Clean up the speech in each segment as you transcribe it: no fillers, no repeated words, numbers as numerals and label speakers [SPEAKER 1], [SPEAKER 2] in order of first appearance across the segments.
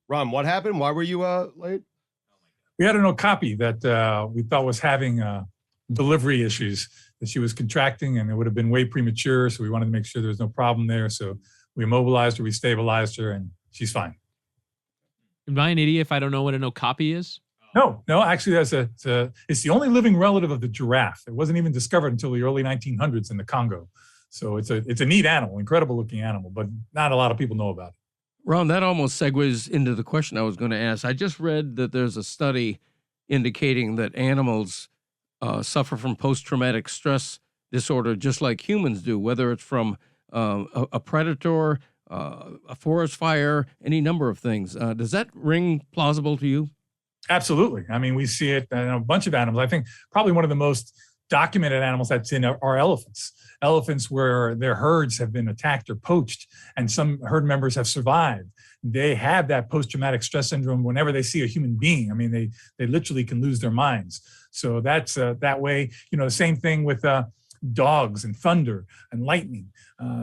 [SPEAKER 1] Ron, what happened? Why were you late?
[SPEAKER 2] We had an okapi that we thought was having delivery issues, that she was contracting, and it would have been way premature. So we wanted to make sure there was no problem there. So we immobilized her, we stabilized her, and she's fine.
[SPEAKER 3] Am I an idiot if I don't know what an okapi is?
[SPEAKER 2] No, actually, it's the only living relative of the giraffe. It wasn't even discovered until the early 1900s in the Congo. So it's a neat animal, incredible looking animal, but not a lot of people know about it.
[SPEAKER 4] Ron, that almost segues into the question I was going to ask. I just read that there's a study indicating that animals suffer from post-traumatic stress disorder just like humans do, whether it's from a predator, a forest fire, any number of things. Does that ring plausible to you?
[SPEAKER 2] Absolutely. I mean, we see it in a bunch of animals. I think probably one of the most documented animals that's in are elephants. Elephants where their herds have been attacked or poached, and some herd members have survived. They have that post-traumatic stress syndrome whenever they see a human being. I mean, they literally can lose their minds. So that's that way. The same thing with dogs and thunder and lightning.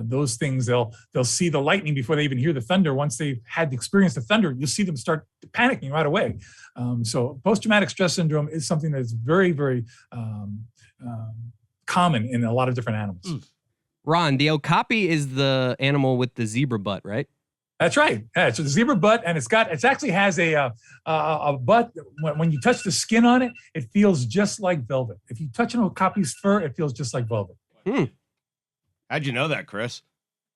[SPEAKER 2] Those things, they'll see the lightning before they even hear the thunder. Once they've had the experience the thunder, you'll see them start panicking right away. So post-traumatic stress syndrome is something that's very, very common in a lot of different animals.
[SPEAKER 5] Ron, the okapi is the animal with the zebra butt, right?
[SPEAKER 2] That's right. Yeah, it's a zebra butt, and it actually has a butt. When you touch the skin on it, it feels just like velvet. If you touch an okapi's fur, it feels just like velvet.
[SPEAKER 1] How'd you know that, Chris?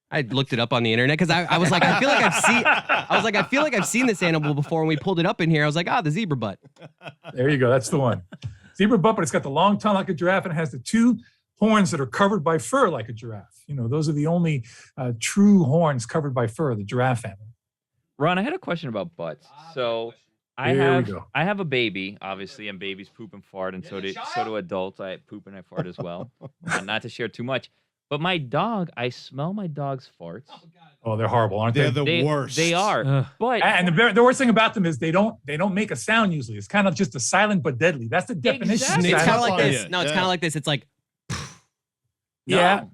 [SPEAKER 5] I looked it up on the internet because I was like, I feel like I've seen this animal before. When we pulled it up in here, I was like, the zebra butt.
[SPEAKER 2] There you go. That's the one. Zebra butt, but it's got the long tongue like a giraffe, and it has the two horns that are covered by fur like a giraffe. Those are the only true horns covered by fur, the giraffe family.
[SPEAKER 6] Ron, I had a question about butts. So I have a baby, obviously, and babies poop and fart, and so do adults. I poop and I fart as well. Not to share too much. But my dog, I smell my dog's farts.
[SPEAKER 2] Oh, they're horrible, aren't they?
[SPEAKER 1] They're the worst.
[SPEAKER 6] They are. But
[SPEAKER 2] and the worst thing about them is they don't make a sound usually. It's kind of just a silent but deadly. That's the definition.
[SPEAKER 5] Exactly. It's kind of like this. No, it's kind of like this. It's like.
[SPEAKER 2] Yeah,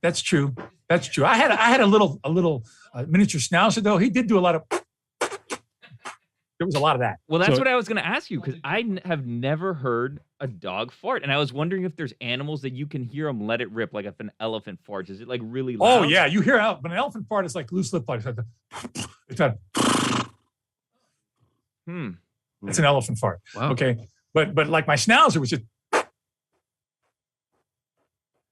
[SPEAKER 2] that's true. That's true. I had a little miniature schnauzer though. He did do a lot of. There was a lot of that.
[SPEAKER 6] Well, that's what I was going to ask you, because I have never heard a dog fart, and I was wondering if there's animals that you can hear them let it rip, like if an elephant farts. Is it like really loud?
[SPEAKER 2] Oh yeah, you hear but an elephant fart is like loose lip fart. It's like It's an elephant fart. Wow. Okay, but like my schnauzer was just.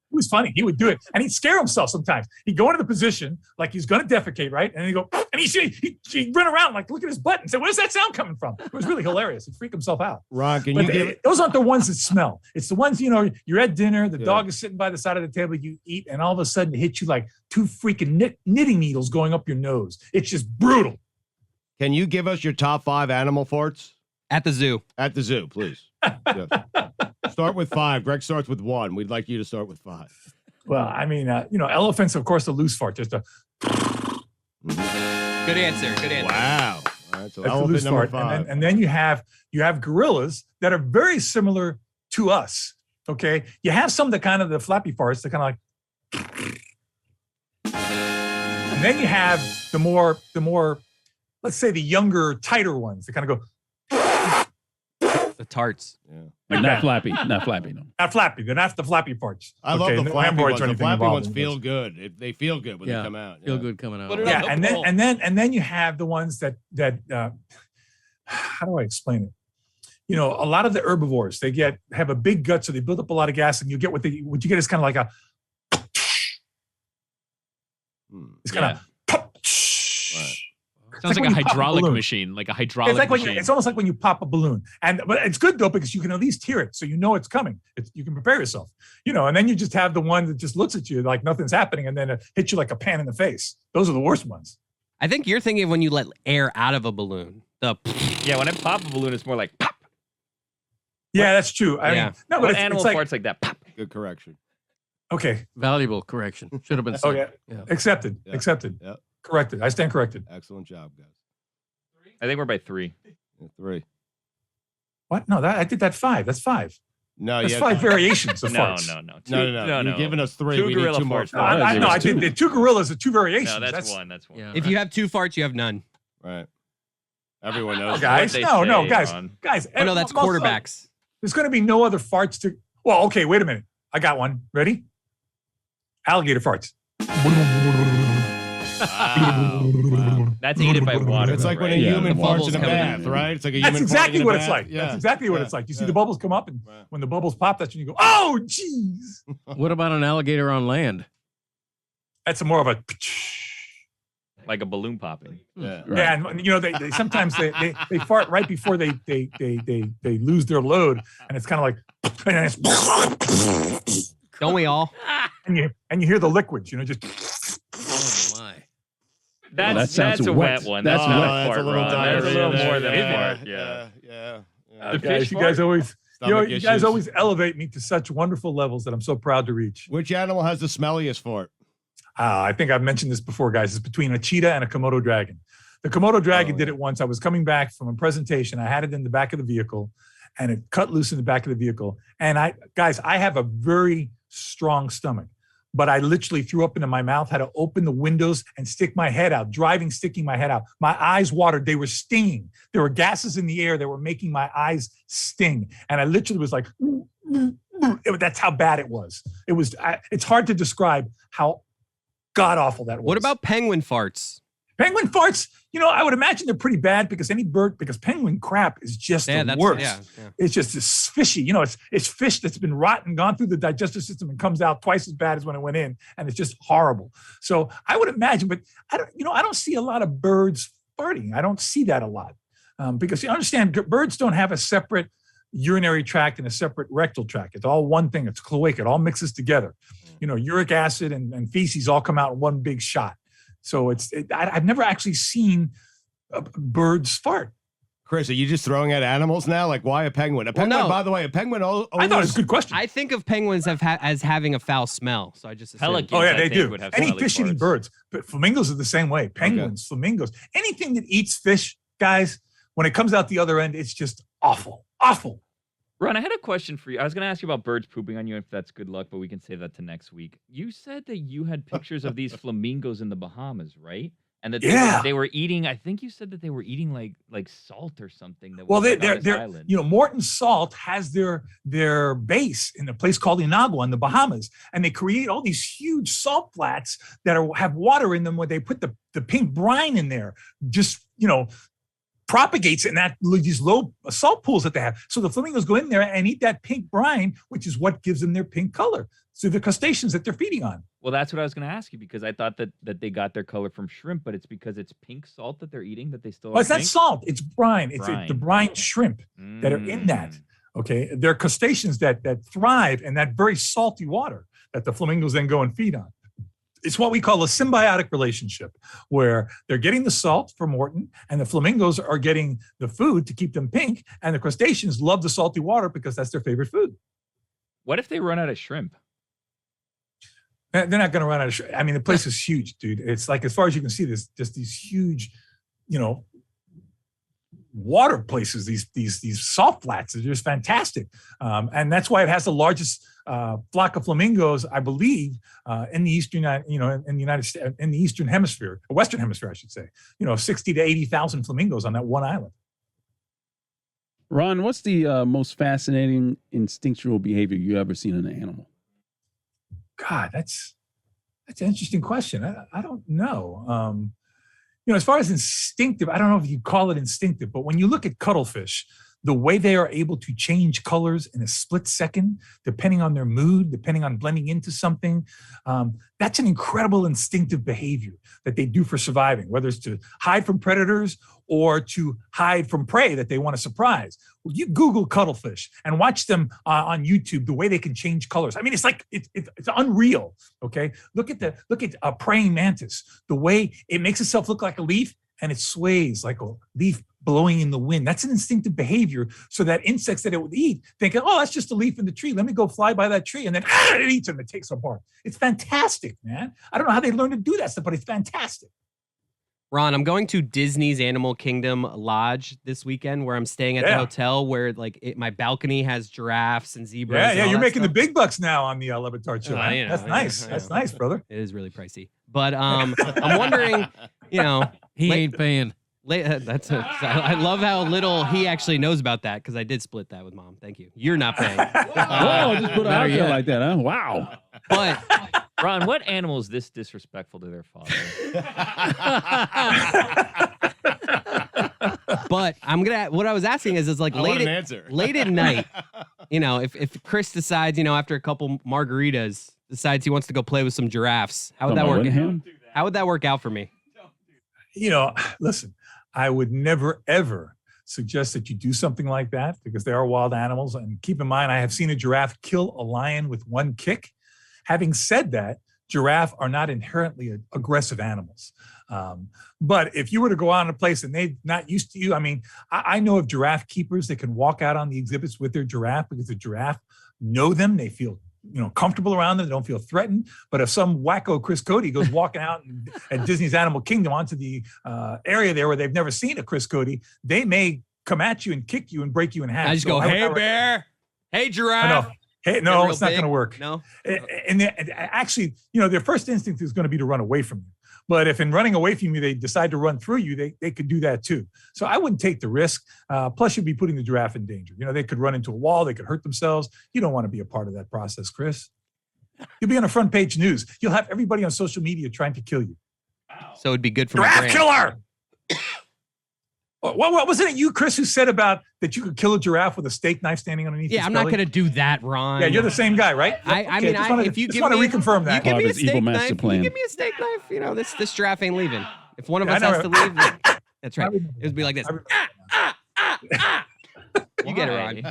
[SPEAKER 2] It was funny. He would do it, and he'd scare himself sometimes. He'd go into the position like he's going to defecate, right? And he'd go, and he'd run around like, look at his butt and say, where's that sound coming from? It was really hilarious. He'd freak himself out.
[SPEAKER 1] Ron,
[SPEAKER 2] those aren't the ones that smell. It's the ones, you're at dinner, the dog is sitting by the side of the table, you eat, and all of a sudden it hits you like two freaking knitting needles going up your nose. It's just brutal.
[SPEAKER 1] Can you give us your top 5 animal farts?
[SPEAKER 5] At the zoo.
[SPEAKER 1] At the zoo, please. Yes. Start with 5. Greg starts with 1. We'd like you to start with 5.
[SPEAKER 2] Well, I mean, elephants, of course, the loose fart. Just a.
[SPEAKER 5] Good answer.
[SPEAKER 1] Wow. All right, so
[SPEAKER 2] that's elephant number 5. And then you have gorillas that are very similar to us. Okay, you have some that kind of the flappy farts that kind of like. And then you have the more, let's say the younger, tighter ones that kind of go.
[SPEAKER 5] The tarts.
[SPEAKER 3] Yeah. Like not flappy. Not flappy, no.
[SPEAKER 2] Not flappy. They're not the flappy parts.
[SPEAKER 1] I love the flappy ones. The flappy ones feel good. They feel good when they come out.
[SPEAKER 4] Feel good coming out.
[SPEAKER 2] Yeah, and then you have the ones that how do I explain it? A lot of the herbivores, they have a big gut, so they build up a lot of gas, and you get what you get is kind of like a. It's kind of.
[SPEAKER 3] Sounds like a hydraulic machine, like a hydraulic machine.
[SPEAKER 2] It's almost like when you pop a balloon. But it's good, though, because you can at least hear it. So it's coming. You can prepare yourself. And then you just have the one that just looks at you like nothing's happening, and then it hits you like a pan in the face. Those are the worst ones.
[SPEAKER 5] I think you're thinking of when you let air out of a balloon.
[SPEAKER 6] Yeah, when I pop a balloon, it's more like pop.
[SPEAKER 2] Yeah, that's true. I mean, no, but
[SPEAKER 6] animal farts like that. Pop.
[SPEAKER 1] Good correction.
[SPEAKER 2] Okay.
[SPEAKER 4] Valuable correction. Should have been said.
[SPEAKER 2] Okay. Yeah. Accepted. Yeah. Accepted. Yeah. Corrected. I stand corrected.
[SPEAKER 1] Excellent job, guys.
[SPEAKER 6] I think we're by 3.
[SPEAKER 1] 3.
[SPEAKER 2] What? No, I did that 5. That's 5.
[SPEAKER 1] No,
[SPEAKER 2] that's 5 variations of farts.
[SPEAKER 6] No.
[SPEAKER 1] You're giving us 3.
[SPEAKER 6] 2
[SPEAKER 1] we
[SPEAKER 6] gorilla
[SPEAKER 1] need 2 more.
[SPEAKER 6] farts.
[SPEAKER 2] No, I did the 2 gorillas are 2 variations.
[SPEAKER 6] No, that's one. That's one.
[SPEAKER 5] Yeah. If you have 2 farts, you have none.
[SPEAKER 1] Right. Everyone knows.
[SPEAKER 2] Guys,
[SPEAKER 6] they
[SPEAKER 2] no,
[SPEAKER 6] say,
[SPEAKER 2] guys.
[SPEAKER 6] Ron.
[SPEAKER 2] Guys.
[SPEAKER 5] Oh no, that's quarterbacks.
[SPEAKER 2] There's going to be no other farts to. Well, okay, wait a minute. I got one. Ready? Alligator farts.
[SPEAKER 1] Wow.
[SPEAKER 6] That's aided by water.
[SPEAKER 1] It's like when a
[SPEAKER 6] right?
[SPEAKER 1] human
[SPEAKER 3] the
[SPEAKER 1] farts
[SPEAKER 3] bubbles
[SPEAKER 1] in a
[SPEAKER 3] coming
[SPEAKER 1] bath,
[SPEAKER 3] in.
[SPEAKER 1] right? It's like a
[SPEAKER 2] That's
[SPEAKER 1] human
[SPEAKER 2] exactly
[SPEAKER 1] farting in a
[SPEAKER 2] what it's
[SPEAKER 1] bath.
[SPEAKER 2] like.
[SPEAKER 1] Yeah.
[SPEAKER 2] That's exactly what
[SPEAKER 1] Yeah.
[SPEAKER 2] it's like. You see
[SPEAKER 1] Yeah.
[SPEAKER 2] the bubbles come up, and
[SPEAKER 1] Right.
[SPEAKER 2] when the bubbles pop, that's when you go, oh, jeez.
[SPEAKER 4] What about an alligator on land?
[SPEAKER 2] That's more of a.
[SPEAKER 6] Like a balloon popping.
[SPEAKER 1] Yeah.
[SPEAKER 7] Right.
[SPEAKER 2] Yeah, and you know they sometimes they fart right before they lose their load, and it's kind of like, and it's,
[SPEAKER 5] Don't we all?
[SPEAKER 2] and you hear the liquids, you know, just.
[SPEAKER 4] Oh my!
[SPEAKER 6] That's
[SPEAKER 7] sounds
[SPEAKER 6] a
[SPEAKER 7] wet.
[SPEAKER 6] wet one.
[SPEAKER 7] That's
[SPEAKER 6] That's not
[SPEAKER 7] wet.
[SPEAKER 6] a
[SPEAKER 1] That's
[SPEAKER 6] fart,
[SPEAKER 1] a little
[SPEAKER 6] Ron.
[SPEAKER 1] diarrhea.
[SPEAKER 6] That's a little
[SPEAKER 1] there.
[SPEAKER 6] more than
[SPEAKER 1] Yeah.
[SPEAKER 6] a fart.
[SPEAKER 1] Yeah.
[SPEAKER 6] The fish
[SPEAKER 2] You guys
[SPEAKER 6] fart?
[SPEAKER 2] always.
[SPEAKER 1] Stomach
[SPEAKER 2] You guys
[SPEAKER 1] issues.
[SPEAKER 2] always elevate me to such wonderful levels that I'm so proud to reach.
[SPEAKER 1] Which animal has the smelliest fart?
[SPEAKER 2] I think I've mentioned this before, guys. It's between a cheetah and a Komodo dragon. The Komodo dragon
[SPEAKER 1] Oh,
[SPEAKER 2] did
[SPEAKER 1] yeah.
[SPEAKER 2] it once. I was coming back from a presentation. I had it in the back of the vehicle, and it cut loose in the back of the vehicle. And I have a very strong stomach, but I literally threw up into my mouth, had to open the windows and stick my head out, sticking my head out. My eyes watered. They were stinging. There were gases in the air that were making my eyes sting. And I literally was like, that's how bad it was. It's hard to describe how god awful that was.
[SPEAKER 5] What about penguin farts?
[SPEAKER 2] penguin farts? You know, I would imagine they're pretty bad because penguin crap is just the worst.
[SPEAKER 5] Yeah.
[SPEAKER 2] It's just this fishy, you know, it's fish that's been rotten, gone through the digestive system and comes out twice as bad as when it went in. And it's just horrible. So I would imagine, but I don't see a lot of birds farting. I don't see that a lot because you understand birds don't have a separate urinary tract and a separate rectal tract. It's all one thing. It's cloaca. It all mixes together. You know, uric acid and feces all come out in one big shot. So I've never actually seen birds fart.
[SPEAKER 1] Chris, are you just throwing out animals now? Like, why a penguin? A penguin,
[SPEAKER 5] no.
[SPEAKER 1] by the way, a penguin always...
[SPEAKER 2] I thought it was a good question.
[SPEAKER 5] I think of penguins as having a foul smell, so I just assumed.
[SPEAKER 6] Pelicans,
[SPEAKER 2] Oh yeah,
[SPEAKER 6] I
[SPEAKER 2] they
[SPEAKER 6] think,
[SPEAKER 2] do.
[SPEAKER 6] would have
[SPEAKER 2] Any
[SPEAKER 6] smelly
[SPEAKER 2] fish-eating
[SPEAKER 6] farts.
[SPEAKER 2] birds, but flamingos are the same way. Penguins, flamingos, anything that eats fish, guys, when it comes out the other end, it's just awful, awful.
[SPEAKER 6] Ron, I had a question for you. I was going to ask you about birds pooping on you, if that's good luck, but we can save that to next week. You said that you had pictures of these flamingos in the Bahamas, right? And that they were eating. I think you said that they were eating like salt or something. That
[SPEAKER 2] Well,
[SPEAKER 6] was like, on this
[SPEAKER 2] they're
[SPEAKER 6] island.
[SPEAKER 2] you know, Morton Salt has their base in a place called Inagua in the Bahamas, and they create all these huge salt flats that have water in them where they put the pink brine in there. Just propagates in these low salt pools that they have. So the flamingos go in there and eat that pink brine, which is what gives them their pink color. So the crustaceans that they're feeding on.
[SPEAKER 6] Well, that's what I was going to ask you, because I thought that they got their color from shrimp, but it's because it's pink salt that they're eating that they still.
[SPEAKER 2] Well, it's not
[SPEAKER 6] pink?
[SPEAKER 2] salt; it's brine. It's the brine shrimp that are in that.
[SPEAKER 6] Mm.
[SPEAKER 2] Okay, they're crustaceans that thrive in that very salty water that the flamingos then go and feed on. It's what we call a symbiotic relationship, where they're getting the salt from Morton, and the flamingos are getting the food to keep them pink, and the crustaceans love the salty water because that's their favorite food.
[SPEAKER 6] What if they run out of shrimp?
[SPEAKER 2] They're not going to run out of shrimp. I mean, the place is huge, dude. It's like, as far as you can see, there's just these huge, water places, these salt flats. They're just fantastic. And that's why it has the largest flock of flamingos, I believe, in the eastern, in the United States, in the eastern hemisphere, or western hemisphere, I should say. 60 to 80,000 flamingos on that one island.
[SPEAKER 7] Ron, what's the most fascinating instinctual behavior you ever seen in an animal?
[SPEAKER 2] God, that's an interesting question. I don't know. As far as instinctive, I don't know if you call it instinctive, but when you look at cuttlefish, the way they are able to change colors in a split second, depending on their mood, depending on blending into something, that's an incredible instinctive behavior that they do for surviving, whether it's to hide from predators or to hide from prey that they want to surprise. Well, you Google cuttlefish and watch them on YouTube, the way they can change colors. I mean, it's like it's unreal. Okay, look at a praying mantis, the way it makes itself look like a leaf and it sways like a leaf blowing in the wind. That's an instinctive behavior, so that insects that it would eat thinking, oh, that's just a leaf in the tree. Let me go fly by that tree, and then it eats them. It takes them apart. It's fantastic, man. I don't know how they learn to do that stuff, but it's fantastic.
[SPEAKER 5] Ron, I'm going to Disney's Animal Kingdom Lodge this weekend, where I'm staying at the hotel where my balcony has giraffes and zebras.
[SPEAKER 2] Yeah,
[SPEAKER 5] and
[SPEAKER 2] you're
[SPEAKER 5] all
[SPEAKER 2] making
[SPEAKER 5] that
[SPEAKER 2] the big bucks now on the Batard show.
[SPEAKER 5] I know,
[SPEAKER 2] That's nice. That's nice, brother.
[SPEAKER 5] It is really pricey. But I'm wondering,
[SPEAKER 4] He ain't paying.
[SPEAKER 5] I love how little he actually knows about that because I did split that with mom. Thank you. You're not paying.
[SPEAKER 7] Oh, just put it out there like that, huh? Wow.
[SPEAKER 5] But
[SPEAKER 6] Ron, what animal is this disrespectful to their father?
[SPEAKER 5] But what I was asking is like
[SPEAKER 1] I want an answer.
[SPEAKER 5] late at night, if Chris decides, after a couple margaritas, decides he wants to go play with some giraffes, how would that work? How would that work out for me?
[SPEAKER 2] Listen, I would never, ever suggest that you do something like that because they are wild animals. And keep in mind, I have seen a giraffe kill a lion with one kick. Having said that, giraffe are not inherently aggressive animals. But if you were to go out in a place and they're not used to you, I know of giraffe keepers that can walk out on the exhibits with their giraffe because the giraffe know them. They feel comfortable around them. They don't feel threatened. But if some wacko Chris Cody goes walking out at Disney's Animal Kingdom onto the area there where they've never seen a Chris Cody, they may come at you and kick you and break you in half.
[SPEAKER 5] I just go, hey, bear. Hey, giraffe.
[SPEAKER 2] Hey, no, it's not going to work.
[SPEAKER 5] No.
[SPEAKER 2] And actually, their first instinct is going to be to run away from you. But if in running away from you, they decide to run through you, they could do that too. So I wouldn't take the risk. Plus, you'd be putting the giraffe in danger. They could run into a wall. They could hurt themselves. You don't want to be a part of that process, Chris. You'll be on the front page news. You'll have everybody on social media trying to kill you.
[SPEAKER 5] So it'd be good for my
[SPEAKER 2] giraffe
[SPEAKER 5] brand.
[SPEAKER 2] Killer! What wasn't it you, Chris, who said about that you could kill a giraffe with a steak knife standing underneath?
[SPEAKER 5] Yeah, I'm not going to do that, Ron.
[SPEAKER 2] Yeah, you're the same guy, right?
[SPEAKER 5] If you give me
[SPEAKER 2] reconfirm that,
[SPEAKER 5] you give me a
[SPEAKER 7] His evil
[SPEAKER 5] steak
[SPEAKER 7] master
[SPEAKER 5] knife.
[SPEAKER 7] plan.
[SPEAKER 5] You give me a steak knife. This giraffe ain't leaving. If one of us has to leave, that's right. It would be like this. You get it, Ron.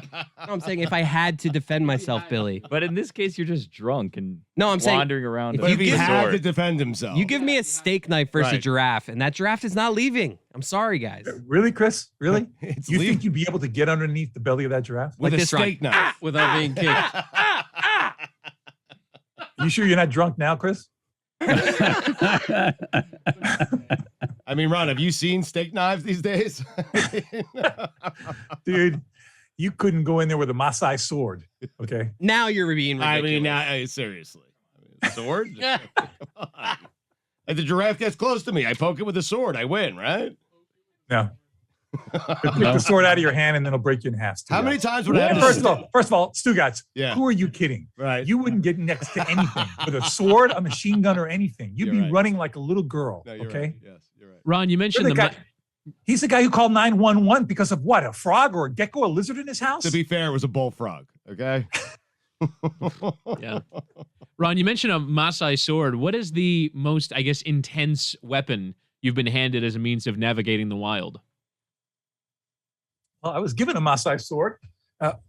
[SPEAKER 5] No, I'm saying if I had to defend myself, Billy.
[SPEAKER 6] But in this case, you're just drunk and
[SPEAKER 5] I'm saying
[SPEAKER 6] wandering around.
[SPEAKER 1] But if he
[SPEAKER 6] with a
[SPEAKER 1] had
[SPEAKER 6] sword.
[SPEAKER 1] to defend himself.
[SPEAKER 5] You give me a steak knife versus a
[SPEAKER 1] Right.
[SPEAKER 5] giraffe, and that giraffe is not leaving. I'm sorry, guys.
[SPEAKER 2] Really, Chris? Really?
[SPEAKER 1] It's
[SPEAKER 2] You
[SPEAKER 1] legal.
[SPEAKER 2] think you'd be able to get underneath the belly of that giraffe?
[SPEAKER 1] with
[SPEAKER 5] like
[SPEAKER 1] a
[SPEAKER 5] this, Ron.
[SPEAKER 1] steak knife.
[SPEAKER 4] without being kicked.
[SPEAKER 2] You sure you're not drunk now, Chris?
[SPEAKER 1] I mean, Ron, have you seen steak knives these days?
[SPEAKER 2] Dude, you couldn't go in there with a Maasai sword, okay?
[SPEAKER 5] Now you're being ridiculous.
[SPEAKER 1] Seriously. Sword? Come on. If the giraffe gets close to me, I poke it with a sword. I win, right?
[SPEAKER 2] No. Pick the sword out of your hand and then it'll break you in half.
[SPEAKER 1] How many times would I have to
[SPEAKER 2] First of all, Stugotz,
[SPEAKER 1] Yeah.
[SPEAKER 2] who are you kidding?
[SPEAKER 1] Right.
[SPEAKER 2] You wouldn't get next to anything with a sword, a machine gun, or anything. You'd
[SPEAKER 1] You're
[SPEAKER 2] be
[SPEAKER 1] right.
[SPEAKER 2] running like a little girl,
[SPEAKER 1] No, you're
[SPEAKER 2] okay?
[SPEAKER 1] right. Yes, you're right.
[SPEAKER 3] Ron, you
[SPEAKER 2] You're
[SPEAKER 3] mentioned
[SPEAKER 2] the guy, he's the guy who called 911 because of what? A frog or a gecko, a lizard in his house?
[SPEAKER 1] To be fair, it was a bullfrog, okay?
[SPEAKER 3] Yeah. Ron, you mentioned a Maasai sword. What is the most, I guess, intense weapon you've been handed as a means of navigating the wild?
[SPEAKER 2] Well, I was given a Maasai sword.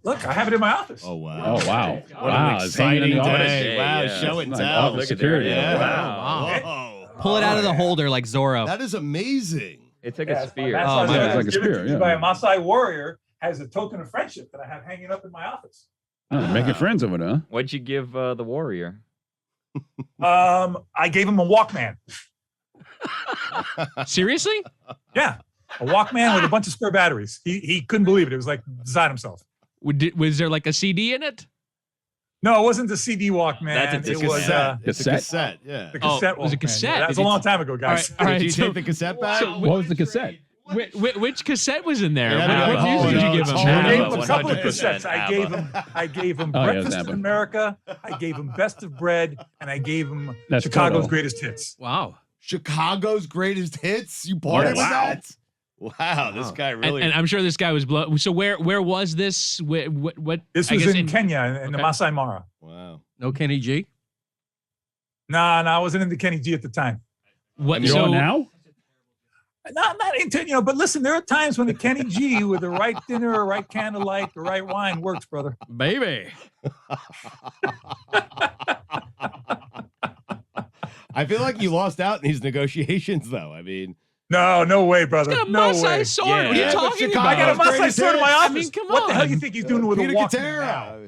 [SPEAKER 2] Look, I have it in my office.
[SPEAKER 1] Oh, wow.
[SPEAKER 7] Oh, wow.
[SPEAKER 1] What
[SPEAKER 7] Wow.
[SPEAKER 1] an
[SPEAKER 7] It's hanging in
[SPEAKER 1] exciting
[SPEAKER 7] the office.
[SPEAKER 1] day. Wow,
[SPEAKER 6] Yeah.
[SPEAKER 1] show and
[SPEAKER 7] Like
[SPEAKER 1] tell.
[SPEAKER 7] office
[SPEAKER 6] Look at
[SPEAKER 7] security.
[SPEAKER 6] there.
[SPEAKER 1] Yeah.
[SPEAKER 6] Wow.
[SPEAKER 1] Whoa.
[SPEAKER 5] Pull it out of the holder like Zorro.
[SPEAKER 1] That is amazing.
[SPEAKER 6] It's like
[SPEAKER 2] Yeah,
[SPEAKER 6] a
[SPEAKER 2] it's my
[SPEAKER 6] spear.
[SPEAKER 2] Maasai
[SPEAKER 5] Oh,
[SPEAKER 2] sword.
[SPEAKER 5] mine
[SPEAKER 7] is
[SPEAKER 2] It was
[SPEAKER 7] like a
[SPEAKER 2] given
[SPEAKER 7] spear,
[SPEAKER 2] to me
[SPEAKER 7] yeah.
[SPEAKER 2] by a Maasai warrior as a token of friendship that I have hanging up in my office.
[SPEAKER 7] Oh, making friends over there.
[SPEAKER 6] What'd you give the warrior?
[SPEAKER 2] I gave him a Walkman.
[SPEAKER 3] Seriously?
[SPEAKER 2] Yeah, a Walkman with a bunch of spare batteries. He couldn't believe it. It was like beside himself.
[SPEAKER 3] Was there like a CD in it?
[SPEAKER 2] No, it wasn't the CD Walkman.
[SPEAKER 6] That's a
[SPEAKER 2] it was
[SPEAKER 1] cassette. It's a
[SPEAKER 7] Cassette?
[SPEAKER 1] cassette, yeah.
[SPEAKER 2] the
[SPEAKER 3] Oh,
[SPEAKER 2] cassette.
[SPEAKER 3] it was a
[SPEAKER 2] Walkman.
[SPEAKER 3] cassette.
[SPEAKER 2] Yeah, that was
[SPEAKER 3] Did
[SPEAKER 2] a
[SPEAKER 3] you-
[SPEAKER 2] long time ago, guys.
[SPEAKER 3] All right,
[SPEAKER 1] Did you
[SPEAKER 3] so-
[SPEAKER 1] take the cassette back?
[SPEAKER 3] so
[SPEAKER 7] What was the cassette?
[SPEAKER 3] Which cassette was in there?
[SPEAKER 1] Yeah,
[SPEAKER 3] What
[SPEAKER 1] yeah,
[SPEAKER 3] music did you give
[SPEAKER 1] it's
[SPEAKER 3] him?
[SPEAKER 2] I gave
[SPEAKER 6] ABBA,
[SPEAKER 2] him a couple of
[SPEAKER 6] 100%
[SPEAKER 2] cassettes. I gave him
[SPEAKER 7] Oh, yeah,
[SPEAKER 2] Breakfast
[SPEAKER 7] it's
[SPEAKER 2] in
[SPEAKER 7] ABBA.
[SPEAKER 2] America. I gave him Best of Bread, and I gave him
[SPEAKER 7] That's
[SPEAKER 2] Chicago's
[SPEAKER 7] Toto.
[SPEAKER 2] Greatest Hits.
[SPEAKER 4] Wow.
[SPEAKER 1] Chicago's greatest hits? You parted with
[SPEAKER 2] Wow.
[SPEAKER 1] that? Wow, this guy really.
[SPEAKER 3] And I'm sure this guy was blown. So where was this? What?
[SPEAKER 2] This
[SPEAKER 3] I
[SPEAKER 2] was
[SPEAKER 3] guess
[SPEAKER 2] in Kenya, in the
[SPEAKER 3] Okay.
[SPEAKER 2] Masai Mara.
[SPEAKER 1] Wow.
[SPEAKER 4] No Kenny G?
[SPEAKER 2] No, I wasn't into Kenny G at the time.
[SPEAKER 3] What?
[SPEAKER 7] You
[SPEAKER 3] So
[SPEAKER 7] on now?
[SPEAKER 2] Not into, but listen, there are times when the Kenny G with the right dinner, or right candlelight, the right wine works, brother.
[SPEAKER 4] Baby.
[SPEAKER 1] I feel like you lost out in these negotiations, though. I mean,
[SPEAKER 2] No way, brother.
[SPEAKER 3] He's got a
[SPEAKER 2] No
[SPEAKER 3] Maasai
[SPEAKER 2] way.
[SPEAKER 3] sword. What are you
[SPEAKER 1] Yeah, but
[SPEAKER 3] talking
[SPEAKER 1] Chicago-
[SPEAKER 2] I got a
[SPEAKER 3] about?
[SPEAKER 2] Maasai sword in my office.
[SPEAKER 3] I mean, come
[SPEAKER 2] What the hell
[SPEAKER 3] on.
[SPEAKER 2] do you think he's doing with a
[SPEAKER 1] Peter
[SPEAKER 2] Walkman
[SPEAKER 1] Katera.
[SPEAKER 2] now?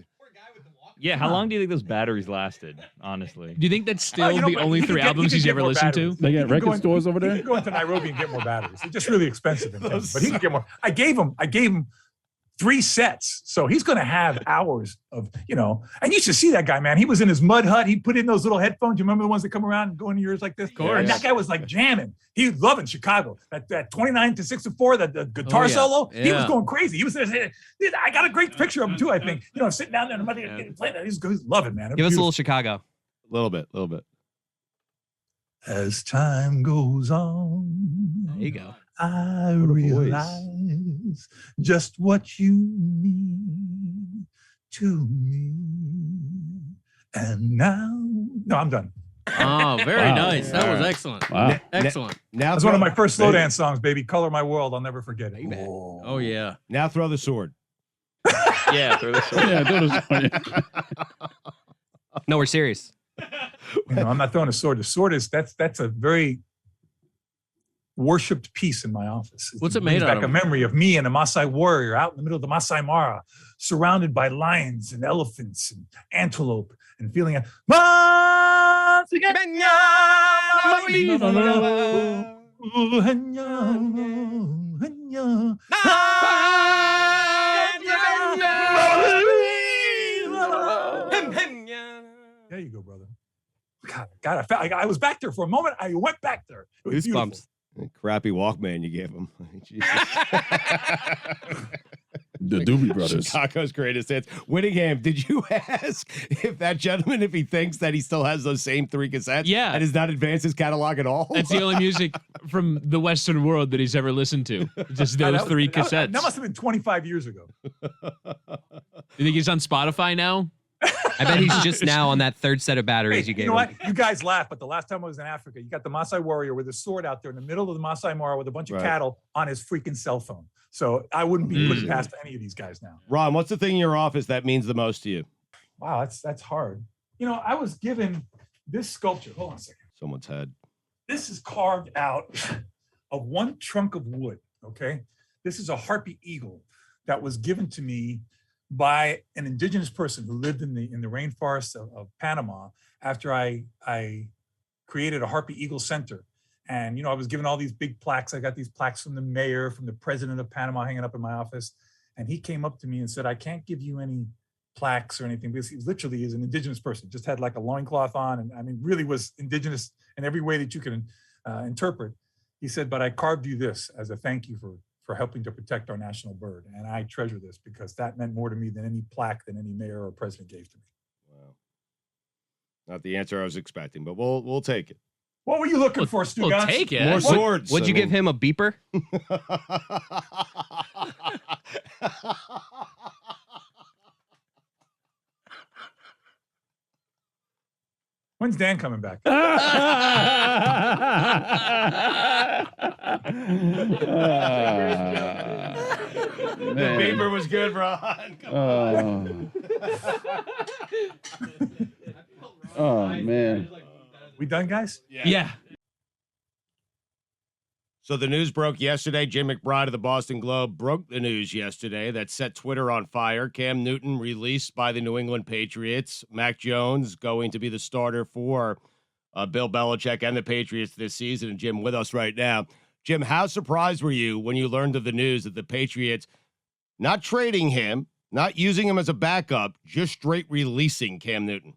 [SPEAKER 6] Yeah, how long do you think those batteries lasted? Honestly,
[SPEAKER 3] Do you think that's still
[SPEAKER 2] Oh,
[SPEAKER 3] the
[SPEAKER 2] but
[SPEAKER 3] only
[SPEAKER 2] he could
[SPEAKER 3] three
[SPEAKER 2] get-
[SPEAKER 3] albums
[SPEAKER 2] he
[SPEAKER 3] he's
[SPEAKER 2] could
[SPEAKER 3] ever
[SPEAKER 2] get more
[SPEAKER 3] listened to?
[SPEAKER 2] batteries.
[SPEAKER 7] They
[SPEAKER 2] He
[SPEAKER 7] got
[SPEAKER 2] could
[SPEAKER 7] record
[SPEAKER 2] go in-
[SPEAKER 7] stores over
[SPEAKER 2] He
[SPEAKER 7] there?
[SPEAKER 2] could go into Nairobi and get more batteries. They're just really expensive in things, but he could get more. I gave him 3 sets. So he's going to have hours of, and you should see that guy, man. He was in his mud hut. He put in those little headphones. You remember the ones that come around and go in your ears like this? Of
[SPEAKER 3] course.
[SPEAKER 2] And that guy was like jamming. He was loving Chicago. That 29 to 64, the guitar solo, he was going crazy. He was, I got a great picture of him too, I think. Sitting down there and playing that. He's loving, man.
[SPEAKER 5] Give us a little Chicago.
[SPEAKER 1] A little bit.
[SPEAKER 2] As time goes on.
[SPEAKER 5] There you go.
[SPEAKER 2] I realize just what you mean to me. And now, no, I'm done.
[SPEAKER 4] Oh, very nice. That was
[SPEAKER 7] Right.
[SPEAKER 4] excellent.
[SPEAKER 7] Wow.
[SPEAKER 4] Excellent.
[SPEAKER 1] Now
[SPEAKER 2] That's one of my first slow dance songs, baby. Color My World. I'll never forget it.
[SPEAKER 4] Oh, yeah.
[SPEAKER 1] Now throw the sword.
[SPEAKER 6] Yeah, throw the sword.
[SPEAKER 7] Yeah, that was funny.
[SPEAKER 5] No, we're serious.
[SPEAKER 2] I'm not throwing a sword. The sword is that's a very worshipped piece in my office.
[SPEAKER 4] What's it
[SPEAKER 2] brings
[SPEAKER 4] made out
[SPEAKER 2] back
[SPEAKER 4] of?
[SPEAKER 2] a memory of me and a Maasai warrior out in the middle of the Masai Mara, surrounded by lions and elephants and antelope, and feeling a There you go, brother. God, I was back there for a moment. I went back there. It was beautiful.
[SPEAKER 5] Goosebumps.
[SPEAKER 1] Crappy Walkman you gave him. Jesus.
[SPEAKER 7] The Doobie Brothers.
[SPEAKER 1] Chicago's greatest hits. Whittingham, did you ask if that gentleman, if he thinks that he still has those same 3 cassettes?
[SPEAKER 3] Yeah.
[SPEAKER 1] And has not advanced his catalog at all?
[SPEAKER 3] That's the only music from the Western world that he's ever listened to. Just those 3 cassettes.
[SPEAKER 2] That must have been 25 years ago.
[SPEAKER 3] You think he's on Spotify now?
[SPEAKER 5] I bet he's just now on that 3rd set of batteries you gave
[SPEAKER 2] know
[SPEAKER 5] him.
[SPEAKER 2] what? You guys laugh, but the last time I was in Africa, you got the Maasai warrior with a sword out there in the middle of the Maasai Mara with a bunch of cattle on his freaking cell phone. So I wouldn't be putting past any of these guys now.
[SPEAKER 1] Ron, what's the thing in your office that means the most to you?
[SPEAKER 2] Wow, that's hard. I was given this sculpture. Hold on a second.
[SPEAKER 1] Someone's head.
[SPEAKER 2] This is carved out of one trunk of wood, okay? This is a harpy eagle that was given to me by an indigenous person who lived in the rainforests of Panama after I created a Harpy Eagle Center. And, I was given all these big plaques. I got these plaques from the mayor, from the president of Panama hanging up in my office. And he came up to me and said, I can't give you any plaques or anything because he literally is an indigenous person, just had like a loincloth on. And I mean, really was indigenous in every way that you can interpret. He said, but I carved you this as a thank you for helping to protect our national bird. And I treasure this because that meant more to me than any plaque that any mayor or president gave to me.
[SPEAKER 1] Wow. Not the answer I was expecting, but we'll take it.
[SPEAKER 2] What were you looking for, Stugotz?
[SPEAKER 3] We'll take it.
[SPEAKER 1] More swords.
[SPEAKER 5] Would you give him a beeper?
[SPEAKER 2] When's Dan coming back?
[SPEAKER 1] The beaver was good, Ron.
[SPEAKER 7] Oh, man.
[SPEAKER 2] We done, guys?
[SPEAKER 3] Yeah.
[SPEAKER 1] So the news broke yesterday. Jim McBride of the Boston Globe broke the news yesterday that set Twitter on fire. Cam Newton released by the New England Patriots. Mac Jones going to be the starter for Bill Belichick and the Patriots this season. And Jim with us right now. Jim, how surprised were you when you learned of the news that the Patriots not trading him, not using him as a backup, just straight releasing Cam Newton?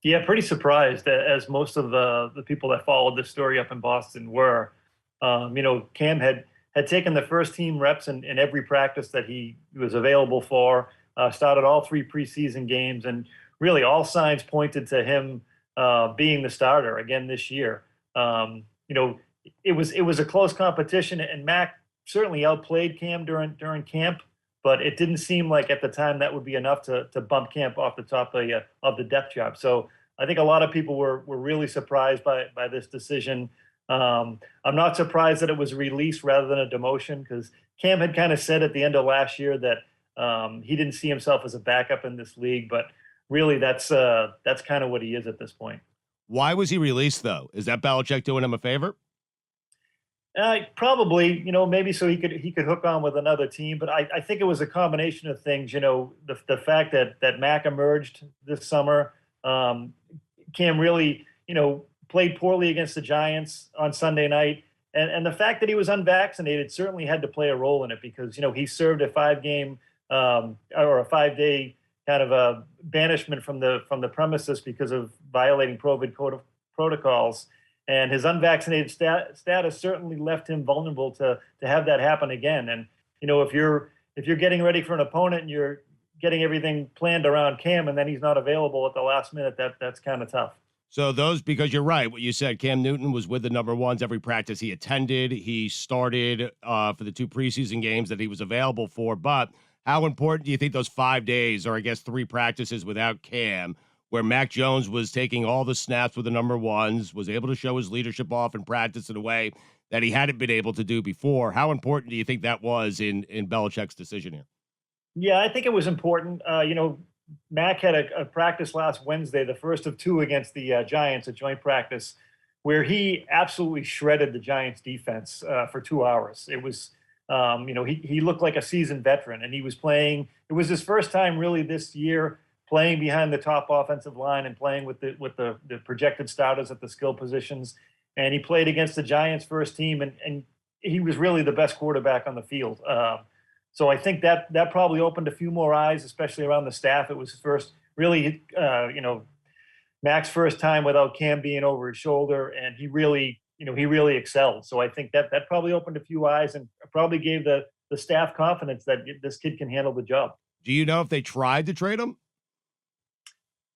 [SPEAKER 8] Yeah, pretty surprised, as most of the people that followed this story up in Boston were. Cam had taken the first team reps in every practice that he was available for, started all 3 preseason games, and really all signs pointed to him being the starter again this year. It was a close competition, and Mac certainly outplayed Cam during camp, but it didn't seem like at the time that would be enough to bump Camp off the top of the depth chart. So I think a lot of people were really surprised by this decision. I'm not surprised that it was released rather than a demotion, because Cam had kind of said at the end of last year that he didn't see himself as a backup in this league, but really that's kind of what he is at this point.
[SPEAKER 1] Why was he released, though? Is that Belichick doing him a favor?
[SPEAKER 8] Probably, maybe so he could hook on with another team, but I think it was a combination of things. The fact that Mac emerged this summer, Cam really, played poorly against the Giants on Sunday night. And the fact that he was unvaccinated certainly had to play a role in it because, he served a 5-game or a 5-day kind of a banishment from the premises because of violating COVID protocols. And his unvaccinated status certainly left him vulnerable to have that happen again. And if you're getting ready for an opponent and you're getting everything planned around Cam and then he's not available at the last minute, that's kind of tough.
[SPEAKER 1] So because you're right, what you said, Cam Newton was with the number ones every practice he attended. He started for the 2 preseason games that he was available for. But how important do you think those 5 days, or I guess 3 practices without Cam, where Mac Jones was taking all the snaps with the number ones, was able to show his leadership off in practice in a way that he hadn't been able to do before? How important do you think that was in Belichick's decision here?
[SPEAKER 8] Yeah, I think it was important. Mac had a practice last Wednesday, the first of 2 against the Giants, a joint practice, where he absolutely shredded the Giants defense for 2 hours. It was, he looked like a seasoned veteran, and he was playing. It was his first time really this year playing behind the top offensive line and playing with the projected starters at the skill positions. And he played against the Giants first team, and he was really the best quarterback on the field. So I think that probably opened a few more eyes, especially around the staff. It was first, really, Mac's first time without Cam being over his shoulder, and he really excelled. So I think that probably opened a few eyes and probably gave the staff confidence that this kid can handle the job.
[SPEAKER 1] Do you know if they tried to trade him?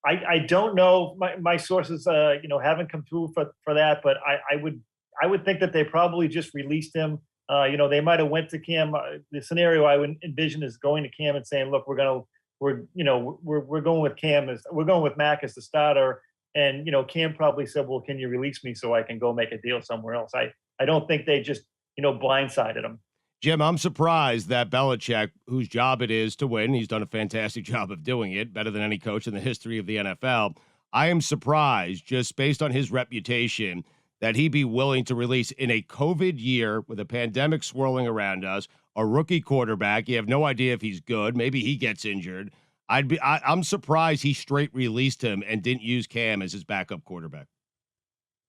[SPEAKER 8] I don't know. My sources, haven't come through for that, but I would think that they probably just released him. They might have went to Cam. The scenario I would envision is going to Cam and saying, "Look, we're going with Cam we're going with Mac as the starter." And Cam probably said, "Well, can you release me so I can go make a deal somewhere else?" I don't think they just blindsided him.
[SPEAKER 1] Jim, I'm surprised that Belichick, whose job it is to win, he's done a fantastic job of doing it, better than any coach in the history of the NFL. I am surprised, just based on his reputation, that he be willing to release in a COVID year with a pandemic swirling around us, a rookie quarterback. You have no idea if he's good. Maybe he gets injured. I'm surprised he straight released him and didn't use Cam as his backup quarterback.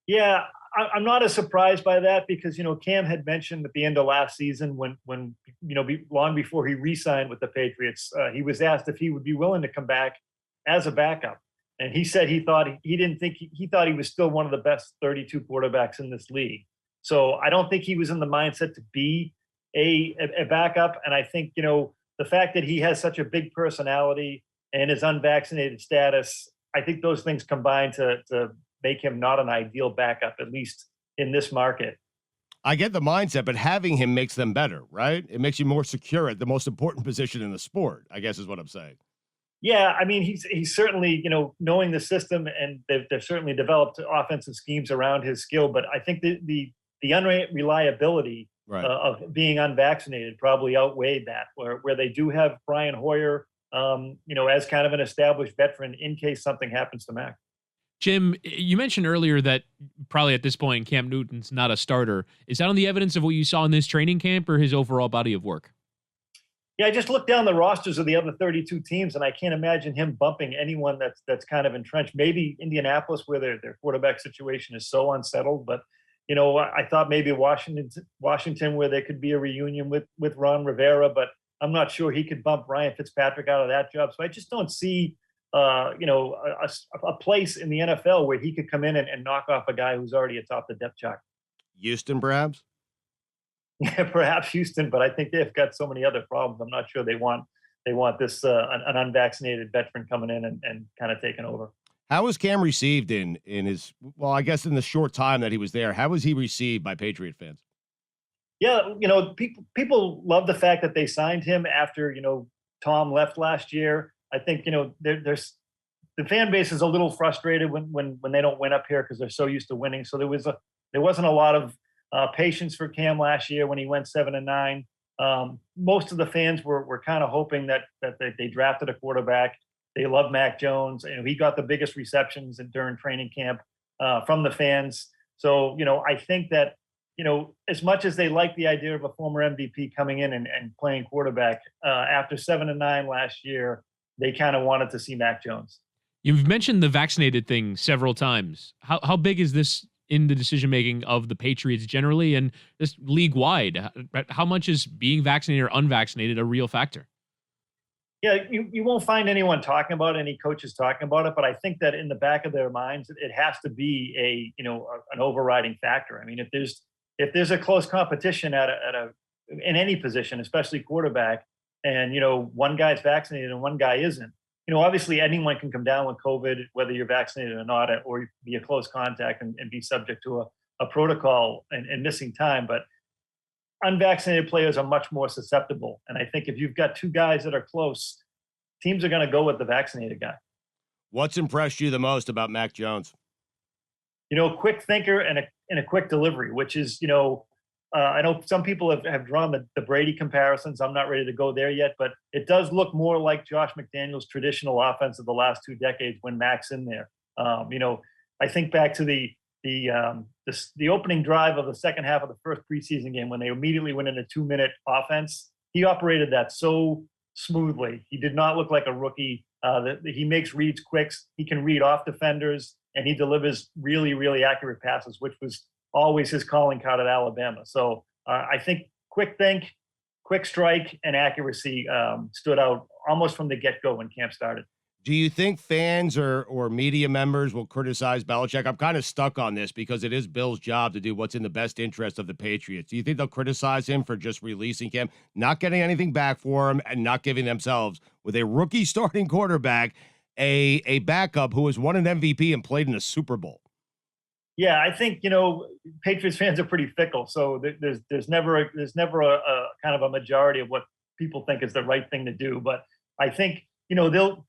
[SPEAKER 8] Yeah, I'm not as surprised by that because, Cam had mentioned at the end of last season when long before he re-signed with the Patriots, he was asked if he would be willing to come back as a backup. And he said he thought he was still one of the best 32 quarterbacks in this league. So I don't think he was in the mindset to be a backup. And I think, the fact that he has such a big personality and his unvaccinated status, I think those things combine to make him not an ideal backup, at least in this market.
[SPEAKER 1] I get the mindset, but having him makes them better, right? It makes you more secure at the most important position in the sport, I guess is what I'm saying.
[SPEAKER 8] Yeah, I mean, he's certainly, knowing the system, and they've certainly developed offensive schemes around his skill. But I think the unreliability of being unvaccinated probably outweighed that, where they do have Brian Hoyer, as kind of an established veteran in case something happens to Mac.
[SPEAKER 3] Jim, you mentioned earlier that probably at this point Cam Newton's not a starter. Is that on the evidence of what you saw in this training camp or his overall body of work?
[SPEAKER 8] Yeah, I just looked down the rosters of the other 32 teams, and I can't imagine him bumping anyone that's kind of entrenched. Maybe Indianapolis, where their quarterback situation is so unsettled. But I thought maybe Washington, where there could be a reunion with Ron Rivera. But I'm not sure he could bump Ryan Fitzpatrick out of that job. So I just don't see a place in the NFL where he could come in and knock off a guy who's already atop the depth chart.
[SPEAKER 1] Houston, perhaps.
[SPEAKER 8] Yeah, perhaps Houston, but I think they've got so many other problems. I'm not sure they want this an unvaccinated veteran coming in and kind of taking over.
[SPEAKER 1] How was Cam received in his, well, I guess in the short time that he was there? How was he received by Patriot fans?
[SPEAKER 8] Yeah, people love the fact that they signed him after Tom left last year. I think there's the fan base is a little frustrated when they don't win up here because they're so used to winning. So there wasn't a lot of patience for Cam last year when he went 7-9. Most of the fans were kind of hoping that they drafted a quarterback. They love Mac Jones, and he got the biggest receptions during training camp from the fans. So I think that as much as they like the idea of a former MVP coming in and playing quarterback after 7-9 last year, they kind of wanted to see Mac Jones.
[SPEAKER 3] You've mentioned the vaccinated thing several times. How big is this in the decision-making of the Patriots generally and just league-wide? How much is being vaccinated or unvaccinated a real factor?
[SPEAKER 8] Yeah, you won't find anyone talking about it, any coaches talking about it, but I think that in the back of their minds, it has to be an overriding factor. I mean, if there's a close competition in any position, especially quarterback, and one guy's vaccinated and one guy isn't, obviously anyone can come down with COVID, whether you're vaccinated or not, or be a close contact and be subject to a protocol and missing time. But unvaccinated players are much more susceptible. And I think if you've got two guys that are close, teams are going to go with the vaccinated guy.
[SPEAKER 1] What's impressed you the most about Mac Jones?
[SPEAKER 8] Quick thinker and a quick delivery, which is, I know some people have drawn the Brady comparisons. I'm not ready to go there yet, but it does look more like Josh McDaniels' traditional offense of the last 2 decades when Mac's in there. I think back to the opening drive of the second half of the first preseason game when they immediately went into 2-minute offense. He operated that so smoothly. He did not look like a rookie. He makes reads quick. He can read off defenders, and he delivers really, really accurate passes, which was always his calling card at Alabama. So I think quick think, quick strike, and accuracy stood out almost from the get-go when camp started.
[SPEAKER 1] Do you think fans or media members will criticize Belichick? I'm kind of stuck on this because it is Bill's job to do what's in the best interest of the Patriots. Do you think they'll criticize him for just releasing him, not getting anything back for him, and not giving themselves, with a rookie starting quarterback, a backup who has won an MVP and played in a Super Bowl?
[SPEAKER 8] Yeah, I think Patriots fans are pretty fickle, so there's never a kind of a majority of what people think is the right thing to do. But I think Bill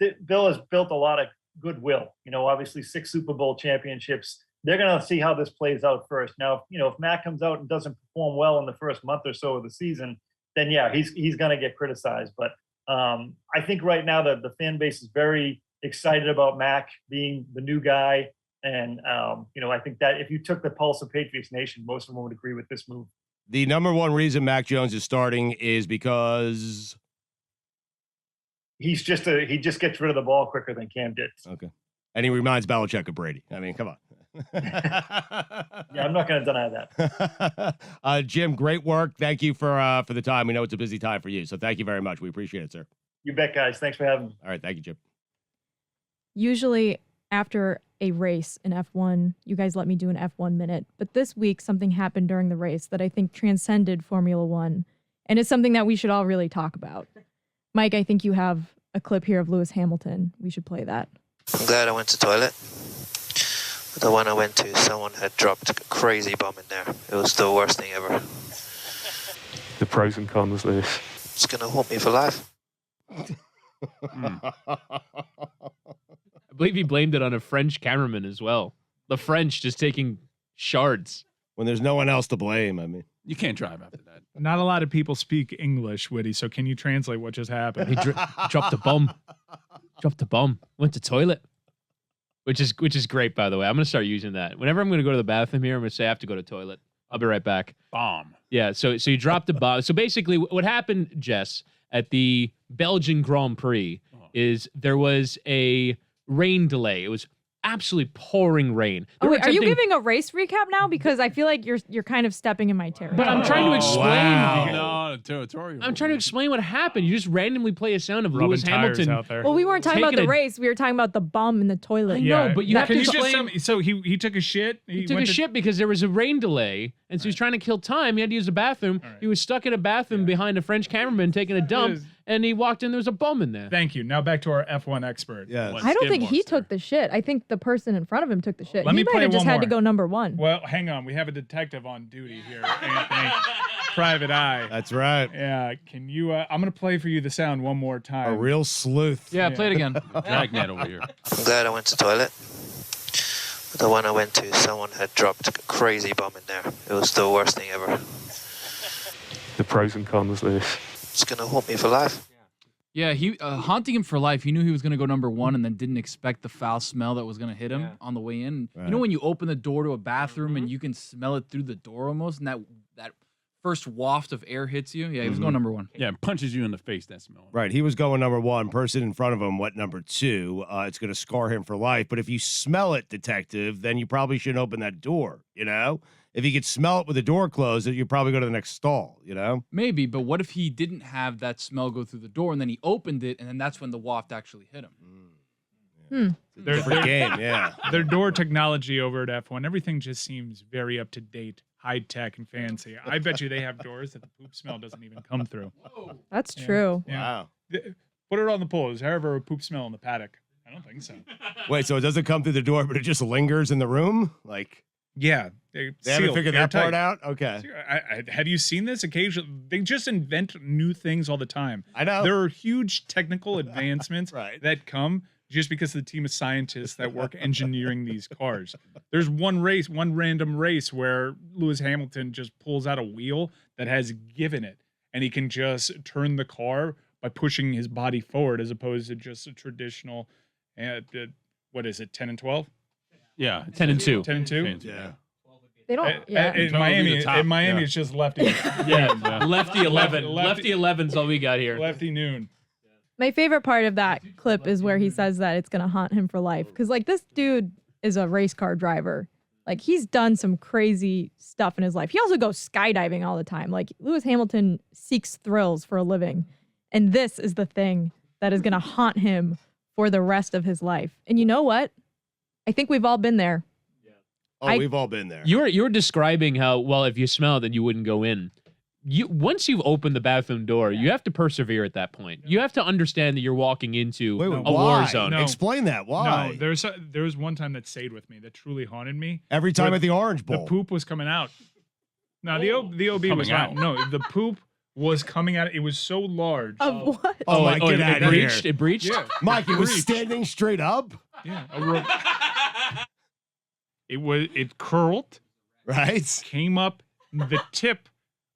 [SPEAKER 8] has built a lot of goodwill. Obviously 6 Super Bowl championships. They're going to see how this plays out first. Now, if Mac comes out and doesn't perform well in the first month or so of the season, then yeah, he's going to get criticized. But I think right now the fan base is very excited about Mac being the new guy. And, I think that if you took the pulse of Patriots Nation, most of them would agree with this move.
[SPEAKER 1] The number one reason Mac Jones is starting is because
[SPEAKER 8] he just gets rid of the ball quicker than Cam did.
[SPEAKER 1] Okay. And he reminds Belichick of Brady. I mean, come on.
[SPEAKER 8] Yeah, I'm not going to deny
[SPEAKER 1] that. Jim, great work. Thank you for the time. We know it's a busy time for you, so thank you very much. We appreciate it, sir.
[SPEAKER 8] You bet, guys. Thanks for having me.
[SPEAKER 1] All right. Thank you, Jim.
[SPEAKER 9] Usually after a race in F1, you guys let me do an F1 minute. But this week, something happened during the race that I think transcended Formula One. And it's something that we should all really talk about. Mike, I think you have a clip here of Lewis Hamilton. We should play that.
[SPEAKER 10] I'm glad I went to the toilet. The one I went to, someone had dropped a crazy bomb in there. It was the worst thing ever.
[SPEAKER 11] The pros and cons, Lewis.
[SPEAKER 10] It's going to haunt me for life.
[SPEAKER 3] I believe he blamed it on a French cameraman as well. The French just taking shards.
[SPEAKER 1] When there's no one else to blame, I mean.
[SPEAKER 12] You can't drive after that.
[SPEAKER 13] Not a lot of people speak English, Woody, so can you translate what just happened?
[SPEAKER 3] He dropped a bomb. Dropped a bomb. Went to toilet. Which is great, by the way. I'm going to start using that. Whenever I'm going to go to the bathroom here, I'm going to say I have to go to toilet. I'll be right back.
[SPEAKER 12] Bomb.
[SPEAKER 3] Yeah, so you dropped a bomb. So basically what happened, Jess, at the Belgian Grand Prix is there was a rain delay. It was absolutely pouring rain.
[SPEAKER 9] Oh, wait, are you giving a race recap now? Because I feel like you're kind of stepping in my territory.
[SPEAKER 3] But I'm trying to explain.
[SPEAKER 12] No, territorial.
[SPEAKER 3] I'm trying to explain what happened. You just randomly play a sound of
[SPEAKER 13] Rubbing
[SPEAKER 3] Lewis Hamilton.
[SPEAKER 13] out there.
[SPEAKER 9] Well, we weren't talking about the race. We were talking about the bum in the toilet.
[SPEAKER 3] I know, but you have to
[SPEAKER 13] explain. So he took a shit?
[SPEAKER 3] He took a shit because there was a rain delay, and so he was trying to kill time. He had to use the bathroom. Right. He was stuck in a bathroom behind a French cameraman taking a dump, and he walked in. There was a bum in there.
[SPEAKER 13] Thank you. Now back to our F1 expert.
[SPEAKER 1] Yeah,
[SPEAKER 9] I don't think he took the shit. I think the person in front of him took the shit.
[SPEAKER 13] Let me
[SPEAKER 9] He might
[SPEAKER 13] play
[SPEAKER 9] have just
[SPEAKER 13] one
[SPEAKER 9] had to
[SPEAKER 13] more.
[SPEAKER 9] go number one.
[SPEAKER 13] Well, hang on. We have a detective on duty here, Anthony. Private Eye.
[SPEAKER 1] That's right.
[SPEAKER 13] Yeah. Can you? I'm gonna play for you the sound one more time.
[SPEAKER 1] A real sleuth.
[SPEAKER 3] Yeah, play it again.
[SPEAKER 12] Dragnet over here.
[SPEAKER 10] I'm glad I went to the toilet. The one I went to, someone had dropped a crazy bomb in there. It was the worst thing ever.
[SPEAKER 11] The pros and cons, Lewis.
[SPEAKER 10] It's going to haunt me for life.
[SPEAKER 14] Yeah, he haunting him for life. He knew he was going to go number one and then didn't expect the foul smell that was going to hit him on the way in.
[SPEAKER 1] Right.
[SPEAKER 14] You know when you open the door to a bathroom and you can smell it through the door almost, and that first waft of air hits you? Yeah, he was going number one.
[SPEAKER 12] Yeah, it punches you in the face, that smell.
[SPEAKER 1] Right. He was going number one. Person in front of him went number two. It's going to scar him for life. But if you smell it, detective, then you probably shouldn't open that door, if he could smell it with the door closed, you'd probably go to the next stall, you know?
[SPEAKER 14] Maybe, but what if he didn't have that smell go through the door and then he opened it and then that's when the waft actually hit him?
[SPEAKER 1] Different game, yeah.
[SPEAKER 13] Their door technology over at F1, everything just seems very up to date, high tech, and fancy. I bet you they have doors that the poop smell doesn't even come through.
[SPEAKER 9] That's true.
[SPEAKER 13] Yeah.
[SPEAKER 1] Wow.
[SPEAKER 13] Put it on the poll. Is there ever a poop smell in the paddock? I don't think so.
[SPEAKER 1] Wait, so it doesn't come through the door, but it just lingers in the room? Like,
[SPEAKER 13] Yeah.
[SPEAKER 1] they haven't figured that part out? Okay.
[SPEAKER 13] Have you seen this? Occasionally, they just invent new things all the time.
[SPEAKER 1] I know.
[SPEAKER 13] There are huge technical advancements
[SPEAKER 1] Right.
[SPEAKER 13] that come just because of the team of scientists that work engineering these cars. There's one random race where Lewis Hamilton just pulls out a wheel that has give in it, and he can just turn the car by pushing his body forward as opposed to just a traditional, what is it, 10 and 12?
[SPEAKER 12] Yeah.
[SPEAKER 3] 10 and 2.
[SPEAKER 13] 10 and 2?
[SPEAKER 1] Yeah.
[SPEAKER 9] They don't. Yeah.
[SPEAKER 13] In
[SPEAKER 12] 12 would be the top,
[SPEAKER 13] Miami,
[SPEAKER 12] yeah.
[SPEAKER 13] it's just lefty.
[SPEAKER 3] Yeah, lefty 11. Lefty 11's all we got here.
[SPEAKER 13] Lefty noon.
[SPEAKER 9] My favorite part of that clip is where he says that it's going to haunt him for life. Because, like, this dude is a race car driver. Like, he's done some crazy stuff in his life. He also goes skydiving all the time. Like, Lewis Hamilton seeks thrills for a living. And this is the thing that is going to haunt him for the rest of his life. And you know what? I think we've all been there.
[SPEAKER 1] Oh, we've all been there.
[SPEAKER 3] You were describing how, well, if you smell it, then you wouldn't go in. Once you've opened the bathroom door, you have to persevere at that point. You have to understand that you're walking into a war zone.
[SPEAKER 13] No.
[SPEAKER 1] Explain that. Why?
[SPEAKER 13] No, there was one time that stayed with me that truly haunted me.
[SPEAKER 1] Every time
[SPEAKER 13] Where
[SPEAKER 1] at the Orange Bowl.
[SPEAKER 13] The poop was coming out. No, the OB was
[SPEAKER 12] Coming out.
[SPEAKER 13] fine. No, the poop was coming out. It was so large.
[SPEAKER 9] Of what?
[SPEAKER 1] Oh, Mike, get out of here.
[SPEAKER 3] It breached?
[SPEAKER 13] Yeah.
[SPEAKER 1] Mike, it was
[SPEAKER 13] Breached.
[SPEAKER 1] standing straight up?
[SPEAKER 13] Yeah. It curled,
[SPEAKER 1] right?
[SPEAKER 13] Came up the tip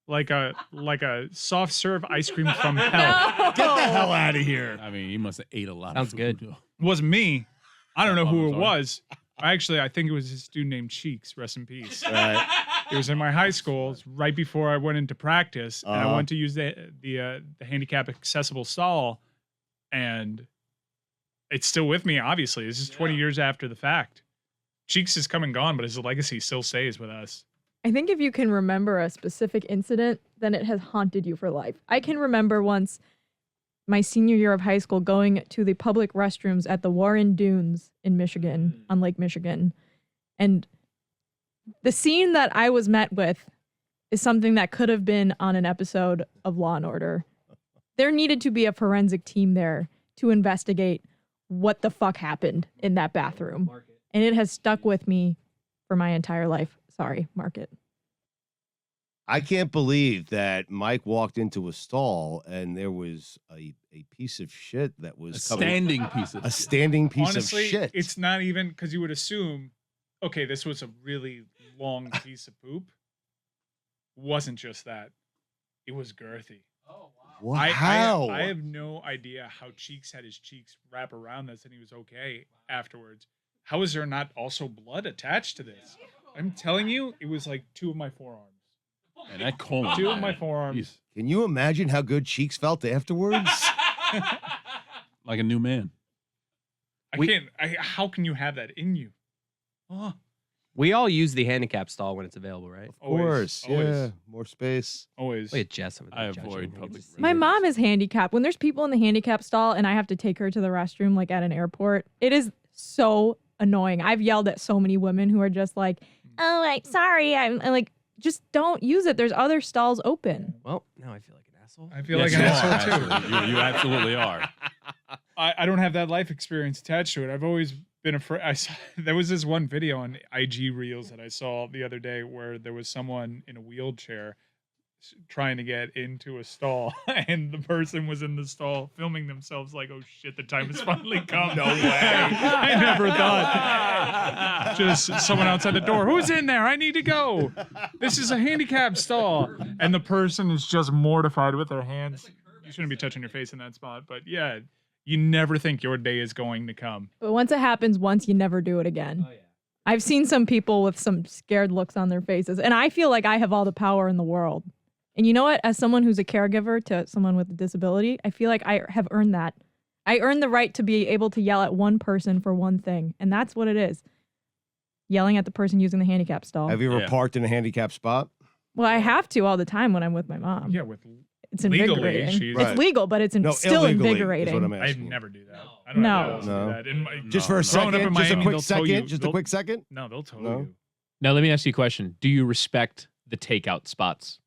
[SPEAKER 13] like a soft serve ice cream from hell.
[SPEAKER 1] Get the hell out of here.
[SPEAKER 12] I mean, you must have ate a lot
[SPEAKER 5] Sounds
[SPEAKER 12] of food.
[SPEAKER 5] good.
[SPEAKER 13] It wasn't me. I don't know who it
[SPEAKER 12] sorry.
[SPEAKER 13] was. Actually, I think it was this dude named Cheeks. Rest in peace.
[SPEAKER 1] Right.
[SPEAKER 13] It was in my high school. It's right before I went into practice, and I
[SPEAKER 1] Uh-huh.
[SPEAKER 13] went to use the handicap accessible stall, and it's still with me. Obviously, this is 20 years after the fact. Cheeks is come and gone, but his legacy still stays with us.
[SPEAKER 9] I think if you can remember a specific incident, then it has haunted you for life. I can remember once my senior year of high school going to the public restrooms at the Warren Dunes in Michigan, on Lake Michigan. And the scene that I was met with is something that could have been on an episode of Law and Order. There needed to be a forensic team there to investigate what the fuck happened in that bathroom. And it has stuck with me for my entire life. Sorry, mark it.
[SPEAKER 1] I can't believe that Mike walked into a stall and there was a piece of shit that was
[SPEAKER 12] standing piece of
[SPEAKER 1] a standing piece
[SPEAKER 13] Honestly,
[SPEAKER 1] of shit.
[SPEAKER 13] it's not even because you would assume, okay, this was a really long piece of poop. Wasn't just that. It was girthy. Oh, wow.
[SPEAKER 1] How?
[SPEAKER 13] I have no idea how Cheeks had his cheeks wrap around this and he was okay afterwards. How is there not also blood attached to this? I'm telling you, it was like 2 of my forearms.
[SPEAKER 12] And that colon.
[SPEAKER 13] 2 of my forearms.
[SPEAKER 1] Can you imagine how good Cheeks felt afterwards?
[SPEAKER 12] Like a new man.
[SPEAKER 13] How can you have that in you? Oh.
[SPEAKER 5] We all use the handicap stall when it's available, right?
[SPEAKER 1] Of course. Yeah. More space.
[SPEAKER 13] Always.
[SPEAKER 5] Look at Jess over there.
[SPEAKER 12] I avoid public.
[SPEAKER 9] My mom is handicapped. When there's people in the handicap stall and I have to take her to the restroom, like at an airport, it is so annoying. I've yelled at so many women who are just like, oh, like, sorry. I'm like, just don't use it. There's other stalls open.
[SPEAKER 5] Well, now I feel like an asshole.
[SPEAKER 13] I feel like an asshole too.
[SPEAKER 12] Absolutely. You absolutely are.
[SPEAKER 13] I don't have that life experience attached to it. I've always been afraid. There was this one video on IG Reels that I saw the other day where there was someone in a wheelchair trying to get into a stall, and the person was in the stall filming themselves like, oh shit, the time has finally come.
[SPEAKER 1] No way.
[SPEAKER 13] I never thought. Just someone outside the door. Who's in there? I need to go. This is a handicap stall. And the person is just mortified with their hands. You shouldn't be touching your face in that spot, but yeah, you never think your day is going to come.
[SPEAKER 9] But once it happens once, you never do it again. Oh, yeah. I've seen some people with some scared looks on their faces, and I feel like I have all the power in the world. And you know what? As someone who's a caregiver to someone with a disability, I feel like I have earned that. I earned the right to be able to yell at one person for one thing, and that's what it is. yelling at the person using the handicap stall.
[SPEAKER 1] Have you ever parked in a handicap spot?
[SPEAKER 9] Well, I have to all the time when I'm with my mom.
[SPEAKER 13] Yeah, with
[SPEAKER 9] It's
[SPEAKER 13] legally,
[SPEAKER 9] invigorating.
[SPEAKER 13] Right.
[SPEAKER 9] It's legal, but it's still
[SPEAKER 1] illegally
[SPEAKER 9] invigorating.
[SPEAKER 1] is what I'm
[SPEAKER 13] I'd
[SPEAKER 1] asking.
[SPEAKER 13] never do that. I don't
[SPEAKER 9] No.
[SPEAKER 13] know how to
[SPEAKER 1] No.
[SPEAKER 13] do that.
[SPEAKER 1] Just for a
[SPEAKER 13] growing up in
[SPEAKER 1] second, just a
[SPEAKER 13] Miami,
[SPEAKER 1] quick
[SPEAKER 13] they'll tow you-
[SPEAKER 1] second, just a
[SPEAKER 13] they'll-
[SPEAKER 1] quick second.
[SPEAKER 13] No, they'll tow
[SPEAKER 1] No.
[SPEAKER 13] you.
[SPEAKER 3] Now, let me ask you a question. Do you respect the takeout spots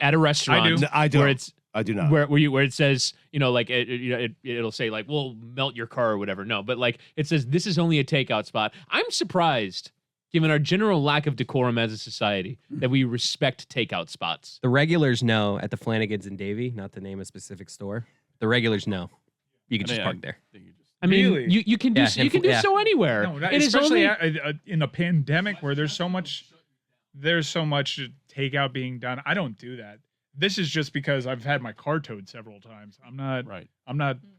[SPEAKER 3] at a restaurant?
[SPEAKER 13] do.
[SPEAKER 1] I don't.
[SPEAKER 3] Where it's
[SPEAKER 1] I do not.
[SPEAKER 3] where it says, like it'll say like, we'll melt your car or whatever. No, but like it says this is only a takeout spot. I'm surprised, given our general lack of decorum as a society, that we respect takeout spots.
[SPEAKER 5] The regulars know at the Flanagan's in Davie, not to name a specific store. The regulars know you can just park there.
[SPEAKER 3] I mean,
[SPEAKER 13] Really?
[SPEAKER 3] you can do so anywhere.
[SPEAKER 13] No, that,
[SPEAKER 3] It is
[SPEAKER 13] especially
[SPEAKER 3] only
[SPEAKER 13] in a pandemic where there's so much takeout being done. I don't do that. This is just because I've had my car towed several times. I'm not.
[SPEAKER 3] Wait,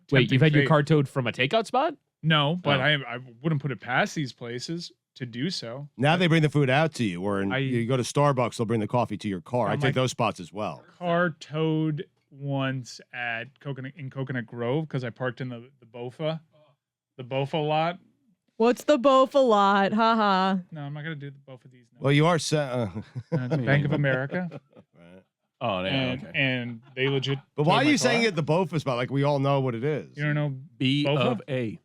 [SPEAKER 13] tempting
[SPEAKER 3] you've had your
[SPEAKER 13] fate.
[SPEAKER 3] car towed from a takeout spot?
[SPEAKER 13] No, but
[SPEAKER 3] Oh.
[SPEAKER 13] I wouldn't put it past these places to do so.
[SPEAKER 1] Now they bring the food out to you, or you go to Starbucks, they'll bring the coffee to your car. I
[SPEAKER 13] I'm
[SPEAKER 1] take
[SPEAKER 13] like-
[SPEAKER 1] those spots as well.
[SPEAKER 13] Car towed once at Coconut Grove because I parked in the Bofa lot.
[SPEAKER 9] What's the Bofa lot? Haha.
[SPEAKER 13] No, I'm not gonna do the both of these.
[SPEAKER 1] Well, you are set.
[SPEAKER 13] It's Bank of America.
[SPEAKER 12] Oh, yeah,
[SPEAKER 13] and they legit.
[SPEAKER 1] But why
[SPEAKER 13] towed
[SPEAKER 1] are
[SPEAKER 13] my
[SPEAKER 1] you saying
[SPEAKER 13] car.
[SPEAKER 1] it the Bofa spot? Like we all know what it is.
[SPEAKER 13] You don't know
[SPEAKER 12] B
[SPEAKER 13] Bofa?
[SPEAKER 12] of A.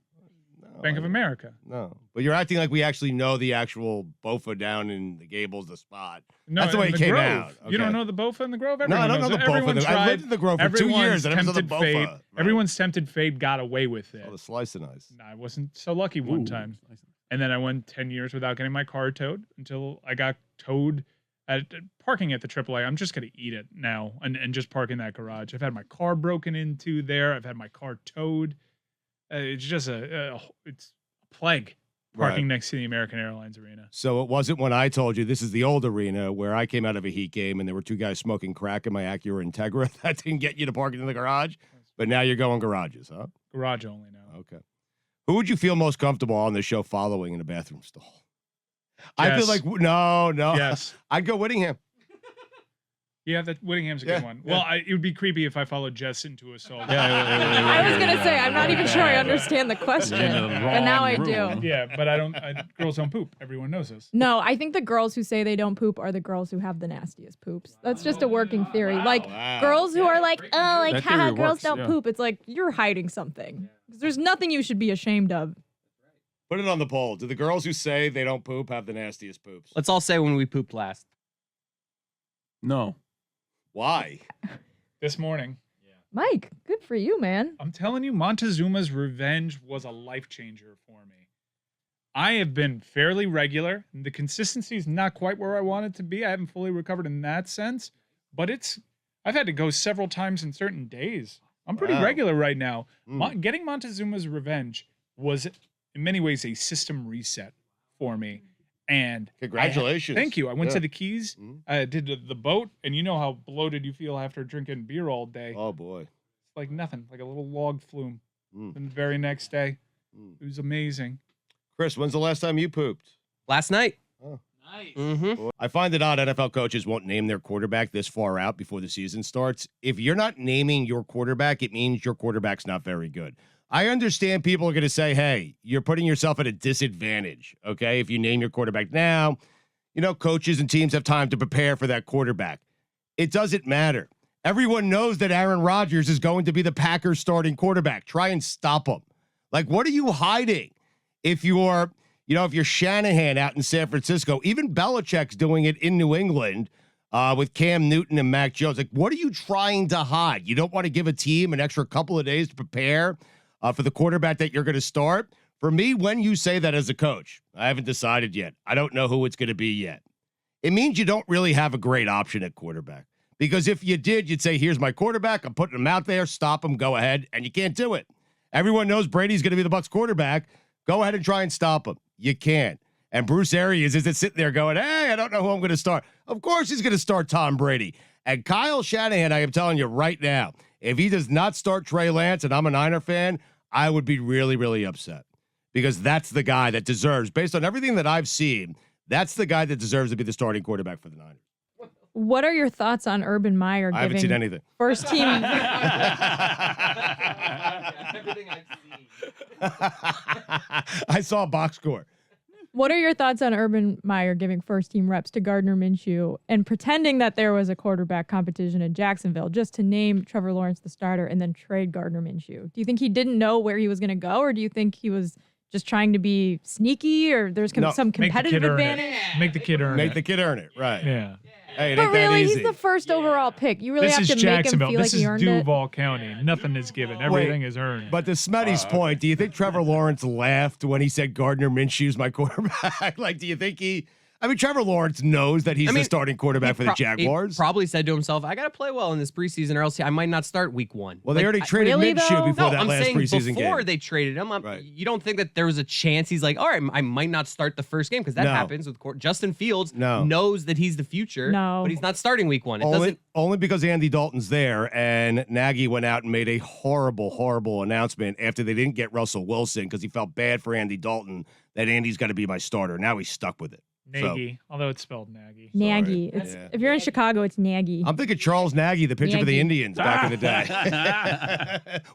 [SPEAKER 13] Bank of America.
[SPEAKER 1] No, but you're acting like we actually know the actual Bofa down in the Gables, the spot.
[SPEAKER 13] No,
[SPEAKER 1] That's the way
[SPEAKER 13] in
[SPEAKER 1] it
[SPEAKER 13] the
[SPEAKER 1] came
[SPEAKER 13] Grove.
[SPEAKER 1] out.
[SPEAKER 13] You don't
[SPEAKER 1] Okay.
[SPEAKER 13] know the Bofa in the Grove?
[SPEAKER 1] No, I
[SPEAKER 13] Everyone
[SPEAKER 1] don't know
[SPEAKER 13] knows
[SPEAKER 1] the
[SPEAKER 13] it.
[SPEAKER 1] Bofa.
[SPEAKER 13] Everyone
[SPEAKER 1] I lived
[SPEAKER 13] tried-
[SPEAKER 1] in the Grove for 2
[SPEAKER 13] everyone's
[SPEAKER 1] years. I never saw the
[SPEAKER 13] tempted fate-
[SPEAKER 1] Bofa. Right.
[SPEAKER 13] Everyone's tempted fate got away with it.
[SPEAKER 1] Oh, the slice and ice.
[SPEAKER 13] I wasn't so lucky one time. And then I went 10 years without getting my car towed until I got towed at parking at the AAA. I'm just going to eat it now and just park in that garage. I've had my car broken into there. I've had my car towed. It's just it's a plague parking
[SPEAKER 1] Right.
[SPEAKER 13] next to the American Airlines Arena.
[SPEAKER 1] So it wasn't when I told you this is the old arena where I came out of a Heat game and there were two guys smoking crack in my Acura Integra. That didn't get you to park in the garage. But now you're going garages, huh?
[SPEAKER 13] Garage only now.
[SPEAKER 1] Okay. Who would you feel most comfortable on the show following in a bathroom stall? I feel
[SPEAKER 13] Jess.
[SPEAKER 1] like no.
[SPEAKER 13] Yes.
[SPEAKER 1] I'd go Whittingham.
[SPEAKER 13] Yeah, that Whittingham's a good one. Well, it would be creepy if I followed Jess into a stall.
[SPEAKER 9] I was gonna say I'm not even sure I understand the question, but now I do.
[SPEAKER 13] Yeah, but I don't. Girls don't poop. Everyone knows this.
[SPEAKER 9] No, I think the girls who say they don't poop are the girls who have the nastiest poops. That's just a working theory. Like girls who are like, oh, like
[SPEAKER 12] That
[SPEAKER 9] haha,
[SPEAKER 12] theory
[SPEAKER 9] girls
[SPEAKER 12] works,
[SPEAKER 9] don't
[SPEAKER 12] yeah.
[SPEAKER 9] poop. It's like you're hiding something. 'Cause there's nothing you should be ashamed of.
[SPEAKER 1] Put it on the poll. Do the girls who say they don't poop have the nastiest poops?
[SPEAKER 5] Let's all say when we pooped last.
[SPEAKER 12] No.
[SPEAKER 1] Why?
[SPEAKER 13] This morning.
[SPEAKER 9] Mike, good for you, man.
[SPEAKER 13] I'm telling you, Montezuma's revenge was a life changer for me. I have been fairly regular. The consistency is not quite where I want it to be. I haven't fully recovered in that sense, but I've had to go several times in certain days. I'm pretty
[SPEAKER 1] Wow.
[SPEAKER 13] regular right now.
[SPEAKER 1] Mm.
[SPEAKER 13] Getting Montezuma's revenge was, in many ways, a system reset for me. And
[SPEAKER 1] Congratulations.
[SPEAKER 13] Thank you. I went
[SPEAKER 1] Yeah.
[SPEAKER 13] to the Keys.
[SPEAKER 1] Mhm.
[SPEAKER 13] I did the boat, and you know how bloated you feel after drinking beer all day.
[SPEAKER 1] Oh boy.
[SPEAKER 13] It's like nothing, like a little log flume.
[SPEAKER 1] Mm.
[SPEAKER 13] And the very next day,
[SPEAKER 1] Mm.
[SPEAKER 13] it was amazing.
[SPEAKER 1] Chris, when's the last time you pooped?
[SPEAKER 5] Last night.
[SPEAKER 1] Oh.
[SPEAKER 6] Nice.
[SPEAKER 5] Mm-hmm.
[SPEAKER 1] I find it odd NFL coaches won't name their quarterback this far out before the season starts. If you're not naming your quarterback, it means your quarterback's not very good. I understand people are going to say, hey, you're putting yourself at a disadvantage, okay? If you name your quarterback now, coaches and teams have time to prepare for that quarterback. It doesn't matter. Everyone knows that Aaron Rodgers is going to be the Packers starting quarterback. Try and stop him. Like, what are you hiding? If you're Shanahan out in San Francisco, even Belichick's doing it in New England with Cam Newton and Mac Jones. Like, what are you trying to hide? You don't want to give a team an extra couple of days to prepare for the quarterback that you're going to start? For me, when you say that as a coach, I haven't decided yet. I don't know who it's going to be yet. It means you don't really have a great option at quarterback. Because if you did, you'd say, here's my quarterback. I'm putting him out there. Stop him. Go ahead. And you can't do it. Everyone knows Brady's going to be the Bucs quarterback. Go ahead and try and stop him. You can't. And Bruce Arians isn't sitting there going, hey, I don't know who I'm going to start. Of course he's going to start Tom Brady. And Kyle Shanahan, I am telling you right now, if he does not start Trey Lance, and I'm a Niner fan, I would be really, really upset. Because that's the guy that deserves, based on everything that I've seen, that's the guy that deserves to be the starting quarterback for the Niners.
[SPEAKER 9] What are your thoughts on Urban Meyer
[SPEAKER 1] I haven't
[SPEAKER 9] giving
[SPEAKER 1] seen anything.
[SPEAKER 9] first team?
[SPEAKER 5] Everything I've seen.
[SPEAKER 1] I saw a box score.
[SPEAKER 9] What are your thoughts on Urban Meyer giving first-team reps to Gardner Minshew and pretending that there was a quarterback competition in Jacksonville just to name Trevor Lawrence the starter and then trade Gardner Minshew? Do you think he didn't know where he was going to go, or do you think he was just trying to be sneaky, or there's some competitive advantage?
[SPEAKER 13] Make the kid earn it.
[SPEAKER 1] Make the kid earn it, right.
[SPEAKER 13] Yeah.
[SPEAKER 1] Hey, it
[SPEAKER 9] But
[SPEAKER 1] ain't that
[SPEAKER 9] really,
[SPEAKER 1] easy.
[SPEAKER 9] he's the first overall pick. You really
[SPEAKER 13] This
[SPEAKER 9] have
[SPEAKER 13] is
[SPEAKER 9] to make him
[SPEAKER 13] Jacksonville.
[SPEAKER 9] feel like
[SPEAKER 13] This
[SPEAKER 9] he
[SPEAKER 13] is
[SPEAKER 9] earned it.
[SPEAKER 13] Duval County. Nothing is given. Everything is earned.
[SPEAKER 1] But to Smetty's point, do you think Trevor Lawrence laughed when he said Gardner Minshew's my quarterback? Like, do you think he? I mean, Trevor Lawrence knows that he's the starting quarterback for the Jaguars.
[SPEAKER 5] He probably said to himself, I got to play well in this preseason or else I might not start week 1.
[SPEAKER 1] Well, they already traded Minshew before that last preseason game.
[SPEAKER 5] Before they traded him, you don't think that there was a chance he's like, all right, I might not start the first game because that happens with Justin Fields knows that he's the future, but he's not starting week 1.
[SPEAKER 1] Only because Andy Dalton's there, and Nagy went out and made a horrible, horrible announcement after they didn't get Russell Wilson because he felt bad for Andy Dalton that Andy's got to be my starter. Now he's stuck with it.
[SPEAKER 13] Nagy, although it's spelled Nagy.
[SPEAKER 9] Nagy. If you're in Chicago, it's Nagy.
[SPEAKER 1] I'm thinking Charles Nagy, the pitcher for the Indians back in the day.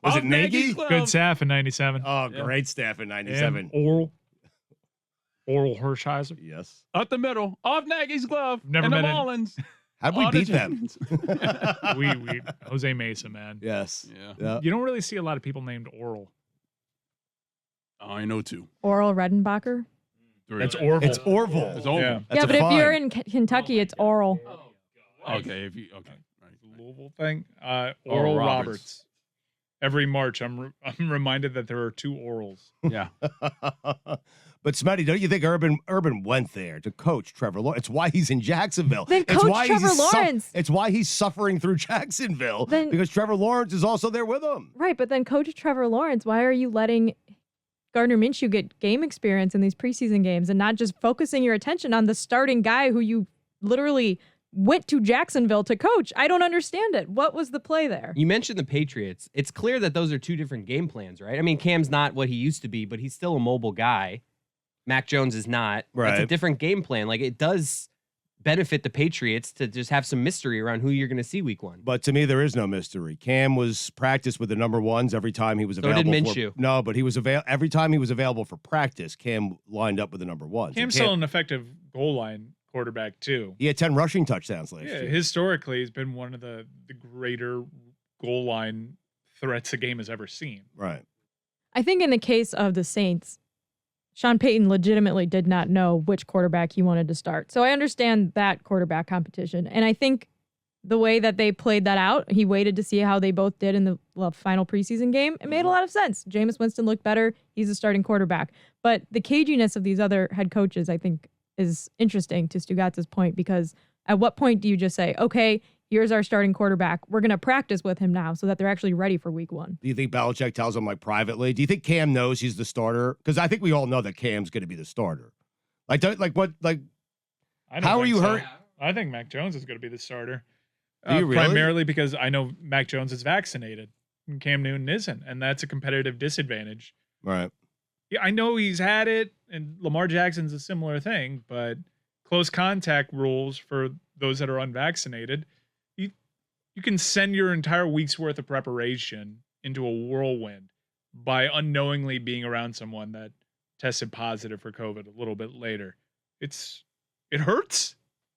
[SPEAKER 1] Was it Nagy?
[SPEAKER 13] Good staff in 97.
[SPEAKER 1] Oh, great staff in 97.
[SPEAKER 13] And Oral Hershiser.
[SPEAKER 1] Yes.
[SPEAKER 12] Up the middle, off Nagy's glove.
[SPEAKER 13] Never
[SPEAKER 12] and the
[SPEAKER 13] met it.
[SPEAKER 12] Mullins.
[SPEAKER 1] How'd we beat them?
[SPEAKER 13] we Jose Mesa, man.
[SPEAKER 1] Yes.
[SPEAKER 12] Yeah.
[SPEAKER 13] You don't really see a lot of people named Oral.
[SPEAKER 12] I know 2.
[SPEAKER 9] Oral Redenbacher.
[SPEAKER 13] That's Orville.
[SPEAKER 1] It's Orville.
[SPEAKER 12] It's Orville.
[SPEAKER 9] Yeah, but if you're in Kentucky, it's Oral.
[SPEAKER 12] Okay.
[SPEAKER 13] Louisville thing. Oral Roberts. Every March, I'm reminded that there are 2 Orals.
[SPEAKER 12] Yeah.
[SPEAKER 1] But Smetty, don't you think Urban went there to coach Trevor Lawrence? It's why he's in Jacksonville.
[SPEAKER 9] Then coach Trevor Lawrence.
[SPEAKER 1] It's why he's suffering through Jacksonville because Trevor Lawrence is also there with him.
[SPEAKER 9] Right, but then coach Trevor Lawrence, why are you letting Gardner Minshew get game experience in these preseason games and not just focusing your attention on the starting guy who you literally went to Jacksonville to coach? I don't understand it. What was the play there?
[SPEAKER 5] You mentioned the Patriots. It's clear that those are 2 different game plans, right? I mean, Cam's not what he used to be, but he's still a mobile guy. Mac Jones is not.
[SPEAKER 1] Right.
[SPEAKER 5] It's a different game plan. Like, it does benefit the Patriots to just have some mystery around who you're going to see week 1.
[SPEAKER 1] But to me, there is no mystery. Cam was practiced with the number ones every time he was available.
[SPEAKER 5] So did Minshew.
[SPEAKER 1] No, but he was every time he was available for practice. Cam lined up with the number ones.
[SPEAKER 13] Cam's still an effective goal line quarterback too.
[SPEAKER 1] He had 10 rushing touchdowns last year.
[SPEAKER 13] Historically, he's been one of the greater goal line threats a game has ever seen.
[SPEAKER 1] Right.
[SPEAKER 9] I think in the case of the Saints, Sean Payton legitimately did not know which quarterback he wanted to start. So I understand that quarterback competition. And I think the way that they played that out, he waited to see how they both did in the final preseason game. It made a lot of sense. Jameis Winston looked better. He's a starting quarterback. But the caginess of these other head coaches, I think, is interesting to Stugotz's point, because at what point do you just say, okay, here's our starting quarterback. We're going to practice with him now so that they're actually ready for week 1.
[SPEAKER 1] Do you think Belichick tells him privately? Do you think Cam knows he's the starter? Because I think we all know that Cam's going to be the starter. How are you hurt?
[SPEAKER 13] I think Mac Jones is going to be the starter.
[SPEAKER 1] Do you really?
[SPEAKER 13] Primarily because I know Mac Jones is vaccinated and Cam Newton isn't, and that's a competitive disadvantage.
[SPEAKER 1] Right.
[SPEAKER 13] Yeah, I know he's had it, and Lamar Jackson's a similar thing, but close contact rules for those that are unvaccinated, you can send your entire week's worth of preparation into a whirlwind by unknowingly being around someone that tested positive for COVID a little bit later. It hurts.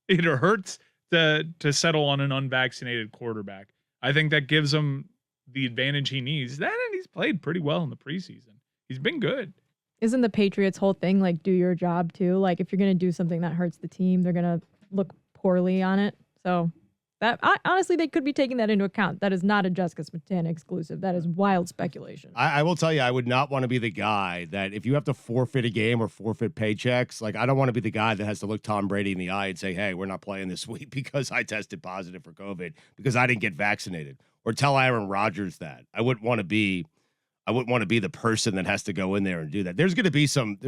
[SPEAKER 13] It hurts to settle on an unvaccinated quarterback. I think that gives him the advantage he needs. And he's played pretty well in the preseason. He's been good.
[SPEAKER 9] Isn't the Patriots' whole thing do your job too? Like, if you're going to do something that hurts the team, they're going to look poorly on it. So that honestly, they could be taking that into account. That is not a Jessica Smetana exclusive. That is wild speculation.
[SPEAKER 1] I will tell you, I would not want to be the guy that if you have to forfeit a game or forfeit paychecks, I don't want to be the guy that has to look Tom Brady in the eye and say, hey, we're not playing this week because I tested positive for COVID because I didn't get vaccinated, or tell Aaron Rodgers that. I wouldn't want to be the person that has to go in there and do that. There's going to be some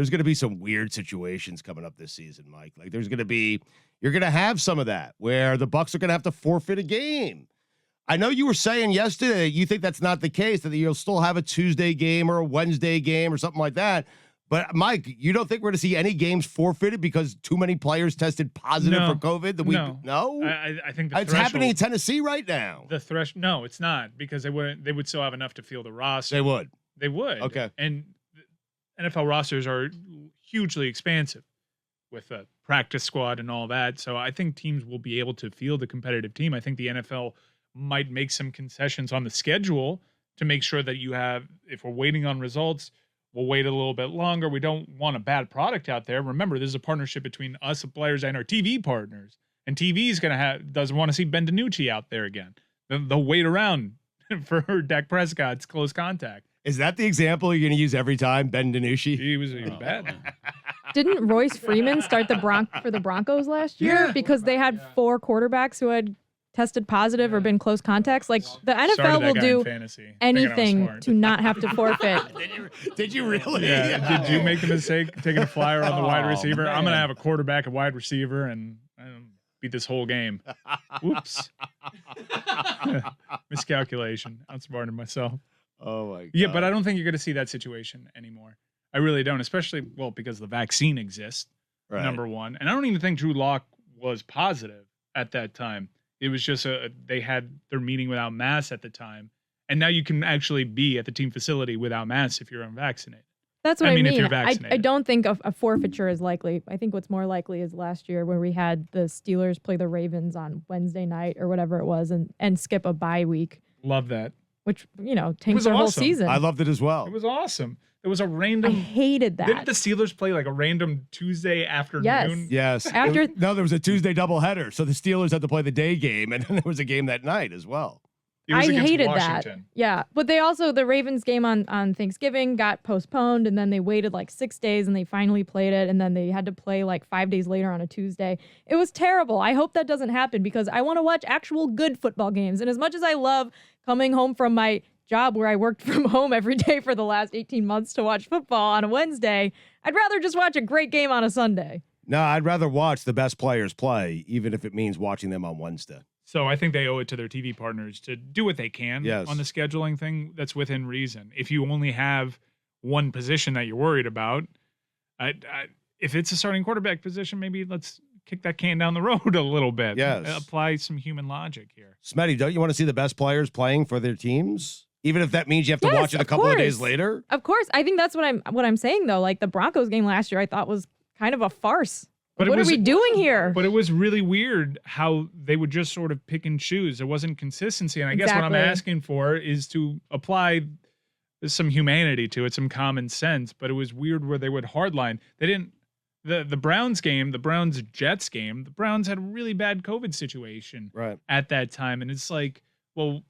[SPEAKER 1] weird situations coming up this season, Mike. You're going to have some of that where the Bucs are going to have to forfeit a game. I know you were saying yesterday you think that's not the case, that you'll still have a Tuesday game or a Wednesday game or something like that. But Mike, you don't think we're going to see any games forfeited because too many players tested positive for COVID? No.
[SPEAKER 13] I think
[SPEAKER 1] it's happening in Tennessee right now.
[SPEAKER 13] No, it's not, because they would still have enough to field the roster.
[SPEAKER 1] They would.
[SPEAKER 13] They would.
[SPEAKER 1] Okay.
[SPEAKER 13] And NFL rosters are hugely expansive with a practice squad and all that. So I think teams will be able to field a competitive team. I think the NFL might make some concessions on the schedule to make sure that you have, if we're waiting on results, we'll wait a little bit longer. We don't want a bad product out there. Remember, this is a partnership between us, the players, and our TV partners. And TV is doesn't want to see Ben DiNucci out there again. They'll wait around for Dak Prescott's close contact.
[SPEAKER 1] Is that the example you're going to use every time, Ben DiNucci?
[SPEAKER 13] He was bad.
[SPEAKER 9] Didn't Royce Freeman start for the Broncos last year?
[SPEAKER 13] Yeah.
[SPEAKER 9] Because they had 4 quarterbacks who had tested positive or been close contacts. Like the NFL will do anything to not have to forfeit.
[SPEAKER 1] Did you really?
[SPEAKER 13] Yeah. Did you make the mistake taking a flyer on the wide
[SPEAKER 1] Oh,
[SPEAKER 13] receiver?
[SPEAKER 1] man.
[SPEAKER 13] I'm going to have a quarterback, a wide receiver, and beat this whole game. Whoops. Miscalculation. Outsmarted myself.
[SPEAKER 1] Oh, my God.
[SPEAKER 13] Yeah, but I don't think you're going to see that situation anymore. I really don't, especially, well, because the vaccine exists,
[SPEAKER 1] Right.
[SPEAKER 13] number one. And I don't even think Drew Lock was positive at that time. It was just they had their meeting without masks at the time. And now you can actually be at the team facility without masks if you're unvaccinated.
[SPEAKER 9] That's what I mean.
[SPEAKER 13] if you're
[SPEAKER 9] I
[SPEAKER 13] vaccinated.
[SPEAKER 9] don't think a forfeiture is likely. I think what's more likely is last year where we had the Steelers play the Ravens on Wednesday night or whatever it was and skip a bye week,
[SPEAKER 13] Love that.
[SPEAKER 9] which,
[SPEAKER 13] It
[SPEAKER 9] tanks
[SPEAKER 13] was
[SPEAKER 9] their whole
[SPEAKER 13] awesome.
[SPEAKER 9] season.
[SPEAKER 1] I loved it as well.
[SPEAKER 13] It was awesome. It was a
[SPEAKER 9] I
[SPEAKER 13] random.
[SPEAKER 9] hated that.
[SPEAKER 13] Didn't the Steelers play like a random Tuesday afternoon?
[SPEAKER 1] Yes.
[SPEAKER 9] After-
[SPEAKER 1] there was a Tuesday doubleheader, so the Steelers had to play the day game, and then there was a game that night as well.
[SPEAKER 13] It was
[SPEAKER 9] I
[SPEAKER 13] against
[SPEAKER 9] hated
[SPEAKER 13] Washington.
[SPEAKER 9] that. Yeah. But the Ravens game on Thanksgiving got postponed and then they waited like 6 days and they finally played it. And then they had to play like 5 days later on a Tuesday. It was terrible. I hope that doesn't happen because I want to watch actual good football games. And as much as I love coming home from my job where I worked from home every day for the last 18 months to watch football on a Wednesday, I'd rather just watch a great game on a Sunday.
[SPEAKER 1] No, I'd rather watch the best players play, even if it means watching them on Wednesday.
[SPEAKER 13] So I think they owe it to their TV partners to do what they can
[SPEAKER 1] Yes.
[SPEAKER 13] on the scheduling thing that's within reason. If you only have one position that you're worried about, if it's a starting quarterback position, maybe let's kick that can down the road a little bit.
[SPEAKER 1] Yes.
[SPEAKER 13] Apply some human logic here.
[SPEAKER 1] Smetty, don't you want to see the best players playing for their teams? Even if that means you have to
[SPEAKER 9] Yes,
[SPEAKER 1] watch it a
[SPEAKER 9] of
[SPEAKER 1] couple of days
[SPEAKER 9] course.
[SPEAKER 1] later?
[SPEAKER 9] Of course. I think that's what I'm saying though. Like the Broncos game last year I thought was kind of a farce.
[SPEAKER 13] But it
[SPEAKER 9] What
[SPEAKER 13] was-
[SPEAKER 9] are we doing here?
[SPEAKER 13] But it was really weird how they would just sort of pick and choose. There wasn't consistency. And I guess what I'm
[SPEAKER 9] Exactly.
[SPEAKER 13] asking for is to apply some humanity to it, some common sense. But it was weird where they would hardline. They didn't. The Browns game, the Browns Jets game, the Browns had a really bad COVID situation
[SPEAKER 1] Right.
[SPEAKER 13] at that time. And it's like, well,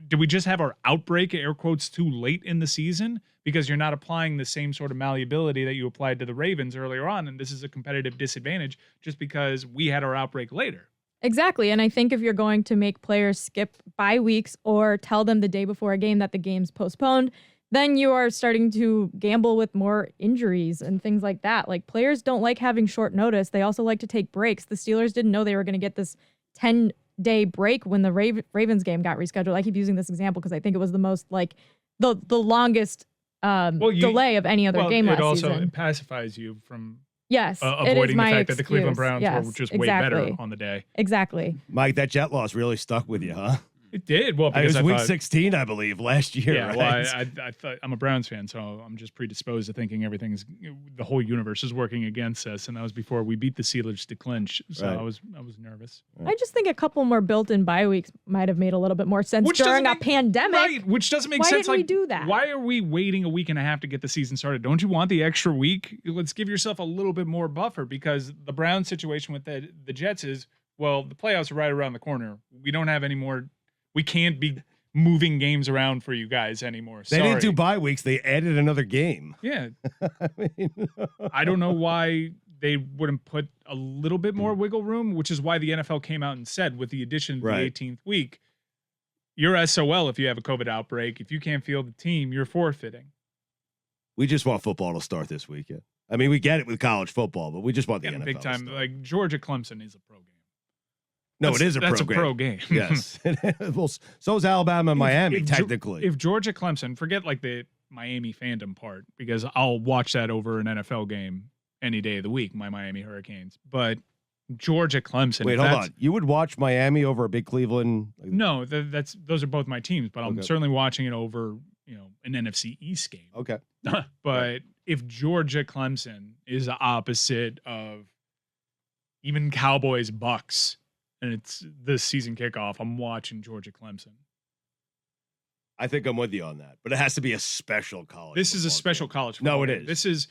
[SPEAKER 13] did we just have our outbreak, air quotes, too late in the season? Because you're not applying the same sort of malleability that you applied to the Ravens earlier on. And this is a competitive disadvantage just because we had our outbreak later.
[SPEAKER 9] Exactly. And I think if you're going to make players skip bye weeks or tell them the day before a game that the game's postponed, then you are starting to gamble with more injuries and things like that. Like players don't like having short notice. They also like to take breaks. The Steelers didn't know they were going to get this 10-day break when the Ravens game got rescheduled. I keep using this example because I think it was the most like the longest delay of any other game last
[SPEAKER 13] also
[SPEAKER 9] season.
[SPEAKER 13] It pacifies you from
[SPEAKER 9] Yes, it is
[SPEAKER 13] avoiding the
[SPEAKER 9] my
[SPEAKER 13] fact that the Cleveland
[SPEAKER 9] excuse.
[SPEAKER 13] Browns
[SPEAKER 9] Yes,
[SPEAKER 13] were just way better
[SPEAKER 9] exactly.
[SPEAKER 13] on the day.
[SPEAKER 9] Exactly.
[SPEAKER 1] Mike, that jet loss really stuck with you, huh?
[SPEAKER 13] It did. Well,
[SPEAKER 1] It
[SPEAKER 13] because
[SPEAKER 1] was
[SPEAKER 13] I
[SPEAKER 1] week
[SPEAKER 13] thought,
[SPEAKER 1] 16, I believe, last year.
[SPEAKER 13] Yeah,
[SPEAKER 1] right?
[SPEAKER 13] well, I thought I'm a Browns fan, so I'm just predisposed to thinking the whole universe is working against us, and that was before we beat the Steelers to clinch. So
[SPEAKER 1] Right.
[SPEAKER 13] I was nervous.
[SPEAKER 9] I just think a couple more built-in bye weeks might have made a little bit more sense during a pandemic.
[SPEAKER 13] Right, which doesn't make
[SPEAKER 9] Why
[SPEAKER 13] sense.
[SPEAKER 9] didn't we
[SPEAKER 13] Like,
[SPEAKER 9] do that?
[SPEAKER 13] Why are we waiting a week and a half to get the season started? Don't you want the extra week? Let's give yourself a little bit more buffer because the Browns situation with the Jets is, well, the playoffs are right around the corner. We don't have any more. We can't be moving games around for you guys anymore.
[SPEAKER 1] They didn't do
[SPEAKER 13] Sorry.
[SPEAKER 1] bye weeks. They added another game.
[SPEAKER 13] Yeah.
[SPEAKER 1] I mean,
[SPEAKER 13] I don't know why they wouldn't put a little bit more wiggle room, which is why the NFL came out and said with the addition of
[SPEAKER 1] Right.
[SPEAKER 13] the 18th week, you're SOL if you have a COVID outbreak. If you can't field the team, you're forfeiting.
[SPEAKER 1] we just want football to start this weekend. I mean, we get it with college football, but we just want the
[SPEAKER 13] And
[SPEAKER 1] NFL
[SPEAKER 13] big
[SPEAKER 1] to
[SPEAKER 13] time,
[SPEAKER 1] start.
[SPEAKER 13] like Georgia Clemson is a pro game.
[SPEAKER 1] No,
[SPEAKER 13] That's-
[SPEAKER 1] it is a
[SPEAKER 13] that's
[SPEAKER 1] pro
[SPEAKER 13] a pro game.
[SPEAKER 1] Yes. well, so is Alabama and Miami,
[SPEAKER 13] If
[SPEAKER 1] technically.
[SPEAKER 13] If Georgia Clemson, forget like the Miami fandom part, because I'll watch that over an NFL game any day of the week, my Miami Hurricanes. But Georgia Clemson.
[SPEAKER 1] Wait,
[SPEAKER 13] if
[SPEAKER 1] hold
[SPEAKER 13] that's-
[SPEAKER 1] on. You would watch Miami over a big Cleveland?
[SPEAKER 13] No, those are both my teams, but I'm
[SPEAKER 1] Okay.
[SPEAKER 13] certainly watching it over, an NFC East game.
[SPEAKER 1] Okay.
[SPEAKER 13] But if Georgia Clemson is the opposite of even Cowboys Bucks, and it's the season kickoff, I'm watching Georgia Clemson.
[SPEAKER 1] I think I'm with you on that, but it has to be a special college.
[SPEAKER 13] This is a special
[SPEAKER 1] game.
[SPEAKER 13] college.
[SPEAKER 1] No, it
[SPEAKER 13] game.
[SPEAKER 1] is.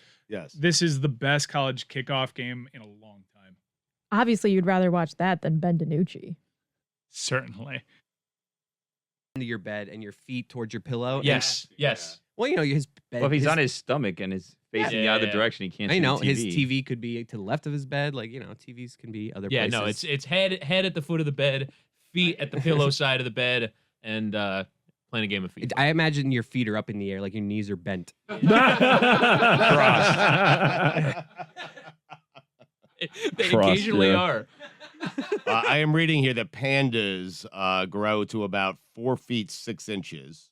[SPEAKER 13] This is the best college kickoff game in a long time.
[SPEAKER 9] Obviously, you'd rather watch that than Ben DiNucci.
[SPEAKER 13] Certainly.
[SPEAKER 5] Into your bed and your feet towards your pillow.
[SPEAKER 3] Yes.
[SPEAKER 5] Well, his bed.
[SPEAKER 6] Well, if he's on his stomach and is facing the other direction, he can't.
[SPEAKER 5] I
[SPEAKER 6] see
[SPEAKER 5] know
[SPEAKER 6] the
[SPEAKER 5] his
[SPEAKER 6] TV.
[SPEAKER 5] TV could be to the left of his bed. Like TVs can be other
[SPEAKER 3] Yeah,
[SPEAKER 5] places.
[SPEAKER 3] no, it's head at the foot of the bed, feet at the pillow side of the bed, and playing a game of FIFA.
[SPEAKER 5] I imagine your feet are up in the air, like your knees are bent.
[SPEAKER 3] They occasionally are.
[SPEAKER 1] I am reading here that pandas grow to about 4 feet 6 inches.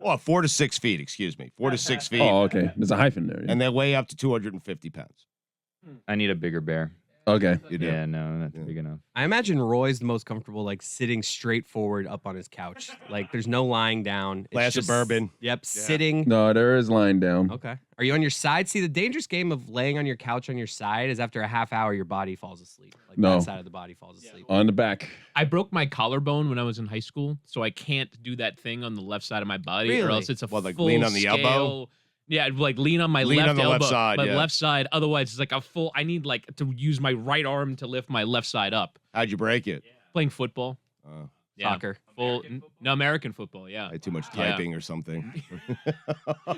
[SPEAKER 1] Oh, 4 to 6 feet, excuse me. 4 to 6 feet.
[SPEAKER 7] Oh, okay. There's a hyphen there. Yeah.
[SPEAKER 1] And they weigh up to 250 pounds.
[SPEAKER 6] I need a bigger bear.
[SPEAKER 7] Okay.
[SPEAKER 1] You do.
[SPEAKER 6] Yeah, no, that's big enough.
[SPEAKER 5] I imagine Roy's the most comfortable, like sitting straight forward up on his couch. Like there's no lying down. It's
[SPEAKER 1] Glass of
[SPEAKER 5] just-
[SPEAKER 1] bourbon.
[SPEAKER 5] Yep, sitting.
[SPEAKER 7] No, there is lying down.
[SPEAKER 5] Okay. Are you on your side? See, the dangerous game of laying on your couch on your side is after a half hour, your body falls asleep. Like
[SPEAKER 7] No.
[SPEAKER 5] that side of the body falls asleep.
[SPEAKER 7] On the back.
[SPEAKER 3] I broke my collarbone when I was in high school, so I can't do that thing on the left side of my body, or
[SPEAKER 5] Really?
[SPEAKER 3] else it's a
[SPEAKER 1] Like
[SPEAKER 3] full
[SPEAKER 1] lean on the elbow?
[SPEAKER 3] scale- Yeah, like lean on my
[SPEAKER 1] Lean
[SPEAKER 3] left
[SPEAKER 1] on the
[SPEAKER 3] elbow,
[SPEAKER 1] left side,
[SPEAKER 3] but
[SPEAKER 1] yeah.
[SPEAKER 3] left side. Otherwise, it's like a full. I need like to use my right arm to lift my left side up.
[SPEAKER 1] How'd you break it?
[SPEAKER 3] Playing football, yeah.
[SPEAKER 5] Soccer.
[SPEAKER 3] full. No, American football. Yeah.
[SPEAKER 1] I had too much
[SPEAKER 3] Yeah.
[SPEAKER 1] typing or something.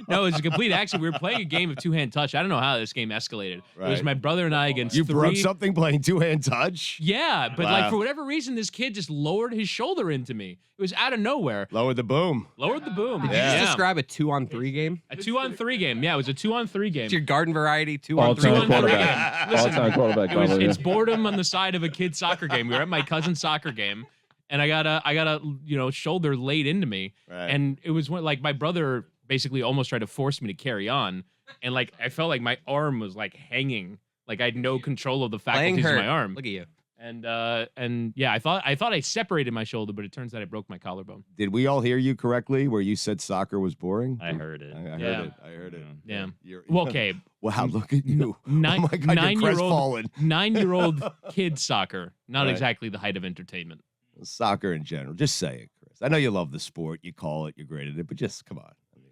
[SPEAKER 3] No, it was a complete accident. We were playing a game of two-hand touch. I don't know how this game escalated. It was
[SPEAKER 1] Right.
[SPEAKER 3] my brother and I against
[SPEAKER 1] You broke
[SPEAKER 3] three.
[SPEAKER 1] something playing two-hand touch?
[SPEAKER 3] Yeah, but
[SPEAKER 1] Wow.
[SPEAKER 3] like for whatever reason, this kid just lowered his shoulder into me. It was out of nowhere.
[SPEAKER 1] Lowered the boom.
[SPEAKER 3] Lowered the boom.
[SPEAKER 5] Did you
[SPEAKER 3] Yeah.
[SPEAKER 5] just describe a 2-on-3 game?
[SPEAKER 3] A 2-on-3 game. Yeah, it was a 2-on-3 game.
[SPEAKER 5] It's your garden variety 2-on-3.
[SPEAKER 7] All-time
[SPEAKER 3] 2-on-3
[SPEAKER 7] quarterback.
[SPEAKER 3] game. Listen,
[SPEAKER 7] All-time quarterback.
[SPEAKER 3] it's boredom on the side of a kid's soccer game. We were at my cousin's soccer game, and I got a shoulder laid into me,
[SPEAKER 1] Right.
[SPEAKER 3] and it was when like my brother basically almost tried to force me to carry on, and like I felt like my arm was like hanging, like I had no control of the
[SPEAKER 5] Playing
[SPEAKER 3] faculties of
[SPEAKER 5] hurt.
[SPEAKER 3] my arm.
[SPEAKER 5] Look at you.
[SPEAKER 3] And yeah, I thought I separated my shoulder, but it turns out I broke my collarbone.
[SPEAKER 1] Did we all hear you correctly where you said soccer was boring?
[SPEAKER 6] I heard it.
[SPEAKER 1] I heard
[SPEAKER 3] Yeah.
[SPEAKER 1] it. I heard it.
[SPEAKER 3] Yeah.
[SPEAKER 1] You're-
[SPEAKER 3] Well, okay.
[SPEAKER 1] Wow, look at you.
[SPEAKER 3] Nine,
[SPEAKER 1] Oh my God, you're
[SPEAKER 3] 9-year-old
[SPEAKER 1] crestfallen.
[SPEAKER 3] 9-year-old kid soccer, not
[SPEAKER 1] Right.
[SPEAKER 3] exactly the height of entertainment.
[SPEAKER 1] Soccer in general. Just say it, Chris. I know you love the sport. You call it. You're great at it. But just come on. I mean,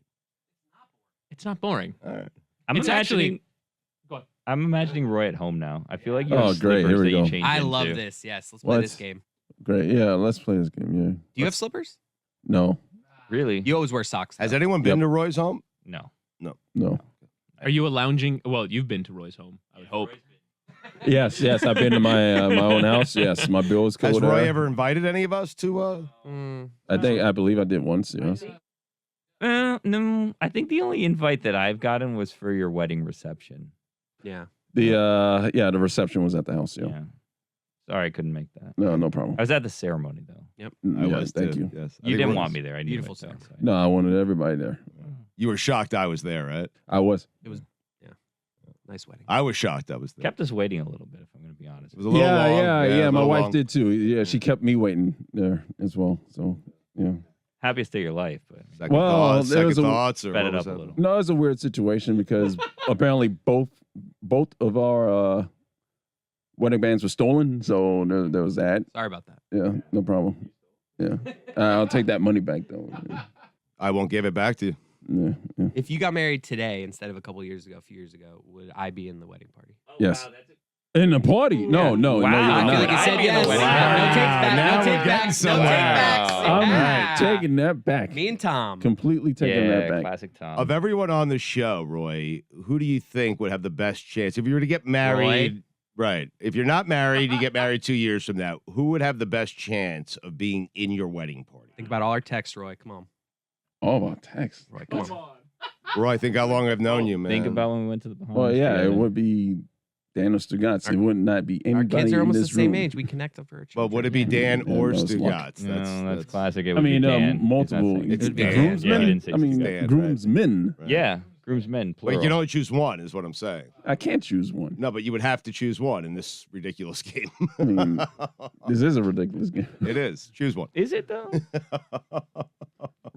[SPEAKER 3] It's not boring.
[SPEAKER 1] all right.
[SPEAKER 3] It's actually. Go on.
[SPEAKER 6] I'm imagining Roy at home now. I feel like you
[SPEAKER 7] Oh,
[SPEAKER 6] have
[SPEAKER 7] great.
[SPEAKER 6] slippers
[SPEAKER 7] Here we
[SPEAKER 6] that you
[SPEAKER 7] go.
[SPEAKER 6] change
[SPEAKER 5] I love
[SPEAKER 6] into.
[SPEAKER 5] this. Yes, let's play
[SPEAKER 7] What?
[SPEAKER 5] this game.
[SPEAKER 7] Great. Yeah, let's play this game. Yeah.
[SPEAKER 5] Do you have slippers?
[SPEAKER 7] No.
[SPEAKER 6] Really?
[SPEAKER 5] You always wear socks.
[SPEAKER 1] Has
[SPEAKER 5] though.
[SPEAKER 1] anyone been to Roy's home?
[SPEAKER 6] No.
[SPEAKER 7] No.
[SPEAKER 3] Are you a lounging? Well, you've been to Roy's home, I would hope.
[SPEAKER 7] Yes. I've been to my my own house. Yes, my bills go
[SPEAKER 1] Has
[SPEAKER 7] there.
[SPEAKER 1] Roy ever invited any of us to?
[SPEAKER 7] I believe I did once. Yes.
[SPEAKER 6] No. I think the only invite that I've gotten was for your wedding reception.
[SPEAKER 5] Yeah.
[SPEAKER 7] The reception was at the house. Yeah.
[SPEAKER 6] Yeah. Sorry, I couldn't make that.
[SPEAKER 7] No problem.
[SPEAKER 6] I was at the ceremony though.
[SPEAKER 5] Yep.
[SPEAKER 1] I
[SPEAKER 7] Yes,
[SPEAKER 1] was
[SPEAKER 7] thank
[SPEAKER 1] too.
[SPEAKER 7] you.
[SPEAKER 1] Yes. I
[SPEAKER 6] You
[SPEAKER 1] think
[SPEAKER 6] didn't
[SPEAKER 1] it
[SPEAKER 6] want
[SPEAKER 1] was-
[SPEAKER 6] me there. I knew
[SPEAKER 5] Beautiful
[SPEAKER 6] it, though,
[SPEAKER 5] ceremony.
[SPEAKER 6] so-
[SPEAKER 7] No, I wanted everybody there.
[SPEAKER 1] You were shocked I was there, right?
[SPEAKER 7] I was.
[SPEAKER 5] Nice wedding.
[SPEAKER 1] I was shocked I was there.
[SPEAKER 6] Kept us waiting a little bit, if I'm going to be honest.
[SPEAKER 1] It was a little long.
[SPEAKER 7] Yeah.
[SPEAKER 1] a
[SPEAKER 7] My
[SPEAKER 1] little
[SPEAKER 7] wife
[SPEAKER 1] long.
[SPEAKER 7] did too. Yeah, she kept me waiting there as well. So yeah.
[SPEAKER 6] Happiest day of your life, but
[SPEAKER 1] Second
[SPEAKER 7] Well,
[SPEAKER 1] thoughts,
[SPEAKER 7] there
[SPEAKER 1] second
[SPEAKER 7] was a-
[SPEAKER 1] thoughts, or
[SPEAKER 6] sped
[SPEAKER 1] what
[SPEAKER 6] it
[SPEAKER 1] was
[SPEAKER 6] up a
[SPEAKER 1] that?
[SPEAKER 6] little.
[SPEAKER 7] No, it's a weird situation because apparently both of our wedding bands were stolen. So there was that.
[SPEAKER 5] Sorry about that.
[SPEAKER 7] Yeah, no problem. Yeah, I'll take that money back though.
[SPEAKER 1] I won't give it back to you.
[SPEAKER 7] Yeah.
[SPEAKER 5] If you got married today instead of a few years ago, would I be in the wedding party?
[SPEAKER 7] Yes. In the party? No, no,
[SPEAKER 6] Wow.
[SPEAKER 7] no,
[SPEAKER 6] I
[SPEAKER 7] you're
[SPEAKER 6] feel
[SPEAKER 7] not.
[SPEAKER 5] like you said
[SPEAKER 6] I'd be in the
[SPEAKER 5] yes.
[SPEAKER 6] wedding
[SPEAKER 5] Wow.
[SPEAKER 6] party.
[SPEAKER 5] No takes back.
[SPEAKER 1] Now
[SPEAKER 5] No
[SPEAKER 1] we're
[SPEAKER 5] take
[SPEAKER 1] getting
[SPEAKER 5] backs. No
[SPEAKER 1] somewhere.
[SPEAKER 5] take backs.
[SPEAKER 7] I'm
[SPEAKER 5] Yeah.
[SPEAKER 7] taking that back.
[SPEAKER 5] Me and Tom.
[SPEAKER 7] Completely taking
[SPEAKER 6] yeah,
[SPEAKER 7] that back.
[SPEAKER 6] classic Tom.
[SPEAKER 1] Of everyone on the show, Roy, who do you think would have the best chance if you were to get married? Right. If you're not married, you get married 2 years from now. Who would have the best chance of being in your wedding party?
[SPEAKER 5] Think about all our texts, Roy. Come on.
[SPEAKER 7] All about text.
[SPEAKER 5] Roy, come on.
[SPEAKER 1] Roy, think how long I've known you, man.
[SPEAKER 6] Think about when we went to the Bahamas.
[SPEAKER 7] Well, yeah,
[SPEAKER 6] together.
[SPEAKER 7] it would be Dan or Stugotz. It would not be
[SPEAKER 5] Our
[SPEAKER 7] anybody
[SPEAKER 5] kids are
[SPEAKER 7] in
[SPEAKER 5] almost the
[SPEAKER 7] this
[SPEAKER 5] same
[SPEAKER 7] room.
[SPEAKER 5] age. We connect them for our
[SPEAKER 1] But
[SPEAKER 5] children.
[SPEAKER 1] would it be Dan
[SPEAKER 7] Yeah,
[SPEAKER 1] or
[SPEAKER 7] that was luck.
[SPEAKER 1] Stugotz?
[SPEAKER 6] No, that's classic. It
[SPEAKER 7] I
[SPEAKER 6] would
[SPEAKER 7] mean,
[SPEAKER 6] be Dan. He's not
[SPEAKER 7] multiple
[SPEAKER 6] saying-
[SPEAKER 1] It's
[SPEAKER 7] the
[SPEAKER 1] Dan.
[SPEAKER 7] groomsmen.
[SPEAKER 6] Yeah, he didn't say
[SPEAKER 7] I mean,
[SPEAKER 1] Dan, right.
[SPEAKER 7] groomsmen.
[SPEAKER 6] Yeah, groomsmen.
[SPEAKER 1] But
[SPEAKER 6] Plural.
[SPEAKER 1] you can only choose one, is what I'm saying.
[SPEAKER 7] I can't choose one.
[SPEAKER 1] No, but you would have to choose one in this ridiculous game.
[SPEAKER 7] I mean, this is a ridiculous game.
[SPEAKER 1] It is. Choose one.
[SPEAKER 6] Is it though?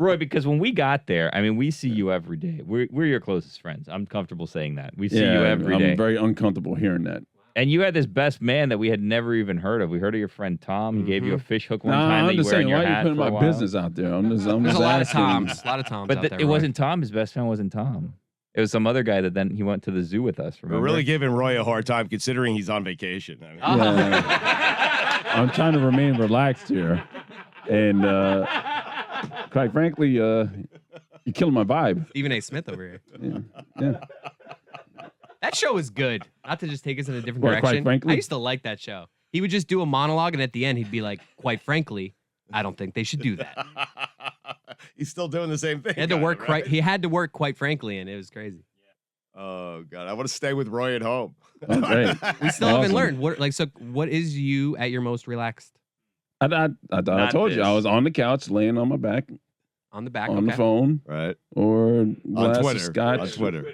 [SPEAKER 6] Roy, because when we got there, I mean, we see you every day. We're your closest friends. I'm comfortable saying that. We see you every day.
[SPEAKER 7] I'm very uncomfortable hearing that.
[SPEAKER 6] And you had this best man that we had never even heard of. We heard of your friend Tom. He gave you a fish hook one time that you wear in your hat.
[SPEAKER 7] Why are you putting my business out there?
[SPEAKER 5] There's a lot of Toms. A lot of Toms.
[SPEAKER 6] But it wasn't Tom. His best friend wasn't Tom. It was some other guy that then he went to the zoo with us. Remember?
[SPEAKER 1] We're really giving Roy a hard time considering he's on vacation. I mean.
[SPEAKER 7] I'm trying to remain relaxed here. And quite frankly, you're killing my vibe.
[SPEAKER 5] Stephen A. Smith over here.
[SPEAKER 7] Yeah.
[SPEAKER 5] That show is good. Not to just take us in a different
[SPEAKER 7] Quite
[SPEAKER 5] direction.
[SPEAKER 7] frankly?
[SPEAKER 5] I used to like that show. He would just do a monologue, and at the end, he'd be like, quite frankly, I don't think they should do that.
[SPEAKER 1] He's still doing the same thing.
[SPEAKER 5] He had to work
[SPEAKER 1] right?
[SPEAKER 5] He had to work, quite frankly, and it was crazy.
[SPEAKER 1] Oh God, I want to stay with Roy at home.
[SPEAKER 7] Oh, great.
[SPEAKER 5] We still haven't learned. What is you at your most relaxed?
[SPEAKER 7] I told you I was on the couch, laying on my back,
[SPEAKER 5] on the back,
[SPEAKER 7] on the phone,
[SPEAKER 1] right,
[SPEAKER 7] or
[SPEAKER 1] on Twitter.
[SPEAKER 7] Scotch.
[SPEAKER 1] On Twitter.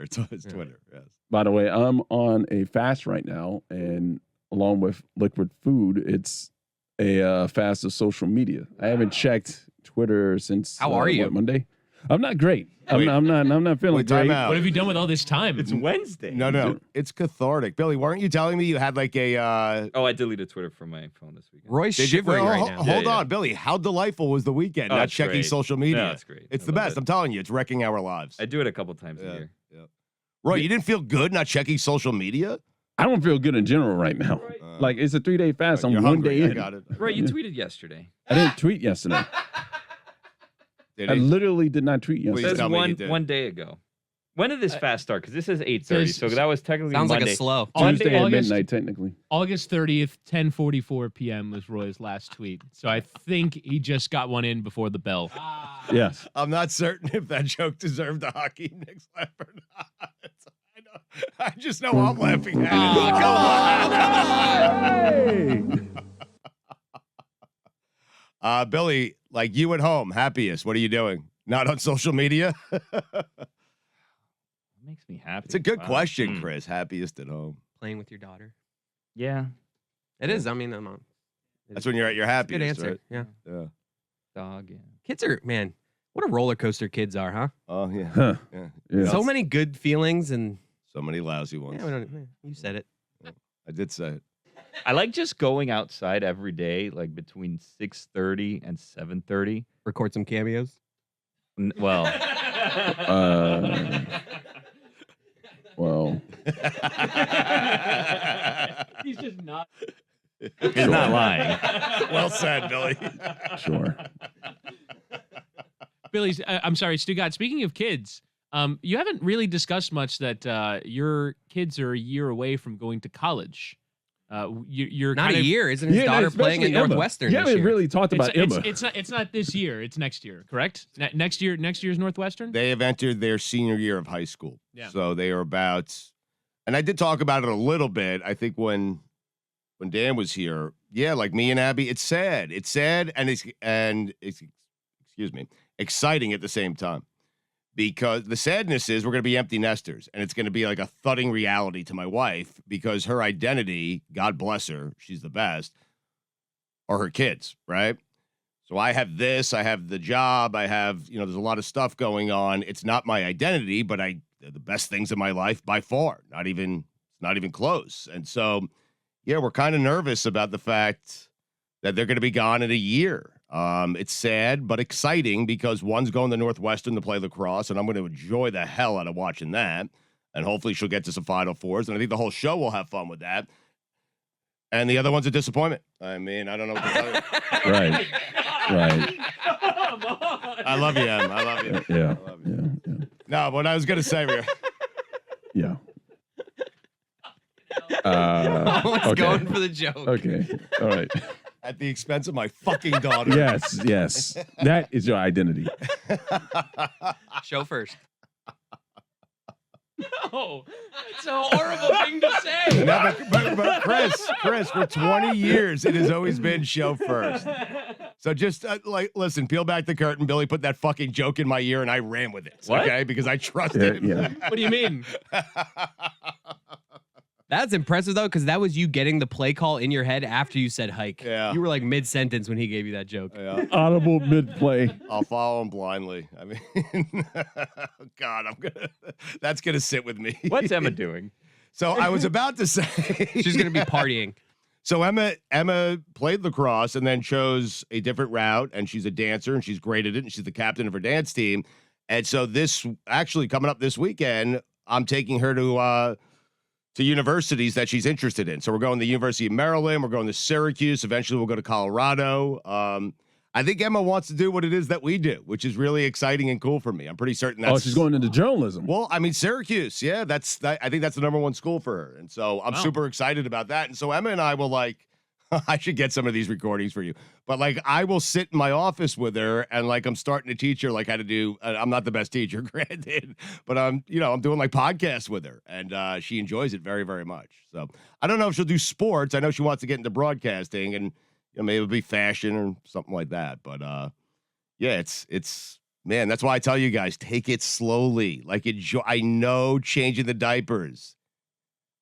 [SPEAKER 1] It's Twitter. Yes.
[SPEAKER 7] By the way, I'm on a fast right now, and along with liquid food, it's a fast of social media. I haven't checked Twitter since
[SPEAKER 5] How are you?
[SPEAKER 7] Monday. I'm not great. I'm not feeling great.
[SPEAKER 3] What have you done with all this time?
[SPEAKER 6] It's Wednesday.
[SPEAKER 1] No, it's cathartic. Billy, weren't you telling me you had like a?
[SPEAKER 6] Oh, I deleted Twitter from my phone this weekend.
[SPEAKER 5] Roy's
[SPEAKER 1] Did you?
[SPEAKER 5] shivering
[SPEAKER 1] Well,
[SPEAKER 5] right now.
[SPEAKER 1] Hold on, Billy. How delightful was the weekend?
[SPEAKER 6] Oh,
[SPEAKER 1] Not
[SPEAKER 6] it's
[SPEAKER 1] checking
[SPEAKER 6] great.
[SPEAKER 1] social media.
[SPEAKER 6] No, it's great.
[SPEAKER 1] It's
[SPEAKER 6] I
[SPEAKER 1] the
[SPEAKER 6] love
[SPEAKER 1] best.
[SPEAKER 6] it.
[SPEAKER 1] I'm telling you, it's wrecking our lives.
[SPEAKER 6] I do it a couple times a year.
[SPEAKER 1] Yeah. Roy, you didn't feel good not checking social media?
[SPEAKER 7] I don't feel good in general right now. Like it's a 3-day fast. I'm
[SPEAKER 1] You're
[SPEAKER 7] 1
[SPEAKER 1] hungry.
[SPEAKER 7] day
[SPEAKER 1] I
[SPEAKER 7] in.
[SPEAKER 1] got it.
[SPEAKER 6] Right, you tweeted yesterday.
[SPEAKER 7] I didn't tweet yesterday. I literally did not tweet
[SPEAKER 6] It
[SPEAKER 7] yesterday.
[SPEAKER 6] says one day ago. When did this fast start? Because this says 8:30, so that was technically
[SPEAKER 5] Sounds
[SPEAKER 6] Monday.
[SPEAKER 5] like a slow.
[SPEAKER 7] Tuesday at
[SPEAKER 3] August-
[SPEAKER 7] midnight, technically.
[SPEAKER 3] August 30th, 10:44 p.m. was Roy's last tweet. So I think he just got one in before the bell.
[SPEAKER 7] Yes.
[SPEAKER 1] I'm not certain if that joke deserved a hockey Nick's laugh or not. I just know I'm laughing at it. Billy, like you at home, happiest. What are you doing? Not on social media?
[SPEAKER 6] Makes me happy.
[SPEAKER 1] It's a good question, Chris. Happiest at home.
[SPEAKER 5] Playing with your daughter.
[SPEAKER 6] Yeah.
[SPEAKER 5] It is. I mean,
[SPEAKER 1] That's when you're at your happiest.
[SPEAKER 5] good answer.
[SPEAKER 1] Right?
[SPEAKER 5] Yeah.
[SPEAKER 1] Yeah.
[SPEAKER 6] Dog, yeah.
[SPEAKER 5] Kids are, man, what a roller coaster kids are, huh?
[SPEAKER 1] Oh yeah.
[SPEAKER 7] Huh.
[SPEAKER 1] Yeah.
[SPEAKER 5] So many good feelings and
[SPEAKER 1] So many lousy ones.
[SPEAKER 5] you said it.
[SPEAKER 1] I did say it.
[SPEAKER 6] I like just going outside every day, like between 6:30 and 7:30.
[SPEAKER 5] Record some cameos.
[SPEAKER 6] Well,
[SPEAKER 7] Well,
[SPEAKER 3] He's just not.
[SPEAKER 6] he's not lying.
[SPEAKER 1] Well said, Billy.
[SPEAKER 7] sure.
[SPEAKER 3] Billy's. I'm sorry, Stugotz. Speaking of kids, you haven't really discussed much that your kids are a year away from going to college. You're
[SPEAKER 5] Not
[SPEAKER 3] kind
[SPEAKER 5] a
[SPEAKER 3] of,
[SPEAKER 5] year. Isn't his daughter playing at
[SPEAKER 7] especially Emma.
[SPEAKER 5] Northwestern
[SPEAKER 7] You
[SPEAKER 5] this
[SPEAKER 7] haven't
[SPEAKER 5] year?
[SPEAKER 7] really talked about Emma.
[SPEAKER 3] It's not this year. It's next year. Correct? Next year's Northwestern.
[SPEAKER 1] They have entered their senior year of high school.
[SPEAKER 3] Yeah.
[SPEAKER 1] So they are about, and I did talk about it a little bit. I think when Dan was here, yeah, like me and Abby, it's sad. It's sad and it's excuse me, exciting at the same time. Because the sadness is we're going to be empty nesters, and it's going to be like a thudding reality to my wife because her identity, God bless her, she's the best, are her kids, right? So I have this, I have the job, I have, there's a lot of stuff going on. It's not my identity, but they're the best things in my life by far. Not even close. And so, yeah, we're kind of nervous about the fact that they're going to be gone in a year. It's sad, but exciting because one's going to Northwestern to play lacrosse, and I'm going to enjoy the hell out of watching that. And hopefully she'll get to some Final Fours, and I think the whole show will have fun with that. And the other one's a disappointment. I mean, I don't know what to tell you.
[SPEAKER 7] Right. Right.
[SPEAKER 1] I love you, Em. I love you.
[SPEAKER 7] Yeah.
[SPEAKER 1] I love you.
[SPEAKER 7] Yeah.
[SPEAKER 1] No, what I was going to say, Rhea.
[SPEAKER 7] Yeah.
[SPEAKER 5] Almost going for the joke.
[SPEAKER 7] Okay. All right.
[SPEAKER 1] At the expense of my fucking daughter.
[SPEAKER 7] Yes. That is your identity.
[SPEAKER 5] Show first.
[SPEAKER 3] No, it's a horrible thing to say.
[SPEAKER 1] No, but Chris, for 20 years, it has always been show first. So just listen, peel back the curtain. Billy put that fucking joke in my ear and I ran with it.
[SPEAKER 6] What?
[SPEAKER 1] Okay, because I trusted him.
[SPEAKER 7] Yeah.
[SPEAKER 3] What do you mean?
[SPEAKER 5] That's impressive though, because that was you getting the play call in your head after you said hike.
[SPEAKER 1] Yeah.
[SPEAKER 5] You were like mid-sentence when he gave you that joke.
[SPEAKER 1] Yeah.
[SPEAKER 7] Audible mid-play.
[SPEAKER 1] I'll follow him blindly. I mean, God, that's gonna sit with me.
[SPEAKER 6] What's Emma doing?
[SPEAKER 1] So I was about to say
[SPEAKER 5] She's gonna be partying.
[SPEAKER 1] So Emma played lacrosse and then chose a different route, and she's a dancer and she's great at it, and she's the captain of her dance team. And so this actually coming up this weekend, I'm taking her to universities that she's interested in. So we're going to the University of Maryland, we're going to Syracuse, eventually we'll go to Colorado. I think Emma wants to do what it is that we do, which is really exciting and cool for me. I'm pretty certain that's
[SPEAKER 7] she's going into journalism.
[SPEAKER 1] Well, I mean, Syracuse, yeah, I think that's the #1 school for her. And so I'm super excited about that. And so Emma and I will I should get some of these recordings for you. But I will sit in my office with her and I'm starting to teach her how to do. I'm not the best teacher, granted, but I'm doing podcasts with her, and she enjoys it very, very much. So I don't know if she'll do sports. I know she wants to get into broadcasting, and maybe it'll be fashion or something like that. But yeah, it's man. That's why I tell you guys, take it slowly. Enjoy. I know changing the diapers.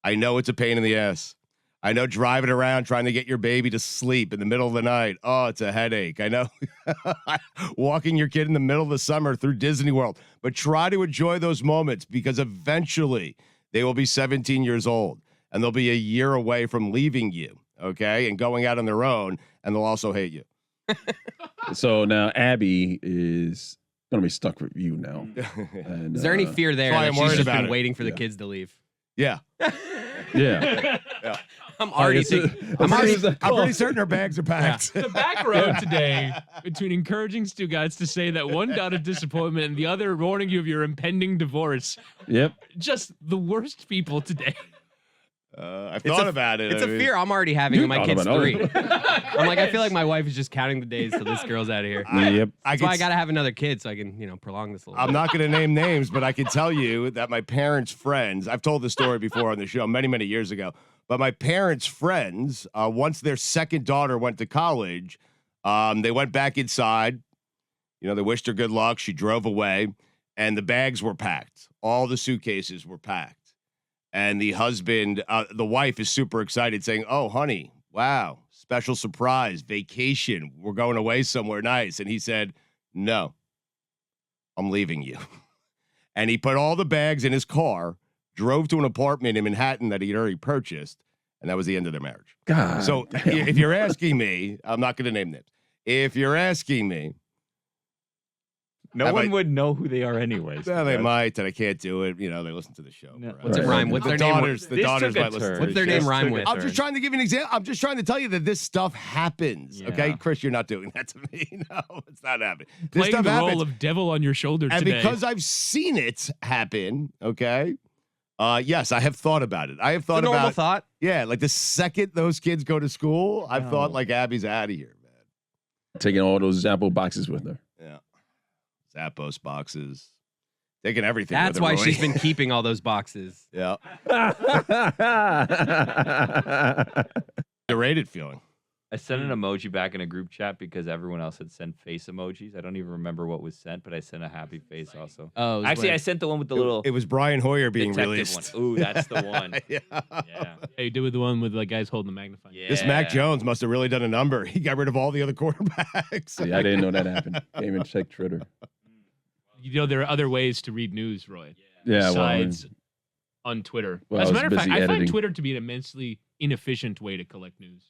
[SPEAKER 1] I know it's a pain in the ass. I know driving around trying to get your baby to sleep in the middle of the night. Oh, it's a headache. I know walking your kid in the middle of the summer through Disney World, but try to enjoy those moments because eventually they will be 17 years old and they'll be a year away from leaving you. Okay. And going out on their own, and they'll also hate you.
[SPEAKER 7] So now Abby is going to be stuck with you now. And,
[SPEAKER 5] is there any fear there that she's just been waiting for the kids to leave?
[SPEAKER 1] Yeah.
[SPEAKER 7] Yeah.
[SPEAKER 5] I'm already thinking. I'm
[SPEAKER 1] pretty certain her bags are packed.
[SPEAKER 3] The back road today between encouraging Stugotz to say that one dot of disappointment and the other warning you of your impending divorce.
[SPEAKER 7] Yep.
[SPEAKER 3] Just the worst people today.
[SPEAKER 1] I've thought about it.
[SPEAKER 5] It's a fear I'm already having when my kid's 3. I'm I feel like my wife is just counting the days till this girl's out of here.
[SPEAKER 7] Yep.
[SPEAKER 5] That's why I got to have another kid so I can, prolong this a little bit.
[SPEAKER 1] I'm not going to name names, but I can tell you that my parents' friends, I've told this story before on the show many, many years ago, but my parents' friends, once their second daughter went to college, they went back inside. They wished her good luck. She drove away, and the bags were packed. All the suitcases were packed. And the husband, the wife is super excited saying, "Oh, honey, wow, special surprise, vacation. We're going away somewhere nice." And he said, "No, I'm leaving you." And he put all the bags in his car, drove to an apartment in Manhattan that he'd already purchased. And that was the end of their marriage.
[SPEAKER 7] God.
[SPEAKER 1] So if you're asking me, I'm not going to name names. If you're asking me,
[SPEAKER 6] no one would know who they are anyways.
[SPEAKER 1] Well, they might, and I can't do it. They listen to the show.
[SPEAKER 6] No.
[SPEAKER 5] What's it rhyme? What's their name?
[SPEAKER 1] The daughters might listen to the
[SPEAKER 5] What's their name rhyme with?
[SPEAKER 1] I'm just trying to give you an example. I'm just trying to tell you that this stuff happens.
[SPEAKER 6] Yeah.
[SPEAKER 1] Okay, Chris, you're not doing that to me. No, it's not happening. This
[SPEAKER 3] Playing
[SPEAKER 1] stuff
[SPEAKER 3] the
[SPEAKER 1] happens.
[SPEAKER 3] role of devil on your shoulder
[SPEAKER 1] And
[SPEAKER 3] today.
[SPEAKER 1] because I've seen it happen, okay, yes, I have thought about it. I have thought
[SPEAKER 5] It's a normal
[SPEAKER 1] about
[SPEAKER 5] thought.
[SPEAKER 1] Yeah, the second those kids go to school, I've thought Abby's out of here, man.
[SPEAKER 7] Taking all those Zappo boxes with her.
[SPEAKER 1] Yeah. Zappos boxes. Taking everything.
[SPEAKER 5] That's
[SPEAKER 1] with her,
[SPEAKER 5] why
[SPEAKER 1] Roy.
[SPEAKER 5] she's been keeping all those boxes.
[SPEAKER 1] Yeah. Underrated feeling.
[SPEAKER 6] I sent an emoji back in a group chat because everyone else had sent face emojis. I don't even remember what was sent, but I sent a happy face also.
[SPEAKER 5] Oh,
[SPEAKER 6] Actually, I sent the one with the little
[SPEAKER 1] It was Brian Hoyer being
[SPEAKER 6] detective
[SPEAKER 1] released.
[SPEAKER 6] one. Ooh, that's the one.
[SPEAKER 1] Yeah.
[SPEAKER 6] Yeah.
[SPEAKER 3] Hey, you did with the one with guys holding the magnifying.
[SPEAKER 6] Yeah.
[SPEAKER 1] This Mac Jones must have really done a number. He got rid of all the other quarterbacks.
[SPEAKER 7] Yeah, I didn't know that happened. Came and checked Twitter.
[SPEAKER 3] There are other ways to read news, Roy.
[SPEAKER 7] Yeah,
[SPEAKER 3] Besides on Twitter.
[SPEAKER 7] Well,
[SPEAKER 3] As a
[SPEAKER 7] I was
[SPEAKER 3] matter of fact,
[SPEAKER 7] busy
[SPEAKER 3] I find
[SPEAKER 7] editing.
[SPEAKER 3] Twitter to be an immensely inefficient way to collect news.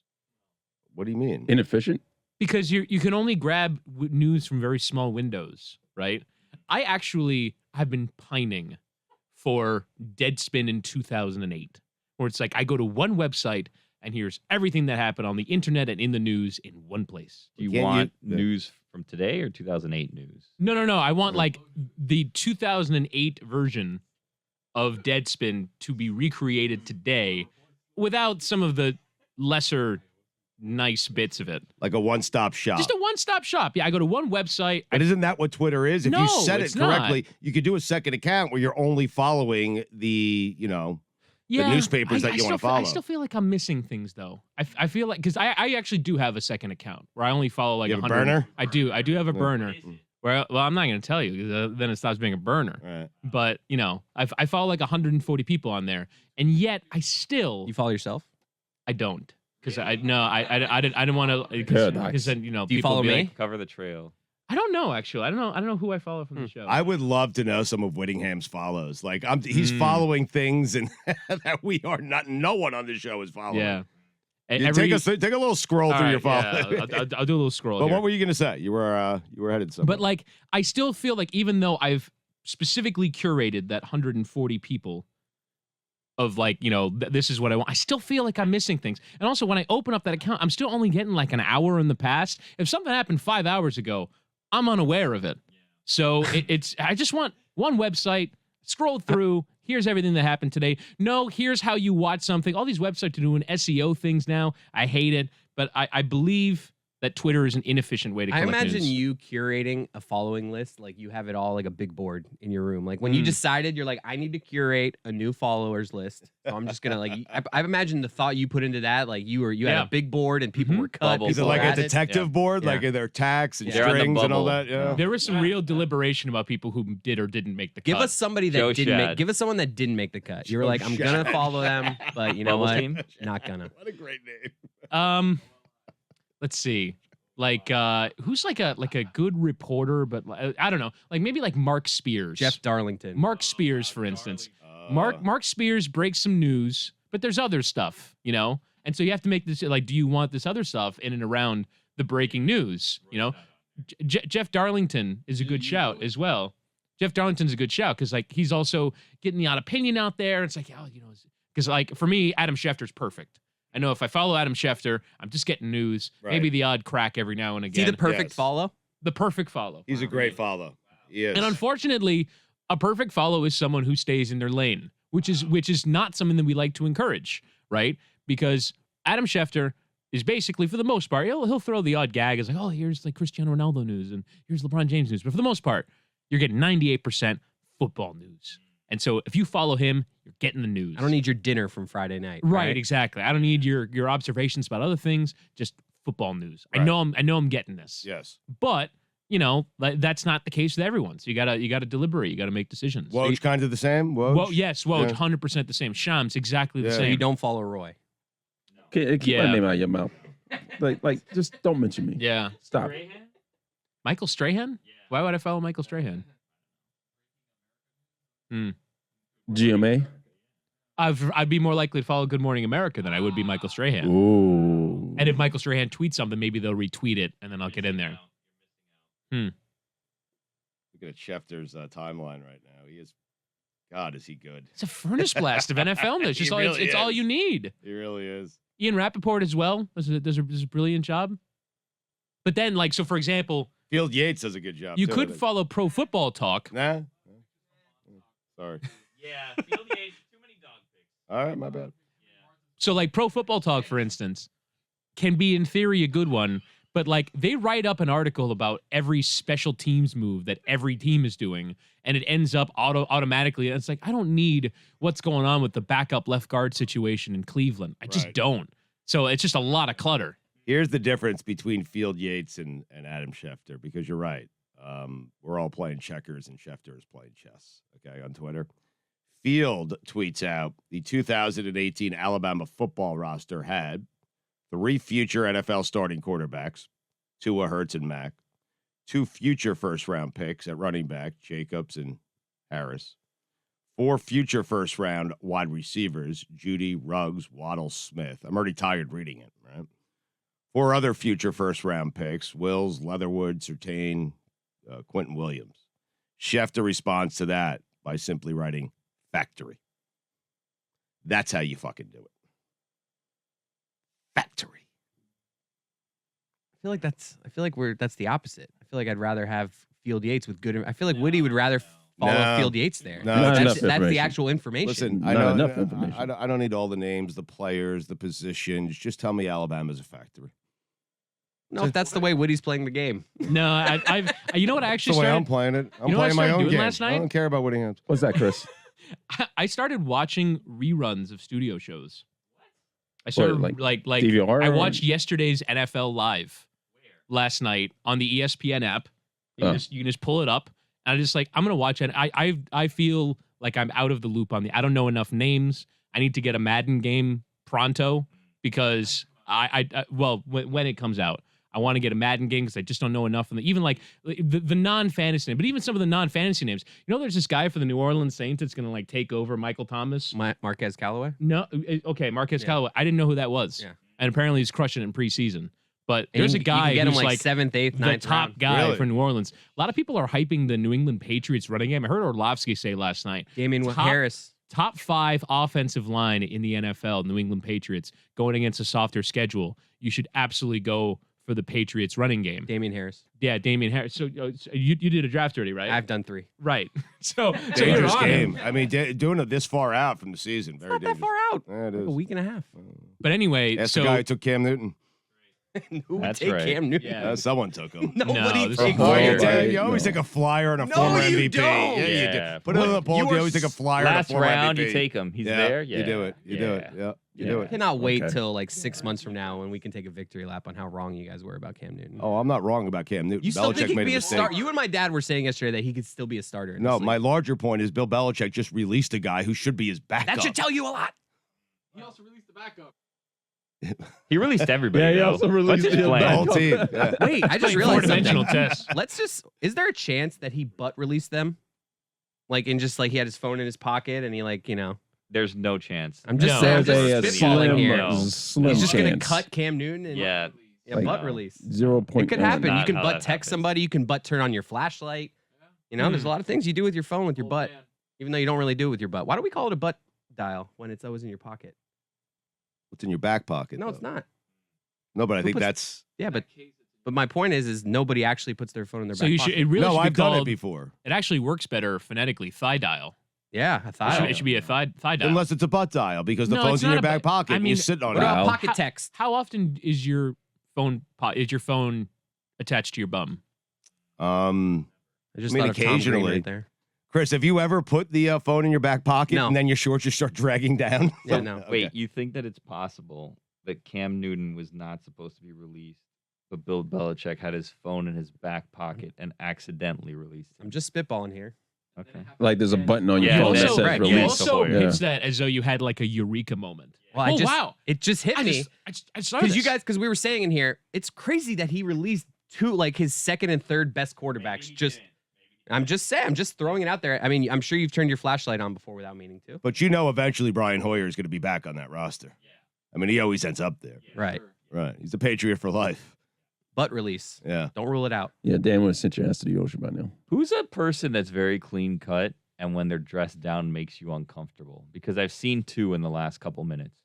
[SPEAKER 1] What do you mean?
[SPEAKER 7] Inefficient?
[SPEAKER 3] Because you can only grab news from very small windows, right? I actually have been pining for Deadspin in 2008, where it's I go to one website and here's everything that happened on the internet and in the news in one place.
[SPEAKER 6] Do you want news from today or 2008 news?
[SPEAKER 3] No. I want the 2008 version of Deadspin to be recreated today without some of the lesser nice bits of it.
[SPEAKER 1] Like a one-stop shop.
[SPEAKER 3] Just a one-stop shop. Yeah, I go to one website.
[SPEAKER 1] But isn't that what Twitter is? If
[SPEAKER 3] No,
[SPEAKER 1] you set it
[SPEAKER 3] it's not.
[SPEAKER 1] correctly, you could do a second account where you're only following the newspapers that you want to follow.
[SPEAKER 3] I still feel like I'm missing things though. I feel like because I actually do have a second account where I only follow
[SPEAKER 1] You have a
[SPEAKER 3] 100.
[SPEAKER 1] burner?
[SPEAKER 3] I do have a burner, Well, I'm not going to tell you because then it stops being a burner.
[SPEAKER 1] Right.
[SPEAKER 3] But, you know, I follow like 140 people on there, and yet I still.
[SPEAKER 5] You follow yourself?
[SPEAKER 3] I don't. Because I didn't want to. Because then, you know,
[SPEAKER 5] do you
[SPEAKER 3] people
[SPEAKER 5] follow
[SPEAKER 3] be
[SPEAKER 5] me?
[SPEAKER 3] like,
[SPEAKER 6] Cover the trail.
[SPEAKER 3] I don't know, actually. I don't know who I follow from the show.
[SPEAKER 1] I would love to know some of Whittingham's follows. Like he's following things and that no one on the show is following.
[SPEAKER 3] Yeah.
[SPEAKER 1] You take a little scroll through your follows.
[SPEAKER 3] Yeah, I'll do a little scroll.
[SPEAKER 1] But
[SPEAKER 3] here.
[SPEAKER 1] what were you going to say? You were headed somewhere.
[SPEAKER 3] But like, I still feel like even though I've specifically curated that 140 people of like, you know, this is what I want, I still feel like I'm missing things. And also when I open up that account, I'm still only getting like an hour in the past. If something happened 5 hours ago, I'm unaware of it. So I just want one website, scroll through, here's everything that happened today. No, here's how you watch something. All these websites are doing SEO things now. I hate it, but I believe that Twitter is an inefficient way to collect
[SPEAKER 5] imagine
[SPEAKER 3] news.
[SPEAKER 5] you curating a following list, like you have it all like a big board in your room. Like when you decided, you're like, I need to curate a new followers list. So I'm just gonna like, I've imagined the thought you put into that. Like you had a big board and people were cut.
[SPEAKER 1] Is it like a detective board, like their tax and strings and all that? Yeah.
[SPEAKER 3] There was some real deliberation about people who did or didn't make the cut.
[SPEAKER 5] Give us somebody that didn't make. Give us someone that didn't make the cut. You were like, I'm gonna follow them, but you know
[SPEAKER 6] Bubble
[SPEAKER 5] what?
[SPEAKER 6] team?
[SPEAKER 5] Not gonna.
[SPEAKER 1] What a great name.
[SPEAKER 3] Let's see. Like who's like a good reporter, but I don't know. Like maybe like Mark Spears.
[SPEAKER 5] Jeff Darlington.
[SPEAKER 3] Mark Spears, for instance. Mark Spears breaks some news, but there's other stuff, you know? And so you have to make this like, do you want this other stuff in and around the breaking news? You know? Jeff Darlington is a good shout as well. Jeff Darlington's a good shout because like he's also getting the odd opinion out there. It's like, oh, you know, because like for me, Adam Schefter's perfect. I know if I follow Adam Schefter, I'm just getting news.
[SPEAKER 1] Right.
[SPEAKER 3] Maybe the odd crack every now and again.
[SPEAKER 5] See the perfect follow?
[SPEAKER 3] The perfect follow.
[SPEAKER 1] He's a great follow. He is.
[SPEAKER 3] And unfortunately, a perfect follow is someone who stays in their lane, which is not something that we like to encourage, right? Because Adam Schefter is basically, for the most part, he'll throw the odd gag as like, oh, here's like Cristiano Ronaldo news and here's LeBron James news. But for the most part, you're getting 98% football news. And so if you follow him, you're getting the news.
[SPEAKER 5] I don't need your dinner from Friday night.
[SPEAKER 3] Right, exactly. I don't need your observations about other things, just football news.
[SPEAKER 1] Right.
[SPEAKER 3] I know I'm getting this.
[SPEAKER 1] Yes.
[SPEAKER 3] But, you know, that's not the case with everyone. So you gotta deliberate. You gotta make decisions.
[SPEAKER 1] Woj kind of the same? Woj?
[SPEAKER 3] Well, yes, Woj,
[SPEAKER 1] Yeah.
[SPEAKER 3] 100% the same. Shams, exactly the
[SPEAKER 1] Yeah.
[SPEAKER 5] So
[SPEAKER 3] same.
[SPEAKER 5] you don't follow Roy.
[SPEAKER 7] Keep my name out of your mouth. Like, just don't mention me.
[SPEAKER 3] Yeah.
[SPEAKER 7] Stop.
[SPEAKER 3] Michael Strahan? Why would I follow Michael Strahan?
[SPEAKER 7] GMA.
[SPEAKER 3] I'd be more likely to follow Good Morning America than I would be Michael Strahan.
[SPEAKER 7] Ooh.
[SPEAKER 3] And if Michael Strahan tweets something, maybe they'll retweet it, and then I'll get in there.
[SPEAKER 1] Looking at Schefter's timeline right now. He is, God, is he good?
[SPEAKER 3] It's a furnace blast of NFL news. Just it's all you need.
[SPEAKER 1] He really is.
[SPEAKER 3] Ian Rappaport as well does a brilliant job. But then, like, so for example,
[SPEAKER 1] Field Yates does a good job.
[SPEAKER 3] you
[SPEAKER 1] too, I
[SPEAKER 3] could
[SPEAKER 1] think.
[SPEAKER 3] follow Pro Football Talk.
[SPEAKER 1] Nah. Sorry.
[SPEAKER 6] Yeah, Field Yates, too many dog pics.
[SPEAKER 1] All right, my bad.
[SPEAKER 3] So, like, Pro Football Talk, for instance, can be in theory a good one, but like they write up an article about every special teams move that every team is doing, and it ends up automatically. And it's like, I don't need what's going on with the backup left guard situation in Cleveland. I just don't. So it's just a lot of clutter.
[SPEAKER 1] Here's the difference between Field Yates and Adam Schefter, because you're right. We're all playing checkers and Schefter is playing chess, okay, on Twitter. Field tweets out the 2018 Alabama football roster had 3 future NFL starting quarterbacks, Tua, Hurts, and Mack, 2 future first-round picks at running back, Jacobs and Harris, 4 future first-round wide receivers, Judy, Ruggs, Waddle, Smith. I'm already tired reading it, right? 4 other future first-round picks, Wills, Leatherwood, Surtain, Quentin Williams. Schefter responds to that by simply writing factory. That's how you fucking do it. Factory.
[SPEAKER 5] I feel like that's the opposite. I feel like I'd rather have Field Yates with good. I feel like Woody would rather follow Field Yates there.
[SPEAKER 1] No,
[SPEAKER 5] that's the actual information.
[SPEAKER 1] Listen, I know enough information. I don't need all the names, the players, the positions. Just tell me Alabama's a factory.
[SPEAKER 5] No, if that's the way Woody's playing the game.
[SPEAKER 3] No, I've you know what I actually
[SPEAKER 1] That's the way
[SPEAKER 3] started.
[SPEAKER 1] I'm playing it. I'm
[SPEAKER 3] You know what I
[SPEAKER 1] playing my
[SPEAKER 3] started
[SPEAKER 1] own
[SPEAKER 3] doing
[SPEAKER 1] game.
[SPEAKER 3] last night?
[SPEAKER 1] I don't care about winning.
[SPEAKER 7] What's that, Chris?
[SPEAKER 3] I started watching reruns of studio shows. I started
[SPEAKER 7] What,
[SPEAKER 3] like
[SPEAKER 7] DVR
[SPEAKER 3] I
[SPEAKER 7] or-
[SPEAKER 3] watched yesterday's NFL Live last night on the ESPN app. You can just pull it up. And I just like, I'm gonna watch it. I feel like I'm out of the loop on I don't know enough names. I need to get a Madden game pronto because when it comes out, I want to get a Madden game because I just don't know enough. And even like the non-fantasy name, but even some of the non-fantasy names. You know, there's this guy for the New Orleans Saints that's gonna like take over Michael Thomas.
[SPEAKER 5] Marquez Callaway.
[SPEAKER 3] No, okay, Marquez Callaway. I didn't know who that was.
[SPEAKER 5] Yeah.
[SPEAKER 3] And apparently he's crushing it in preseason. But there's a
[SPEAKER 5] you
[SPEAKER 3] guy
[SPEAKER 5] can get him
[SPEAKER 3] who's
[SPEAKER 5] like 7th, 8th, 9th
[SPEAKER 3] the top
[SPEAKER 5] round.
[SPEAKER 3] guy
[SPEAKER 1] Really?
[SPEAKER 3] for New Orleans. A lot of people are hyping the New England Patriots running game. I heard Orlovsky say last night.
[SPEAKER 5] Damian Harris.
[SPEAKER 3] Top 5 offensive line in the NFL, New England Patriots, going against a softer schedule. You should absolutely go for the Patriots running game.
[SPEAKER 5] Damian Harris.
[SPEAKER 3] Yeah, Damian Harris. So you did a draft already, right?
[SPEAKER 5] I've done 3.
[SPEAKER 3] Right. So you're
[SPEAKER 1] Dangerous
[SPEAKER 3] on him.
[SPEAKER 1] game. I mean, doing it this far out from the season, very
[SPEAKER 5] Not that
[SPEAKER 1] dangerous.
[SPEAKER 5] far out.
[SPEAKER 1] Yeah, it
[SPEAKER 5] Like
[SPEAKER 1] is.
[SPEAKER 5] a week and a half.
[SPEAKER 3] But anyway,
[SPEAKER 1] That's
[SPEAKER 3] so
[SPEAKER 1] the guy who took Cam Newton.
[SPEAKER 5] Who would
[SPEAKER 6] That's
[SPEAKER 5] take
[SPEAKER 6] right.
[SPEAKER 5] Cam Newton?
[SPEAKER 3] Yeah.
[SPEAKER 1] Someone took him.
[SPEAKER 5] Nobody
[SPEAKER 3] this
[SPEAKER 5] takes
[SPEAKER 3] is
[SPEAKER 1] Oh,
[SPEAKER 5] Cam
[SPEAKER 1] you,
[SPEAKER 5] Newton.
[SPEAKER 1] you always
[SPEAKER 7] No.
[SPEAKER 1] take a flyer on a
[SPEAKER 5] No,
[SPEAKER 1] former
[SPEAKER 5] you
[SPEAKER 1] MVP.
[SPEAKER 5] don't.
[SPEAKER 1] Yeah, you
[SPEAKER 6] Yeah.
[SPEAKER 1] do. Put it on the poll.
[SPEAKER 5] You
[SPEAKER 1] You
[SPEAKER 5] are
[SPEAKER 1] always take a flyer on a
[SPEAKER 6] Last
[SPEAKER 1] former
[SPEAKER 6] round,
[SPEAKER 1] MVP.
[SPEAKER 6] you take him. He's
[SPEAKER 1] Yeah,
[SPEAKER 6] there.
[SPEAKER 1] You do it. You do it. Yeah. You do
[SPEAKER 5] I
[SPEAKER 1] it.
[SPEAKER 5] cannot wait
[SPEAKER 7] Okay.
[SPEAKER 5] till like 6 months from now when we can take a victory lap on how wrong you guys were about Cam Newton.
[SPEAKER 1] Oh, I'm not wrong about Cam Newton.
[SPEAKER 5] You still think
[SPEAKER 1] Belichick
[SPEAKER 5] he could
[SPEAKER 1] made
[SPEAKER 5] be a
[SPEAKER 1] mistake.
[SPEAKER 5] star? You and my dad were saying yesterday that he could still be a starter. in
[SPEAKER 1] No,
[SPEAKER 5] this league.
[SPEAKER 1] my larger point is Bill Belichick just released a guy who should be his backup.
[SPEAKER 5] That should tell you a lot.
[SPEAKER 14] He also released the backup.
[SPEAKER 6] He released everybody.
[SPEAKER 7] Yeah, he
[SPEAKER 6] though.
[SPEAKER 7] also
[SPEAKER 6] What's
[SPEAKER 7] released
[SPEAKER 6] his
[SPEAKER 7] the
[SPEAKER 1] the
[SPEAKER 6] plan?
[SPEAKER 1] whole team. Yeah.
[SPEAKER 5] Wait, I just
[SPEAKER 3] Playing
[SPEAKER 5] realized something.
[SPEAKER 3] four-dimensional chess.
[SPEAKER 5] Let's just. Is there a chance that he butt released them? Like, in just like he had his phone in his pocket and he like, you know.
[SPEAKER 6] There's no chance.
[SPEAKER 5] I'm just
[SPEAKER 3] No.
[SPEAKER 5] saying. I'm
[SPEAKER 7] There's
[SPEAKER 5] just
[SPEAKER 7] a
[SPEAKER 5] spitballing
[SPEAKER 7] slim,
[SPEAKER 5] here.
[SPEAKER 6] No.
[SPEAKER 7] slim
[SPEAKER 5] He's just gonna
[SPEAKER 7] chance.
[SPEAKER 5] cut Cam Newton and
[SPEAKER 6] Yeah.
[SPEAKER 7] Like,
[SPEAKER 5] butt release.
[SPEAKER 7] 0.1.
[SPEAKER 5] It could happen. You
[SPEAKER 6] Not
[SPEAKER 5] can
[SPEAKER 6] how
[SPEAKER 5] butt
[SPEAKER 6] that
[SPEAKER 5] text
[SPEAKER 6] happens.
[SPEAKER 5] somebody. You can butt turn on your flashlight. You know, there's a lot of things you do with your phone with your butt, even though you don't really do it with your butt. Why do we call it a butt dial when it's always in your pocket?
[SPEAKER 1] What's in your back pocket?
[SPEAKER 5] No,
[SPEAKER 1] though?
[SPEAKER 5] it's not.
[SPEAKER 1] No, but I
[SPEAKER 5] Who
[SPEAKER 1] think
[SPEAKER 5] puts-
[SPEAKER 1] that's.
[SPEAKER 5] Yeah, but my point is nobody actually puts their phone in their
[SPEAKER 3] So
[SPEAKER 5] back
[SPEAKER 3] you
[SPEAKER 5] pocket.
[SPEAKER 3] should. It really
[SPEAKER 1] No,
[SPEAKER 3] should be
[SPEAKER 1] I've done it
[SPEAKER 3] called.
[SPEAKER 1] before.
[SPEAKER 3] It actually works better phonetically. Thigh dial.
[SPEAKER 5] Yeah, I thought
[SPEAKER 3] It should be a thigh dial.
[SPEAKER 1] Unless it's a butt dial because the
[SPEAKER 3] No,
[SPEAKER 1] phone's
[SPEAKER 3] it's
[SPEAKER 1] in
[SPEAKER 3] not
[SPEAKER 1] your
[SPEAKER 3] a
[SPEAKER 1] back
[SPEAKER 3] butt-
[SPEAKER 1] pocket
[SPEAKER 3] I
[SPEAKER 1] and
[SPEAKER 3] mean,
[SPEAKER 1] you're sitting on
[SPEAKER 5] What
[SPEAKER 1] it.
[SPEAKER 5] about
[SPEAKER 7] Wow.
[SPEAKER 5] pocket text?
[SPEAKER 3] How often is your phone attached to your bum?
[SPEAKER 5] I just
[SPEAKER 1] I mean,
[SPEAKER 5] thought of Tom Green
[SPEAKER 1] occasionally.
[SPEAKER 5] right there.
[SPEAKER 1] Chris, have you ever put the phone in your back pocket
[SPEAKER 5] No.
[SPEAKER 1] and then your shorts just start dragging down?
[SPEAKER 5] Yeah, no.
[SPEAKER 1] Okay.
[SPEAKER 6] Wait, you think that it's possible that Cam Newton was not supposed to be released, but Bill Belichick had his phone in his back pocket and accidentally released
[SPEAKER 5] I'm
[SPEAKER 6] him?
[SPEAKER 5] just spitballing here.
[SPEAKER 6] Okay.
[SPEAKER 7] Like there's a button on your
[SPEAKER 6] Yeah,
[SPEAKER 7] phone that
[SPEAKER 6] that's
[SPEAKER 7] says
[SPEAKER 6] right.
[SPEAKER 3] You
[SPEAKER 7] release.
[SPEAKER 6] Release.
[SPEAKER 3] also
[SPEAKER 6] Yeah.
[SPEAKER 3] pitched that as though you had like a eureka moment.
[SPEAKER 5] Well, I
[SPEAKER 3] Oh,
[SPEAKER 5] just,
[SPEAKER 3] wow.
[SPEAKER 5] it just hit me
[SPEAKER 3] I saw
[SPEAKER 5] because you
[SPEAKER 3] this.
[SPEAKER 5] guys, because we were saying in here, it's crazy that he released two, like his second and third best quarterbacks. I'm just saying, I'm just throwing it out there. I mean, I'm sure you've turned your flashlight on before without meaning to.
[SPEAKER 1] But you know, eventually Brian Hoyer is going to be back on that roster. I mean, he always ends up there.
[SPEAKER 5] Right.
[SPEAKER 1] Right. He's a Patriot for life.
[SPEAKER 5] Butt release.
[SPEAKER 1] Yeah.
[SPEAKER 5] Don't rule it out.
[SPEAKER 7] Yeah, Dan would have sent your ass to the ocean by now.
[SPEAKER 6] Who's a person that's very clean cut and when they're dressed down makes you uncomfortable? Because I've seen 2 in the last couple minutes.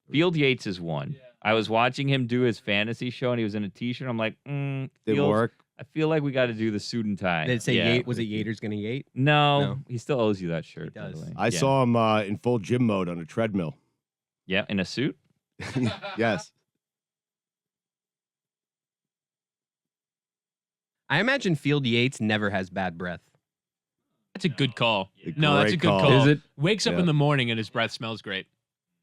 [SPEAKER 6] Field Yates is one. I was watching him do his fantasy show and he was in a t-shirt. I'm like,
[SPEAKER 1] Didn't
[SPEAKER 6] Fields,
[SPEAKER 1] work.
[SPEAKER 6] I feel like we got to do the suit and tie.
[SPEAKER 5] Did it say
[SPEAKER 6] Yeah.
[SPEAKER 5] Yate? Was it Yater's gonna Yate?
[SPEAKER 6] No,
[SPEAKER 5] No.
[SPEAKER 6] he still owes you that shirt.
[SPEAKER 5] He
[SPEAKER 6] by the
[SPEAKER 5] does.
[SPEAKER 6] way.
[SPEAKER 1] I
[SPEAKER 6] Yeah.
[SPEAKER 1] saw him in full gym mode on a treadmill.
[SPEAKER 6] Yeah, in a suit.
[SPEAKER 1] Yes.
[SPEAKER 5] I imagine Field Yates never has bad breath.
[SPEAKER 3] That's a good call.
[SPEAKER 1] A
[SPEAKER 3] No, that's a
[SPEAKER 1] great
[SPEAKER 3] good
[SPEAKER 1] call.
[SPEAKER 3] call.
[SPEAKER 7] Is it?
[SPEAKER 3] Wakes up
[SPEAKER 1] Yeah.
[SPEAKER 3] in the morning and his breath smells great.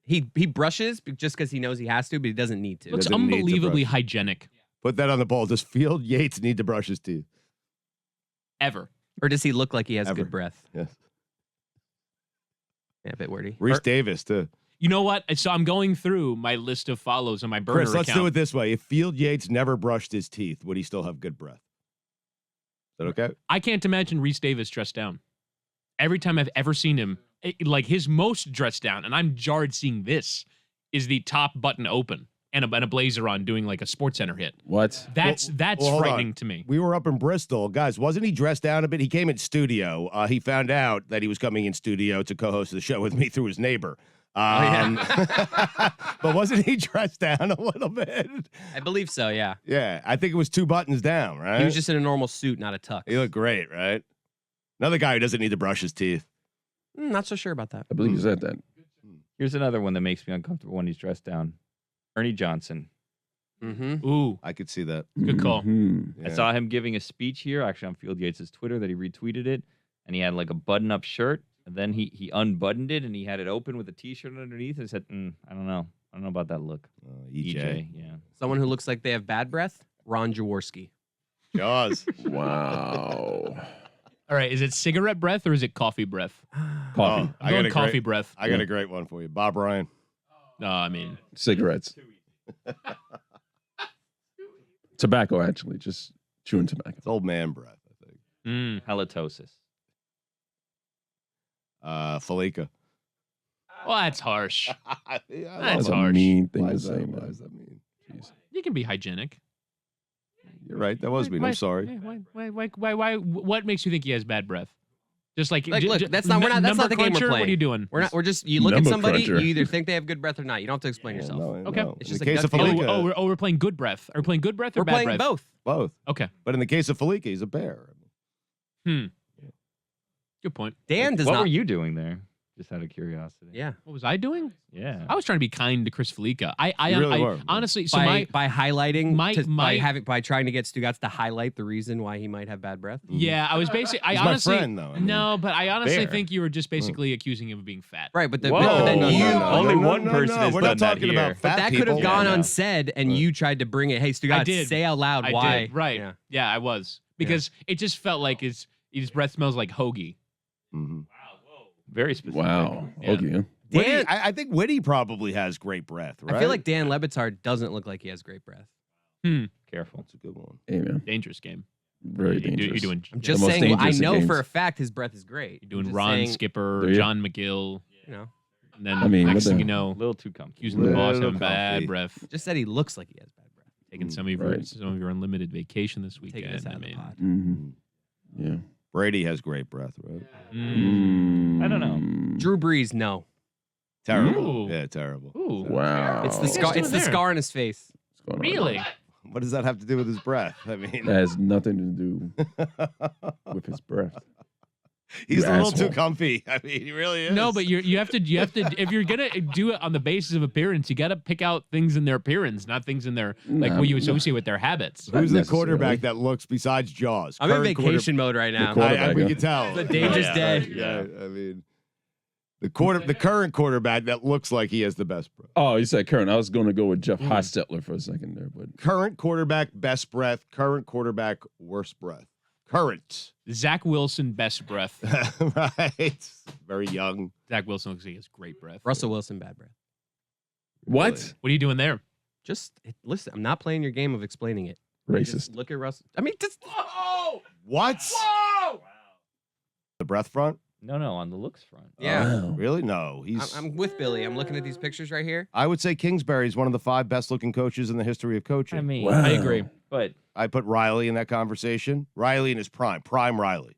[SPEAKER 5] He brushes just because he knows he has to, but he doesn't need to.
[SPEAKER 3] Looks
[SPEAKER 1] Doesn't need to
[SPEAKER 3] unbelievably
[SPEAKER 1] brush.
[SPEAKER 3] hygienic.
[SPEAKER 1] Put that on the ball. Does Field Yates need to brush his teeth?
[SPEAKER 3] Ever.
[SPEAKER 5] Or does he look like he has
[SPEAKER 1] Ever.
[SPEAKER 5] good breath?
[SPEAKER 1] Yes.
[SPEAKER 5] Yeah, a bit wordy.
[SPEAKER 1] Reese Davis, too.
[SPEAKER 3] You know what? So I'm going through my list of follows on my burner
[SPEAKER 1] Chris, let's
[SPEAKER 3] account.
[SPEAKER 1] do it this way. If Field Yates never brushed his teeth, would he still have good breath? Is that okay?
[SPEAKER 3] I can't imagine Reese Davis dressed down. Every time I've ever seen him, like his most dressed down, and I'm jarred seeing this, is the top button open and a blazer on doing like a Sports Center hit.
[SPEAKER 7] What?
[SPEAKER 3] That's
[SPEAKER 1] well, hold
[SPEAKER 3] frightening
[SPEAKER 1] on.
[SPEAKER 3] to me.
[SPEAKER 1] We were up in Bristol. Guys, wasn't he dressed down a bit? He came in studio. He found out that he was coming in studio to co-host the show with me through his neighbor. But wasn't he dressed down a little bit?
[SPEAKER 5] I believe so, yeah.
[SPEAKER 1] Yeah, I think it was 2 buttons down, right?
[SPEAKER 5] He was just in a normal suit, not a tux.
[SPEAKER 1] He looked great, right? Another guy who doesn't need to brush his teeth.
[SPEAKER 5] Not so sure about that.
[SPEAKER 7] I believe you said that.
[SPEAKER 6] Here's another one that makes me uncomfortable when he's dressed down. Ernie Johnson.
[SPEAKER 5] Mm-hmm.
[SPEAKER 3] Ooh,
[SPEAKER 1] I could see that.
[SPEAKER 3] Good call.
[SPEAKER 7] Mhm.
[SPEAKER 6] I saw him giving a speech here, actually on Field Yates' Twitter, that he retweeted it, and he had like a button-up shirt, and then he unbuttoned it, and he had it open with a T-shirt underneath, and I said, I don't know. I don't know about that look.
[SPEAKER 1] EJ.
[SPEAKER 6] yeah.
[SPEAKER 5] Someone who looks like they have bad breath? Ron Jaworski.
[SPEAKER 1] Jaws.
[SPEAKER 7] Wow.
[SPEAKER 3] All right, is it cigarette breath or is it coffee breath?
[SPEAKER 7] Coffee.
[SPEAKER 3] I'm going coffee breath.
[SPEAKER 1] I got a great one for you. Bob Ryan.
[SPEAKER 3] No, I mean
[SPEAKER 7] Cigarettes. Tobacco, actually. Just chewing tobacco.
[SPEAKER 1] It's old man breath, I think.
[SPEAKER 6] Halitosis.
[SPEAKER 1] Felica.
[SPEAKER 3] Well, that's harsh.
[SPEAKER 1] Yeah,
[SPEAKER 3] That's
[SPEAKER 7] a
[SPEAKER 3] harsh.
[SPEAKER 7] mean thing
[SPEAKER 1] Why
[SPEAKER 7] to
[SPEAKER 1] is
[SPEAKER 7] say,
[SPEAKER 1] that?
[SPEAKER 7] man.
[SPEAKER 1] Why does that mean? Jeez.
[SPEAKER 3] You can be hygienic.
[SPEAKER 1] You're right. That was mean. I'm sorry.
[SPEAKER 3] Yeah, why? What makes you think he has bad breath? Just like,
[SPEAKER 5] Look, that's not that's not the game we're
[SPEAKER 3] cruncher?
[SPEAKER 5] playing.
[SPEAKER 3] What are you doing?
[SPEAKER 5] We're just you look at
[SPEAKER 7] Number
[SPEAKER 5] somebody,
[SPEAKER 7] cruncher.
[SPEAKER 5] you either think they have good breath or not. You don't have to explain yourself.
[SPEAKER 3] Okay.
[SPEAKER 5] It's
[SPEAKER 1] In
[SPEAKER 5] just
[SPEAKER 1] the
[SPEAKER 5] a
[SPEAKER 1] case of
[SPEAKER 5] gut feeling.
[SPEAKER 1] Felica,
[SPEAKER 3] we're playing good breath. Are we playing good breath or
[SPEAKER 5] We're
[SPEAKER 3] bad
[SPEAKER 5] playing
[SPEAKER 3] breath?
[SPEAKER 5] both.
[SPEAKER 1] both.
[SPEAKER 3] Okay.
[SPEAKER 1] But in the case of Felica, he's a bear.
[SPEAKER 3] Good point.
[SPEAKER 5] Dan does
[SPEAKER 6] What
[SPEAKER 5] not.
[SPEAKER 6] were you doing there? Just out of curiosity.
[SPEAKER 5] Yeah.
[SPEAKER 3] What was I doing?
[SPEAKER 6] Yeah.
[SPEAKER 3] I was trying to be kind to Chris Felica. I
[SPEAKER 1] really were.
[SPEAKER 3] honestly, so
[SPEAKER 5] by highlighting,
[SPEAKER 3] my-
[SPEAKER 5] by trying to get Stugotz to highlight the reason why he might have bad breath.
[SPEAKER 3] yeah, I was basically. I
[SPEAKER 1] He's
[SPEAKER 3] honestly,
[SPEAKER 1] my friend, though. I mean,
[SPEAKER 3] no, but I honestly
[SPEAKER 1] bear.
[SPEAKER 3] think you were just basically accusing him of being fat.
[SPEAKER 5] Right, but,
[SPEAKER 6] Whoa.
[SPEAKER 5] but then
[SPEAKER 6] No,
[SPEAKER 5] you.
[SPEAKER 6] no, no. Only one person has
[SPEAKER 1] We're
[SPEAKER 6] done
[SPEAKER 1] not
[SPEAKER 6] that
[SPEAKER 1] talking
[SPEAKER 6] here.
[SPEAKER 1] about fat
[SPEAKER 5] But that could have
[SPEAKER 1] people.
[SPEAKER 5] gone
[SPEAKER 6] Yeah, no.
[SPEAKER 5] unsaid, and you tried to bring it. Hey,
[SPEAKER 3] I
[SPEAKER 5] Stugotz,
[SPEAKER 3] did.
[SPEAKER 5] say out loud
[SPEAKER 3] I
[SPEAKER 5] why.
[SPEAKER 3] did. Right.
[SPEAKER 5] Yeah.
[SPEAKER 3] Yeah, I was because it just felt like his breath smells like hoagie.
[SPEAKER 1] Mm-hmm.
[SPEAKER 6] Very specific.
[SPEAKER 7] Wow.
[SPEAKER 3] Yeah.
[SPEAKER 7] Okay.
[SPEAKER 5] Dan,
[SPEAKER 1] I think Whitty probably has great breath, right?
[SPEAKER 5] I feel like Dan Lebitard doesn't look like he has great breath.
[SPEAKER 6] Careful.
[SPEAKER 1] That's a good one.
[SPEAKER 7] Hey, man.
[SPEAKER 3] Dangerous game.
[SPEAKER 7] Very
[SPEAKER 3] You're
[SPEAKER 7] dangerous.
[SPEAKER 3] doing.
[SPEAKER 5] I'm just
[SPEAKER 7] most
[SPEAKER 5] saying, I
[SPEAKER 7] dangerous
[SPEAKER 5] know
[SPEAKER 7] games.
[SPEAKER 5] for a fact his breath is great.
[SPEAKER 3] You're doing
[SPEAKER 5] I'm just
[SPEAKER 3] Ron
[SPEAKER 5] saying,
[SPEAKER 3] Skipper,
[SPEAKER 7] Do you?
[SPEAKER 3] John McGill,
[SPEAKER 5] You know,
[SPEAKER 3] and then
[SPEAKER 7] I mean,
[SPEAKER 3] next
[SPEAKER 7] what
[SPEAKER 3] thing
[SPEAKER 7] the-
[SPEAKER 3] you know,
[SPEAKER 6] A little too comfy.
[SPEAKER 3] accusing the boss
[SPEAKER 1] Little
[SPEAKER 3] having bad
[SPEAKER 1] comfy.
[SPEAKER 3] breath.
[SPEAKER 5] just said he looks like he has bad breath.
[SPEAKER 3] Taking some
[SPEAKER 7] Right.
[SPEAKER 3] of your unlimited vacation this
[SPEAKER 5] Taking
[SPEAKER 3] weekend.
[SPEAKER 5] us out
[SPEAKER 3] I
[SPEAKER 5] of the
[SPEAKER 3] mean,
[SPEAKER 5] pod.
[SPEAKER 7] Mm-hmm. Yeah.
[SPEAKER 1] Brady has great breath, right?
[SPEAKER 6] I don't know.
[SPEAKER 5] Drew Brees, no.
[SPEAKER 1] Terrible.
[SPEAKER 3] Ooh.
[SPEAKER 1] Yeah, terrible.
[SPEAKER 3] ooh,
[SPEAKER 7] Wow.
[SPEAKER 5] It's the
[SPEAKER 3] What's
[SPEAKER 5] scar.
[SPEAKER 3] doing
[SPEAKER 5] It's the
[SPEAKER 3] there?
[SPEAKER 5] scar on his face.
[SPEAKER 7] What's going on?
[SPEAKER 3] really?
[SPEAKER 1] What does that have to do with his breath? I mean,
[SPEAKER 7] That has nothing to do with his breath.
[SPEAKER 1] he's
[SPEAKER 7] You
[SPEAKER 1] a little too
[SPEAKER 7] asshole.
[SPEAKER 1] comfy. I mean, he really is.
[SPEAKER 3] No, but you have to if you're gonna do it on the basis of appearance, you got to pick out things in their appearance, not things in their like
[SPEAKER 7] Nah,
[SPEAKER 3] what you
[SPEAKER 7] no.
[SPEAKER 3] associate with their habits.
[SPEAKER 1] Who's the
[SPEAKER 7] necessarily.
[SPEAKER 1] quarterback that looks besides Jaws?
[SPEAKER 5] I'm in
[SPEAKER 1] Current
[SPEAKER 5] vacation mode right now.
[SPEAKER 7] quarterback.
[SPEAKER 1] we can tell.
[SPEAKER 5] It's a dangerous day.
[SPEAKER 1] Yeah, I mean, the current quarterback that looks like he has the best breath.
[SPEAKER 7] Oh, you said current. I was going to go with Jeff Hostetler for a second there, but
[SPEAKER 1] Current quarterback best breath. Current quarterback worst breath. Current.
[SPEAKER 3] Zach Wilson, best breath.
[SPEAKER 1] Right. Very young.
[SPEAKER 3] Zach Wilson looks like he has great breath.
[SPEAKER 5] Russell Wilson, bad breath.
[SPEAKER 7] what?
[SPEAKER 3] What are you doing there?
[SPEAKER 5] Just listen. I'm not playing your game of explaining it.
[SPEAKER 7] Racist.
[SPEAKER 5] Just look at Russell. I mean, just
[SPEAKER 1] What? The breath front?
[SPEAKER 6] No, on the looks front.
[SPEAKER 5] yeah.
[SPEAKER 7] Wow.
[SPEAKER 1] Really? No. He's.
[SPEAKER 5] I'm with Billy. I'm looking at these pictures right here.
[SPEAKER 1] I would say Kingsbury is one of the 5 best-looking coaches in the history of coaching.
[SPEAKER 6] I mean,
[SPEAKER 7] Wow.
[SPEAKER 3] I agree.
[SPEAKER 6] but
[SPEAKER 1] I put Riley in that conversation. Riley in his prime Riley.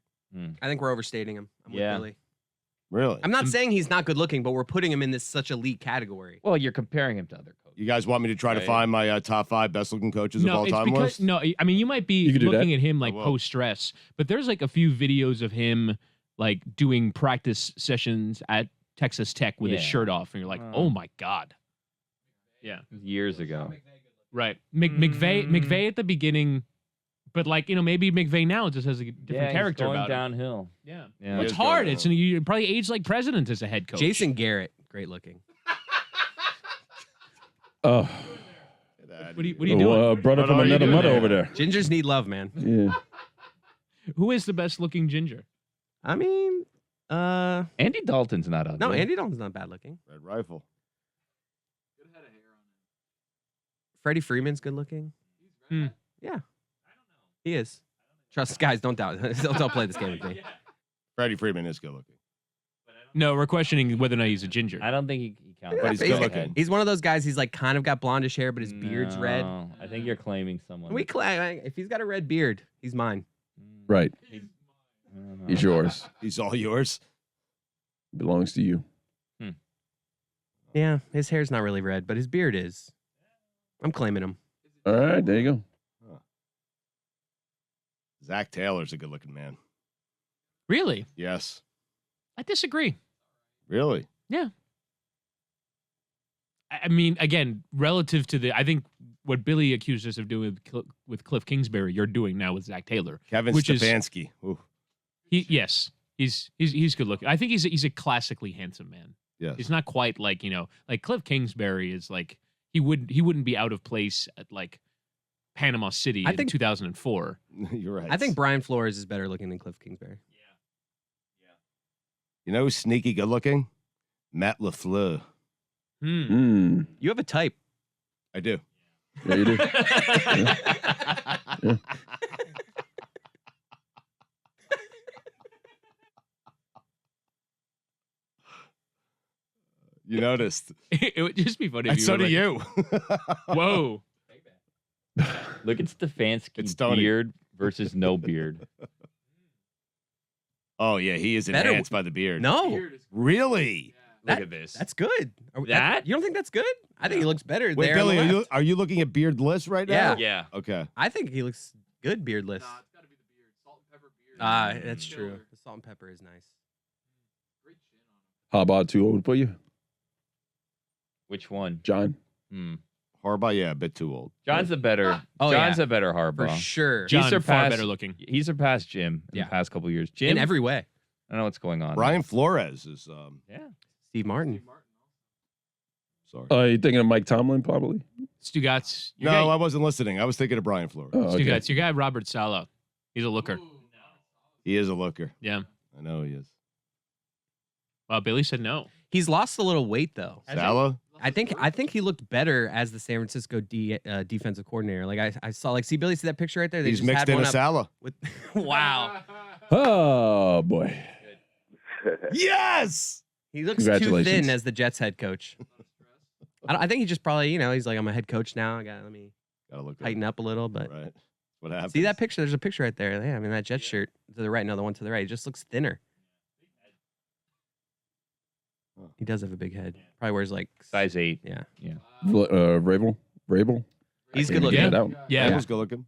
[SPEAKER 5] I think we're overstating him. I'm
[SPEAKER 6] Yeah.
[SPEAKER 5] with Billy.
[SPEAKER 1] Really?
[SPEAKER 5] I'm not saying he's not good looking, but we're putting him in this such elite category.
[SPEAKER 6] well, you're comparing him to other coaches.
[SPEAKER 1] You guys want me to try to
[SPEAKER 6] Right.
[SPEAKER 1] find my top 5 best-looking coaches of all
[SPEAKER 3] it's
[SPEAKER 1] time
[SPEAKER 3] because
[SPEAKER 1] list?
[SPEAKER 3] no. I mean, you might be
[SPEAKER 7] You could do
[SPEAKER 3] looking
[SPEAKER 7] that.
[SPEAKER 3] at him like
[SPEAKER 1] will.
[SPEAKER 3] post stress, but there's like a few videos of him like doing practice sessions at Texas Tech with his
[SPEAKER 6] Yeah.
[SPEAKER 3] shirt off, and you're like, oh my god. Yeah.
[SPEAKER 6] Years ago.
[SPEAKER 3] Right. McVay at the beginning, but like maybe McVay now just has a different character
[SPEAKER 6] he's going
[SPEAKER 3] about him.
[SPEAKER 6] downhill.
[SPEAKER 3] Yeah.
[SPEAKER 6] Yeah.
[SPEAKER 3] It's
[SPEAKER 1] is
[SPEAKER 3] hard.
[SPEAKER 1] going
[SPEAKER 3] It's you probably age like president as a head coach.
[SPEAKER 5] Jason Garrett, great looking.
[SPEAKER 7] Oh,
[SPEAKER 3] What are you doing?
[SPEAKER 7] brother
[SPEAKER 1] What
[SPEAKER 7] from
[SPEAKER 1] are you
[SPEAKER 7] another
[SPEAKER 1] doing
[SPEAKER 7] mother
[SPEAKER 1] there?
[SPEAKER 7] over there.
[SPEAKER 5] Gingers need love, man.
[SPEAKER 7] Yeah.
[SPEAKER 3] Who is the best looking ginger?
[SPEAKER 5] I mean,
[SPEAKER 6] Andy Dalton's not ugly.
[SPEAKER 5] no, Andy Dalton's not bad looking.
[SPEAKER 1] Red Rifle.
[SPEAKER 5] Freddie Freeman's good looking.
[SPEAKER 3] Hmm.
[SPEAKER 5] Yeah, he is. Trust, guys, don't doubt. Don't play this game with me.
[SPEAKER 1] Freddie Freeman is good looking.
[SPEAKER 3] No, we're questioning whether or not he's a ginger.
[SPEAKER 6] I don't think he counts.
[SPEAKER 1] But he's good looking.
[SPEAKER 5] He's one of those guys. He's like kind of got blondish hair, but his beard's red.
[SPEAKER 6] No, I think you're claiming someone.
[SPEAKER 5] If he's got a red beard, he's mine.
[SPEAKER 7] Right.
[SPEAKER 6] I don't know.
[SPEAKER 7] He's yours.
[SPEAKER 1] He's all yours.
[SPEAKER 7] Belongs to you.
[SPEAKER 5] Yeah, his hair's not really red, but his beard is. I'm claiming him.
[SPEAKER 7] All right, there you go.
[SPEAKER 1] Zach Taylor's a good looking man.
[SPEAKER 3] Really?
[SPEAKER 1] Yes.
[SPEAKER 3] I disagree.
[SPEAKER 1] Really?
[SPEAKER 3] Yeah. I mean, again, relative to I think what Billy accused us of doing with Cliff Kingsbury, you're doing now with Zach Taylor.
[SPEAKER 1] Kevin
[SPEAKER 3] which is-
[SPEAKER 1] Stefanski. Ooh.
[SPEAKER 3] Yes, he's good looking. I think he's a classically handsome man.
[SPEAKER 1] Yes.
[SPEAKER 3] He's not quite like like Cliff Kingsbury is like he wouldn't be out of place at like Panama City
[SPEAKER 5] I
[SPEAKER 3] in
[SPEAKER 5] think-
[SPEAKER 3] 2004.
[SPEAKER 1] You're right.
[SPEAKER 5] I think Brian Flores is better looking than Cliff Kingsbury.
[SPEAKER 1] You know who's sneaky good looking? Matt LaFleur.
[SPEAKER 5] You have a type.
[SPEAKER 1] I do.
[SPEAKER 7] Yeah, you do. Yeah.
[SPEAKER 1] You noticed.
[SPEAKER 3] It would just be funny. If
[SPEAKER 1] And
[SPEAKER 3] you
[SPEAKER 1] so
[SPEAKER 3] were
[SPEAKER 1] do
[SPEAKER 3] like,
[SPEAKER 1] you.
[SPEAKER 3] Whoa.
[SPEAKER 6] Look at Stefanski's
[SPEAKER 1] It's Tony.
[SPEAKER 6] beard versus no beard.
[SPEAKER 1] Oh, yeah, he is
[SPEAKER 5] Better-
[SPEAKER 1] enhanced by the beard.
[SPEAKER 5] No,
[SPEAKER 1] Really?
[SPEAKER 3] Look at this.
[SPEAKER 5] that's good.
[SPEAKER 3] That?
[SPEAKER 5] You don't think that's good? I think he looks better
[SPEAKER 1] Wait,
[SPEAKER 5] there.
[SPEAKER 1] Billy,
[SPEAKER 5] on the
[SPEAKER 1] are you,
[SPEAKER 5] left.
[SPEAKER 1] are you looking at beardless right now?
[SPEAKER 5] Yeah.
[SPEAKER 6] Yeah.
[SPEAKER 1] Okay.
[SPEAKER 5] I think he looks good beardless.
[SPEAKER 14] Nah, it's got to be the beard. Salt and pepper beard.
[SPEAKER 5] That's
[SPEAKER 14] Killer.
[SPEAKER 5] true. The salt and pepper is nice.
[SPEAKER 14] Great chin on him.
[SPEAKER 7] How about too old for you,
[SPEAKER 6] Which one?
[SPEAKER 7] John?
[SPEAKER 6] Hmm.
[SPEAKER 1] Harbaugh, yeah, a bit too old.
[SPEAKER 6] John's a better.
[SPEAKER 5] Oh,
[SPEAKER 6] John's
[SPEAKER 5] yeah.
[SPEAKER 6] a better
[SPEAKER 5] For
[SPEAKER 6] Harbaugh.
[SPEAKER 5] sure.
[SPEAKER 3] John, far
[SPEAKER 6] surpassed-
[SPEAKER 3] better looking.
[SPEAKER 6] He surpassed Jim in
[SPEAKER 5] Yeah.
[SPEAKER 6] the past couple years. Jim,
[SPEAKER 5] In every way.
[SPEAKER 6] I don't know what's going on.
[SPEAKER 1] Brian Flores is,
[SPEAKER 6] Yeah.
[SPEAKER 5] Steve Martin.
[SPEAKER 1] sorry.
[SPEAKER 7] You thinking of Mike Tomlin, probably?
[SPEAKER 3] Stugotz.
[SPEAKER 1] No, I wasn't listening. I was thinking of Brian Flores.
[SPEAKER 7] Oh, okay.
[SPEAKER 3] Stugotz. Your guy, Robert Saleh. He's a looker.
[SPEAKER 1] He is a looker.
[SPEAKER 3] Yeah.
[SPEAKER 1] I know he is.
[SPEAKER 3] Well, Billy said no.
[SPEAKER 5] He's lost a little weight though.
[SPEAKER 1] Salah?
[SPEAKER 5] I think he looked better as the San Francisco defensive coordinator. Like I saw, like, see Billy, see that picture right there? They
[SPEAKER 1] He's
[SPEAKER 5] just
[SPEAKER 1] mixed
[SPEAKER 5] had
[SPEAKER 1] in
[SPEAKER 5] one
[SPEAKER 1] a
[SPEAKER 5] up
[SPEAKER 1] Salah.
[SPEAKER 5] with wow.
[SPEAKER 7] Oh, boy.
[SPEAKER 1] Yes!
[SPEAKER 5] He looks too
[SPEAKER 7] Congratulations.
[SPEAKER 5] thin as the Jets head coach. I think he just probably, he's like, I'm a head coach now. Let me
[SPEAKER 1] Gotta look
[SPEAKER 5] tighten up a little. But
[SPEAKER 1] Right. What happened?
[SPEAKER 5] see that picture? There's a picture right there. Yeah, I mean that Jets shirt to the right. No, the one to the right. He just looks thinner. He does have a big head. Probably wears like
[SPEAKER 6] Size 8.
[SPEAKER 5] Yeah.
[SPEAKER 6] Yeah.
[SPEAKER 7] Vrabel?
[SPEAKER 5] He's
[SPEAKER 7] I
[SPEAKER 5] good
[SPEAKER 7] can't
[SPEAKER 5] looking.
[SPEAKER 7] get it out.
[SPEAKER 3] Yeah.
[SPEAKER 1] He was good looking.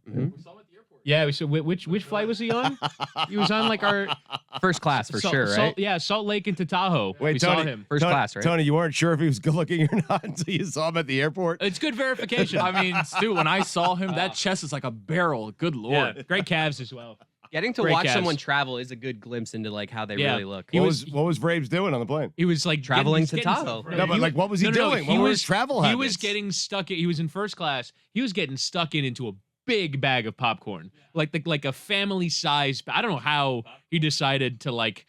[SPEAKER 3] Yeah. So which flight was he on? He was on like our
[SPEAKER 5] First class for
[SPEAKER 3] Salt-
[SPEAKER 5] sure, right?
[SPEAKER 3] Salt, Salt Lake into Tahoe.
[SPEAKER 1] Wait,
[SPEAKER 3] we
[SPEAKER 1] Tony,
[SPEAKER 3] saw him.
[SPEAKER 5] First
[SPEAKER 1] Tony,
[SPEAKER 5] class, right?
[SPEAKER 1] Tony, you weren't sure if he was good looking or not until you saw him at the airport?
[SPEAKER 3] It's good verification.
[SPEAKER 14] I mean, Stu, when I saw him, that chest is like a barrel. Good lord.
[SPEAKER 3] Yeah, great calves as well.
[SPEAKER 5] Getting to
[SPEAKER 3] Great
[SPEAKER 5] watch
[SPEAKER 3] calves.
[SPEAKER 5] someone travel is a good glimpse into like how they
[SPEAKER 3] Yeah.
[SPEAKER 5] really look.
[SPEAKER 3] He
[SPEAKER 1] What
[SPEAKER 3] was-
[SPEAKER 1] was Vrabes doing on the plane?
[SPEAKER 3] He was like
[SPEAKER 5] Traveling
[SPEAKER 3] getting-
[SPEAKER 5] to
[SPEAKER 3] getting-
[SPEAKER 5] Tahoe.
[SPEAKER 1] No, but like, what was he doing? What were his travel
[SPEAKER 3] He was
[SPEAKER 1] habits?
[SPEAKER 3] getting stuck. He was in first class. He was getting stuck into a big bag of popcorn, like a family size. I don't know how he decided to like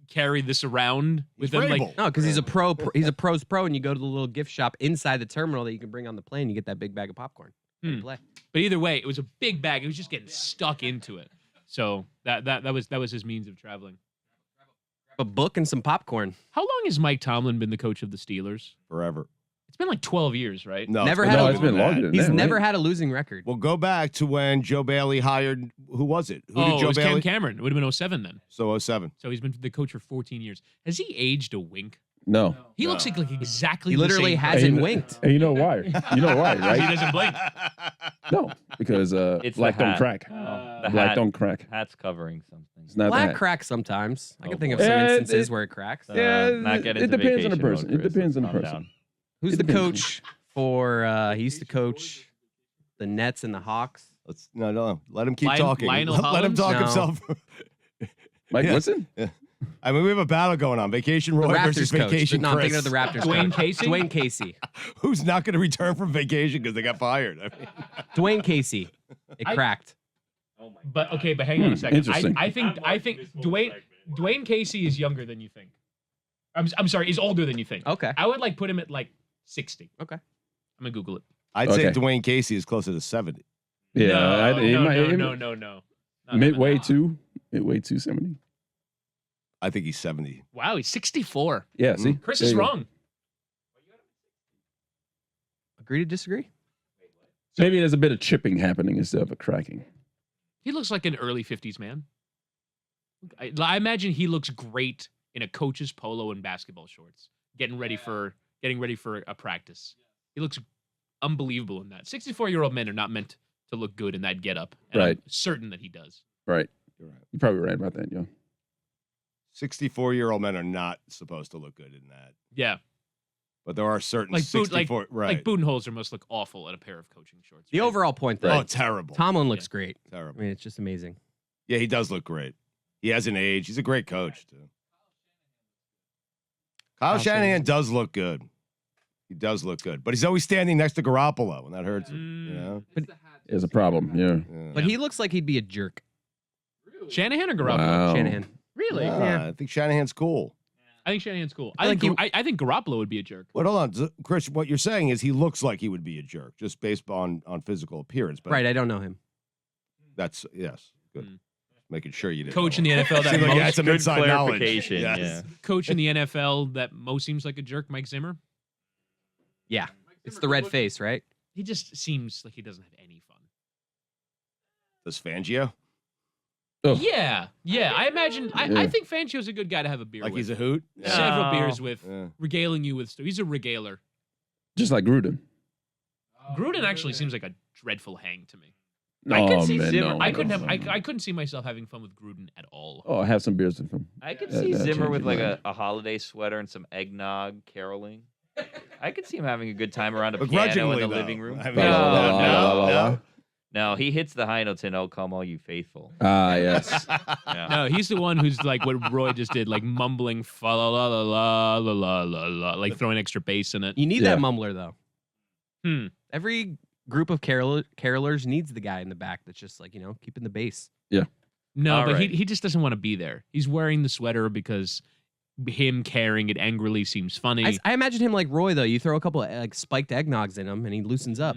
[SPEAKER 3] carry this around with him. Like,
[SPEAKER 5] No, because he's a pro. He's a pro's pro, and you go to the little gift shop inside the terminal that you can bring on the plane. You get that big bag of popcorn. Play.
[SPEAKER 3] but either way, it was a big bag. He was just getting stuck into it. So that was his means of traveling.
[SPEAKER 5] A book and some popcorn.
[SPEAKER 3] How long has Mike Tomlin been the coach of the Steelers?
[SPEAKER 1] Forever.
[SPEAKER 3] It's been like 12 years, right?
[SPEAKER 1] No,
[SPEAKER 5] Never
[SPEAKER 1] it's
[SPEAKER 5] had
[SPEAKER 1] been
[SPEAKER 5] a-
[SPEAKER 1] longer
[SPEAKER 7] it's been
[SPEAKER 1] than
[SPEAKER 7] longer
[SPEAKER 1] that.
[SPEAKER 7] than
[SPEAKER 5] He's
[SPEAKER 7] that,
[SPEAKER 5] never
[SPEAKER 7] right?
[SPEAKER 5] had a losing record.
[SPEAKER 1] Well, go back to when Joe Bailey hired, who was it? Who
[SPEAKER 3] Oh,
[SPEAKER 1] did
[SPEAKER 3] it
[SPEAKER 1] Joe
[SPEAKER 3] was
[SPEAKER 1] Bailey?
[SPEAKER 3] Cam Cameron. It would have been 07 then.
[SPEAKER 1] So 07.
[SPEAKER 3] So he's been the coach for 14 years. Has he aged a wink?
[SPEAKER 7] No.
[SPEAKER 3] He looks like exactly
[SPEAKER 5] He
[SPEAKER 3] the
[SPEAKER 5] literally
[SPEAKER 3] same.
[SPEAKER 5] hasn't
[SPEAKER 7] And
[SPEAKER 5] winked.
[SPEAKER 7] And you know why? You know why,
[SPEAKER 3] He
[SPEAKER 7] right?
[SPEAKER 3] doesn't blink.
[SPEAKER 7] No, because
[SPEAKER 6] It's the
[SPEAKER 7] black don't
[SPEAKER 6] hat.
[SPEAKER 7] crack.
[SPEAKER 6] The
[SPEAKER 7] Black
[SPEAKER 6] hat-
[SPEAKER 7] don't crack.
[SPEAKER 6] Hat's covering something.
[SPEAKER 7] It's not
[SPEAKER 5] Black
[SPEAKER 7] that.
[SPEAKER 5] cracks sometimes. I
[SPEAKER 6] Oh,
[SPEAKER 5] can think of
[SPEAKER 6] boy.
[SPEAKER 5] some
[SPEAKER 7] Yeah,
[SPEAKER 5] instances
[SPEAKER 7] it-
[SPEAKER 5] where it cracks.
[SPEAKER 7] Yeah,
[SPEAKER 6] not get
[SPEAKER 7] it
[SPEAKER 6] into
[SPEAKER 7] depends on the
[SPEAKER 6] vacation
[SPEAKER 7] person.
[SPEAKER 6] mode,
[SPEAKER 7] It
[SPEAKER 6] Chris.
[SPEAKER 7] depends on the
[SPEAKER 6] Calm
[SPEAKER 7] person.
[SPEAKER 6] down.
[SPEAKER 5] Who's
[SPEAKER 7] It
[SPEAKER 5] the
[SPEAKER 7] depends.
[SPEAKER 5] coach for? He used to coach the Nets and the Hawks.
[SPEAKER 1] No. Let him keep
[SPEAKER 3] Lion-
[SPEAKER 1] talking.
[SPEAKER 3] Lionel
[SPEAKER 1] Let him
[SPEAKER 3] Hollins?
[SPEAKER 1] talk
[SPEAKER 5] No.
[SPEAKER 1] himself.
[SPEAKER 7] Mike
[SPEAKER 1] Yeah.
[SPEAKER 7] Woodson?
[SPEAKER 1] I mean, we have a battle going on. Vacation
[SPEAKER 5] The
[SPEAKER 1] Roy versus
[SPEAKER 5] Raptors coach.
[SPEAKER 1] Vacation
[SPEAKER 5] No, I'm
[SPEAKER 1] Chris.
[SPEAKER 5] thinking of the Raptors
[SPEAKER 3] Dwayne
[SPEAKER 5] coach.
[SPEAKER 3] Casey?
[SPEAKER 5] Dwayne Casey.
[SPEAKER 1] Who's not going to return from vacation because they got fired? I mean,
[SPEAKER 5] Dwayne Casey. It cracked.
[SPEAKER 3] But hang on a second.
[SPEAKER 7] Interesting.
[SPEAKER 3] I think Dwayne Casey is younger than you think. I'm sorry, he's older than you think.
[SPEAKER 5] Okay.
[SPEAKER 3] I would like put him at like 60.
[SPEAKER 5] Okay.
[SPEAKER 3] I'm gonna Google it.
[SPEAKER 1] I'd say
[SPEAKER 7] Okay.
[SPEAKER 1] Dwayne Casey is closer to 70.
[SPEAKER 7] Yeah.
[SPEAKER 3] No. Not
[SPEAKER 7] Midway
[SPEAKER 3] even.
[SPEAKER 7] to 270.
[SPEAKER 1] I think he's 70.
[SPEAKER 3] Wow, he's 64.
[SPEAKER 7] Yeah, see?
[SPEAKER 3] Chris
[SPEAKER 7] There
[SPEAKER 3] is
[SPEAKER 7] you go.
[SPEAKER 3] wrong.
[SPEAKER 5] Agree to disagree?
[SPEAKER 7] Maybe there's a bit of chipping happening instead of a cracking.
[SPEAKER 3] He looks like an early 50s man. I imagine he looks great in a coach's polo and basketball shorts, getting ready for a practice. He looks unbelievable in that. 64-year-old men are not meant to look good in that getup, and
[SPEAKER 7] Right.
[SPEAKER 3] I'm certain that he does.
[SPEAKER 7] Right.
[SPEAKER 1] You're right.
[SPEAKER 7] You're probably right about that, yo.
[SPEAKER 1] 64-year-old men are not supposed to look good in that.
[SPEAKER 3] Yeah,
[SPEAKER 1] But there are certain
[SPEAKER 3] like
[SPEAKER 1] 64. right.
[SPEAKER 3] like Budenholzer must look awful at a pair of coaching shorts.
[SPEAKER 5] The
[SPEAKER 3] right?
[SPEAKER 5] overall point, though.
[SPEAKER 1] Oh, terrible.
[SPEAKER 5] Tomlin looks great. I
[SPEAKER 1] Terrible.
[SPEAKER 5] mean, it's just amazing.
[SPEAKER 1] Yeah, he does look great. He hasn't aged. He's a great coach, too. Kyle Shanahan does look good. He does look good. But he's always standing next to Garoppolo, and that hurts him, you know?
[SPEAKER 5] But
[SPEAKER 7] is a problem. Yeah.
[SPEAKER 5] But he looks like he'd be a jerk.
[SPEAKER 3] Shanahan or Garoppolo?
[SPEAKER 7] Wow.
[SPEAKER 5] Shanahan.
[SPEAKER 3] Really?
[SPEAKER 1] I think Shanahan's cool.
[SPEAKER 3] I think Shanahan's cool.
[SPEAKER 5] I like
[SPEAKER 3] I think Garoppolo would be a jerk.
[SPEAKER 1] But hold on, Chris. What you're saying is he looks like he would be a jerk just based on physical appearance. But
[SPEAKER 5] Right, I don't know him.
[SPEAKER 1] That's yes, good. Making sure you didn't.
[SPEAKER 3] Coach in
[SPEAKER 1] know
[SPEAKER 3] the
[SPEAKER 1] him.
[SPEAKER 3] NFL that
[SPEAKER 1] Seemed like you had
[SPEAKER 3] most
[SPEAKER 1] some
[SPEAKER 6] good
[SPEAKER 1] inside knowledge.
[SPEAKER 6] clarification,
[SPEAKER 1] Yes.
[SPEAKER 6] yeah.
[SPEAKER 3] coach in the NFL that most seems like a jerk, Mike Zimmer.
[SPEAKER 5] Yeah. It's the red face, right?
[SPEAKER 3] He just seems like he doesn't have any fun.
[SPEAKER 1] Does Fangio?
[SPEAKER 7] Oh.
[SPEAKER 3] Yeah. I imagine. I
[SPEAKER 7] Yeah.
[SPEAKER 3] think Fangio's a good guy to have a beer
[SPEAKER 1] Like
[SPEAKER 3] with.
[SPEAKER 1] he's a hoot?
[SPEAKER 3] Several
[SPEAKER 6] No.
[SPEAKER 3] beers with,
[SPEAKER 1] Yeah.
[SPEAKER 3] regaling you with. He's a regaler.
[SPEAKER 7] Just like Gruden.
[SPEAKER 3] Gruden actually seems like a dreadful hang to me.
[SPEAKER 6] I could
[SPEAKER 7] Oh,
[SPEAKER 6] see
[SPEAKER 7] man,
[SPEAKER 6] Zimmer.
[SPEAKER 7] no,
[SPEAKER 3] I couldn't
[SPEAKER 7] no,
[SPEAKER 3] have.
[SPEAKER 7] no.
[SPEAKER 3] I couldn't see myself having fun with Gruden at all.
[SPEAKER 7] Oh, have some beers with him.
[SPEAKER 6] I could
[SPEAKER 7] That-
[SPEAKER 6] see
[SPEAKER 7] that'll
[SPEAKER 6] Zimmer
[SPEAKER 7] change
[SPEAKER 6] with
[SPEAKER 7] your
[SPEAKER 6] like
[SPEAKER 7] mind.
[SPEAKER 6] a holiday sweater and some eggnog caroling. I could see him having a good time around a piano
[SPEAKER 1] Begrudgingly,
[SPEAKER 6] in the
[SPEAKER 1] though.
[SPEAKER 6] living room.
[SPEAKER 1] I mean,
[SPEAKER 6] No. No, he hits the high notes in "Oh Come All You Faithful."
[SPEAKER 7] Ah, yes.
[SPEAKER 6] Yeah.
[SPEAKER 3] No, he's the one who's like what Roy just did, like mumbling fa la la la la la la la la, like throwing extra bass in it.
[SPEAKER 5] You need that mumbler, though.
[SPEAKER 3] Every
[SPEAKER 5] Group of carolers needs the guy in the back that's just like, keeping the bass.
[SPEAKER 7] Yeah.
[SPEAKER 3] No,
[SPEAKER 6] All
[SPEAKER 3] but
[SPEAKER 6] right.
[SPEAKER 3] he just doesn't want to be there. He's wearing the sweater because him carrying it angrily seems funny.
[SPEAKER 5] I imagine him like Roy, though. You throw a couple of like spiked eggnogs in him and he loosens up.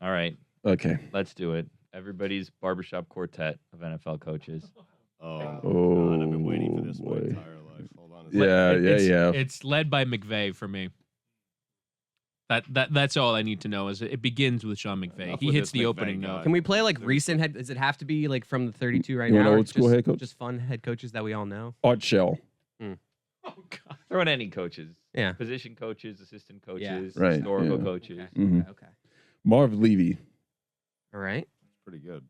[SPEAKER 6] All right,
[SPEAKER 7] Okay.
[SPEAKER 6] let's do it. Everybody's barbershop quartet of NFL coaches.
[SPEAKER 1] Oh,
[SPEAKER 7] Oh,
[SPEAKER 1] God, I've been waiting for this my
[SPEAKER 7] boy.
[SPEAKER 1] entire life. Hold on a second.
[SPEAKER 7] Yeah.
[SPEAKER 3] It's led by McVay for me. That's all I need to know is it begins with Sean McVay.
[SPEAKER 1] Enough
[SPEAKER 3] he
[SPEAKER 1] with
[SPEAKER 3] hits
[SPEAKER 1] this
[SPEAKER 3] the
[SPEAKER 1] McVay
[SPEAKER 3] opening
[SPEAKER 1] guy.
[SPEAKER 3] note.
[SPEAKER 5] Can we play like recent head? Does it have to be like from the 32 right
[SPEAKER 7] You want
[SPEAKER 5] now?
[SPEAKER 7] an
[SPEAKER 5] or
[SPEAKER 7] old school
[SPEAKER 5] just,
[SPEAKER 7] head coach?
[SPEAKER 5] Just fun head coaches that we all know.
[SPEAKER 7] Art Shell.
[SPEAKER 3] Oh God.
[SPEAKER 6] Throw in any coaches.
[SPEAKER 5] Yeah.
[SPEAKER 6] Position coaches, assistant coaches,
[SPEAKER 7] Right,
[SPEAKER 6] historical
[SPEAKER 7] yeah.
[SPEAKER 6] coaches.
[SPEAKER 7] Mhm.
[SPEAKER 5] Okay.
[SPEAKER 7] Marv Levy.
[SPEAKER 5] All right.
[SPEAKER 1] Pretty good.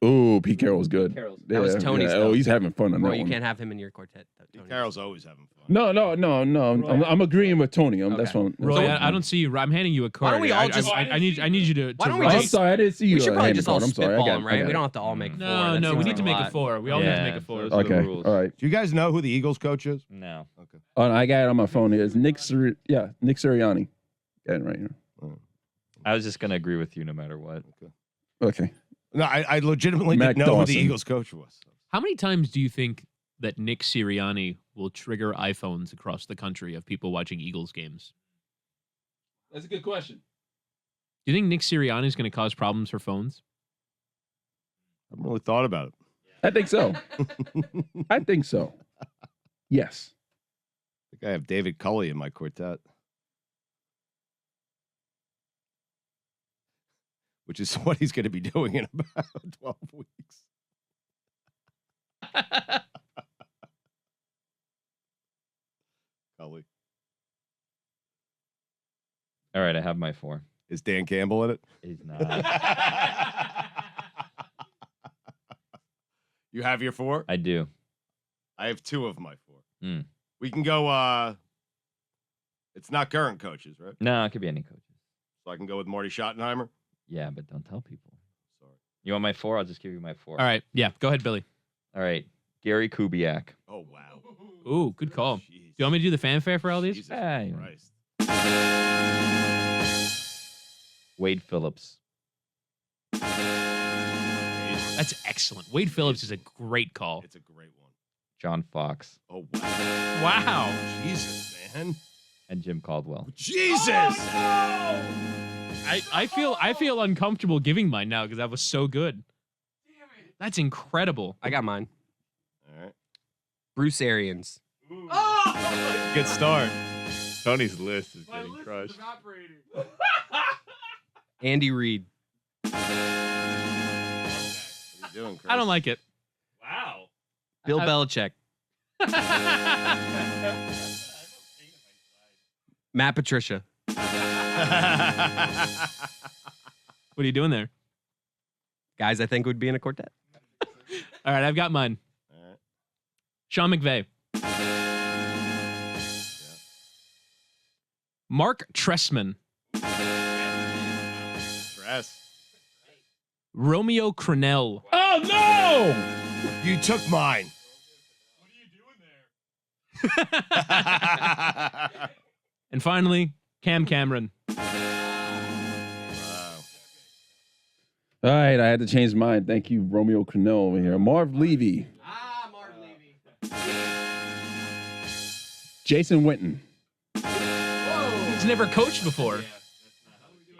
[SPEAKER 7] Oh, Pete Carroll's good.
[SPEAKER 6] Carroll's-
[SPEAKER 5] That was Tony's,
[SPEAKER 7] Oh,
[SPEAKER 5] though.
[SPEAKER 7] he's having fun on
[SPEAKER 5] Roy,
[SPEAKER 7] that
[SPEAKER 5] you
[SPEAKER 7] one.
[SPEAKER 5] can't have him in your quartet. Tony.
[SPEAKER 1] Carroll's always having fun.
[SPEAKER 7] No. I'm agreeing with Tony. That's
[SPEAKER 5] Okay.
[SPEAKER 7] fine.
[SPEAKER 3] Roy, I don't see you. I'm handing you a card.
[SPEAKER 5] don't we all just-
[SPEAKER 3] I need you to.
[SPEAKER 5] Why don't
[SPEAKER 3] to
[SPEAKER 5] we
[SPEAKER 7] I'm
[SPEAKER 3] write-
[SPEAKER 5] just-
[SPEAKER 7] sorry, I didn't see you.
[SPEAKER 5] We should probably
[SPEAKER 7] hand
[SPEAKER 5] just
[SPEAKER 7] the
[SPEAKER 5] all
[SPEAKER 7] card. I'm sorry.
[SPEAKER 5] spitball
[SPEAKER 7] I got
[SPEAKER 5] him,
[SPEAKER 7] it, I
[SPEAKER 5] right?
[SPEAKER 7] got
[SPEAKER 5] We
[SPEAKER 7] it.
[SPEAKER 5] don't have to all make four.
[SPEAKER 3] No,
[SPEAKER 5] That
[SPEAKER 3] we
[SPEAKER 5] seems
[SPEAKER 3] need
[SPEAKER 5] like
[SPEAKER 3] to
[SPEAKER 5] a
[SPEAKER 3] make
[SPEAKER 5] lot.
[SPEAKER 3] a four. We all need to make a four.
[SPEAKER 6] those are the
[SPEAKER 7] Okay.
[SPEAKER 6] rules.
[SPEAKER 7] All right.
[SPEAKER 1] Do you guys know who the Eagles coach is?
[SPEAKER 6] No.
[SPEAKER 1] Okay.
[SPEAKER 7] Oh, I got it on my phone. It's Nick Sirianni. Got it right here.
[SPEAKER 6] I was just gonna agree with you no matter what.
[SPEAKER 7] Okay.
[SPEAKER 1] No, I legitimately
[SPEAKER 7] Mac
[SPEAKER 1] didn't know who the
[SPEAKER 7] Dawson.
[SPEAKER 1] Eagles coach was.
[SPEAKER 3] How many times do you think that Nick Sirianni will trigger iPhones across the country of people watching Eagles games?
[SPEAKER 12] That's a good question.
[SPEAKER 3] Do you think Nick Sirianni is going to cause problems for phones?
[SPEAKER 1] I haven't really thought about it.
[SPEAKER 7] I think so. I think so. Yes.
[SPEAKER 1] I think I have David Culley in my quartet. Which is what he's going to be doing in about 12 weeks. Culley.
[SPEAKER 6] All right, I have my four.
[SPEAKER 1] Is Dan Campbell in it?
[SPEAKER 6] He's not.
[SPEAKER 1] You have your four?
[SPEAKER 6] I do.
[SPEAKER 1] I have two of my four.
[SPEAKER 6] Mm.
[SPEAKER 1] We can go, it's not current coaches, right?
[SPEAKER 6] No, it could be any coaches.
[SPEAKER 1] So I can go with Marty Schottenheimer?
[SPEAKER 6] Yeah, but don't tell people.
[SPEAKER 1] Sorry.
[SPEAKER 6] You want my four? I'll just give you my four.
[SPEAKER 3] All right. Yeah. Go ahead, Billy.
[SPEAKER 6] All right. Gary Kubiak.
[SPEAKER 1] Oh, wow.
[SPEAKER 3] Ooh, good call. Do you want me to do the fanfare for all these?
[SPEAKER 1] Jesus
[SPEAKER 6] Hey.
[SPEAKER 1] Christ.
[SPEAKER 6] Wade Phillips.
[SPEAKER 3] That's excellent. Wade Phillips is a great call.
[SPEAKER 1] It's a great one.
[SPEAKER 6] John Fox.
[SPEAKER 1] Oh, wow.
[SPEAKER 3] Wow.
[SPEAKER 1] Jesus, man.
[SPEAKER 6] And Jim Caldwell.
[SPEAKER 1] Jesus.
[SPEAKER 3] I feel uncomfortable giving mine now because that was so good. That's incredible.
[SPEAKER 5] I got mine.
[SPEAKER 1] All right.
[SPEAKER 5] Bruce Arians.
[SPEAKER 1] Good start.
[SPEAKER 6] Tony's list is getting crushed.
[SPEAKER 5] Andy Reid.
[SPEAKER 1] What are you doing, Chris?
[SPEAKER 3] I don't like it.
[SPEAKER 6] Wow.
[SPEAKER 5] Bill Belichick. Matt Patricia.
[SPEAKER 3] What are you doing there?
[SPEAKER 5] Guys I think would be in a quartet.
[SPEAKER 3] All right, I've got mine.
[SPEAKER 1] All right.
[SPEAKER 3] Sean McVay. Mark Trestman.
[SPEAKER 1] Stress.
[SPEAKER 3] Romeo Crennel.
[SPEAKER 7] Oh, no!
[SPEAKER 1] You took mine.
[SPEAKER 3] And finally, Cam Cameron.
[SPEAKER 7] All right, I had to change mine. Thank you, Romeo Crennel over here. Marv Levy.
[SPEAKER 5] Marv Levy.
[SPEAKER 7] Jason Witten.
[SPEAKER 3] He's never coached before.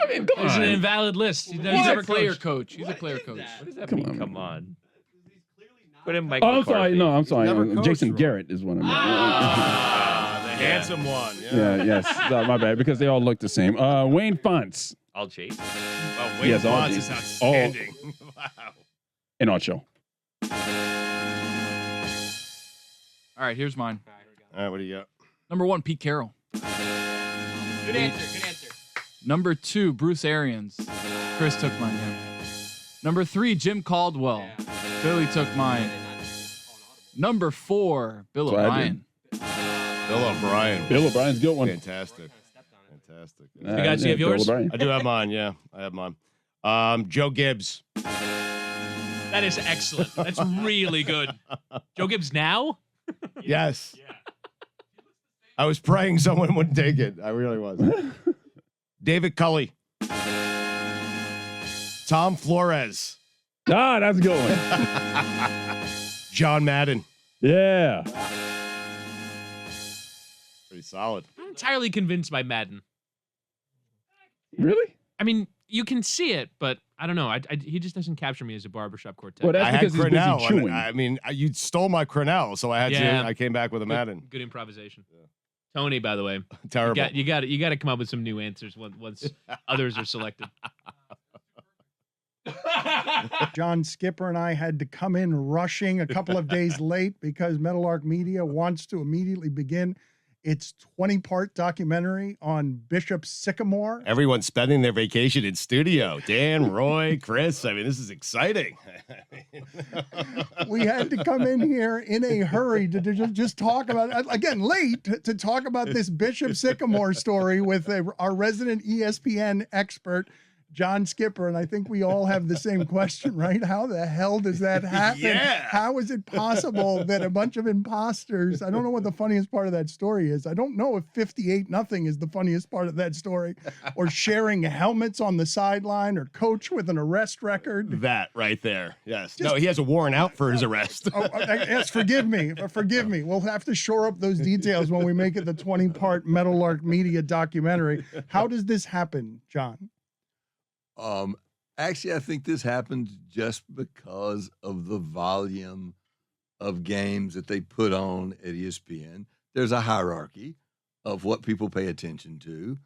[SPEAKER 7] I mean, come
[SPEAKER 3] It's
[SPEAKER 7] on.
[SPEAKER 3] an invalid list. He's
[SPEAKER 14] He's
[SPEAKER 3] never
[SPEAKER 14] a player
[SPEAKER 3] coached.
[SPEAKER 14] coach. He's a player coach.
[SPEAKER 6] What does that
[SPEAKER 7] Come
[SPEAKER 6] mean?
[SPEAKER 7] on.
[SPEAKER 6] Come on. Put in Mike
[SPEAKER 7] Oh, I'm
[SPEAKER 6] McCarthy.
[SPEAKER 7] sorry. No, I'm sorry.
[SPEAKER 1] never coached,
[SPEAKER 7] Jason
[SPEAKER 1] Roy.
[SPEAKER 7] Garrett is what I meant.
[SPEAKER 1] The handsome one.
[SPEAKER 7] Yeah, yes. Sorry, my bad, because they all look the same. Wayne Fonts.
[SPEAKER 6] I'll chase.
[SPEAKER 1] Oh, Wayne
[SPEAKER 7] Yes, all
[SPEAKER 1] Fonts
[SPEAKER 7] these.
[SPEAKER 1] is outstanding. Wow.
[SPEAKER 7] And Ocho.
[SPEAKER 14] All right, here's mine.
[SPEAKER 1] All right, what do you got?
[SPEAKER 14] Number 1, Pete Carroll.
[SPEAKER 5] Good answer. Good answer.
[SPEAKER 14] Number 2, Bruce Arians. Chris took mine. Yeah. Number 3, Jim Caldwell. Billy took mine. Number 4, Bill
[SPEAKER 7] That's what I
[SPEAKER 14] O'Brien.
[SPEAKER 1] Bill O'Brien.
[SPEAKER 7] Bill O'Brien's a good one.
[SPEAKER 1] Fantastic. Fantastic.
[SPEAKER 3] You guys have
[SPEAKER 7] Bill
[SPEAKER 3] yours?
[SPEAKER 7] O'Brien.
[SPEAKER 1] I do have mine, yeah. I have mine. Joe Gibbs.
[SPEAKER 3] That is excellent. That's really good. Joe Gibbs now?
[SPEAKER 1] Yes. I was praying someone would take it. I really was. David Culley. Tom Flores.
[SPEAKER 7] Ah, that's a good one.
[SPEAKER 1] John Madden.
[SPEAKER 7] Yeah.
[SPEAKER 1] Pretty solid.
[SPEAKER 3] I'm entirely convinced by Madden.
[SPEAKER 7] Really?
[SPEAKER 3] I mean, you can see it, but I don't know. He just doesn't capture me as a barbershop quartet.
[SPEAKER 7] Well, that's
[SPEAKER 1] I had
[SPEAKER 7] because he's busy
[SPEAKER 1] Crenell.
[SPEAKER 7] chewing.
[SPEAKER 1] I mean, you stole my Crenell, so I had
[SPEAKER 3] Yeah.
[SPEAKER 1] to. I came back with a Madden.
[SPEAKER 3] Good improvisation. Tony, by the way,
[SPEAKER 1] Terrible.
[SPEAKER 3] you got to come up with some new answers once others are selected.
[SPEAKER 15] John Skipper and I had to come in rushing a couple of days late because Meadowlark Media wants to immediately begin its 20-part documentary on Bishop Sycamore.
[SPEAKER 1] Everyone's spending their vacation in studio. Dan, Roy, Chris. I mean, this is exciting.
[SPEAKER 15] We had to come in here in a hurry to just talk about, again, late, to talk about this Bishop Sycamore story with our resident ESPN expert, John Skipper. And I think we all have the same question, right? How the hell does that happen?
[SPEAKER 1] Yeah.
[SPEAKER 15] How is it possible that a bunch of imposters, I don't know what the funniest part of that story is. I don't know if 58-0 is the funniest part of that story, or sharing helmets on the sideline, or coach with an arrest record.
[SPEAKER 1] That right there. Yes. No, he has a warrant out for his arrest.
[SPEAKER 15] Yes, forgive me. Forgive me. We'll have to shore up those details when we make it the 20-part Meadowlark Media documentary. How does this happen, John?
[SPEAKER 16] Actually, I think this happened just because of the volume of games that they put on at ESPN. There's a hierarchy of what people pay attention to.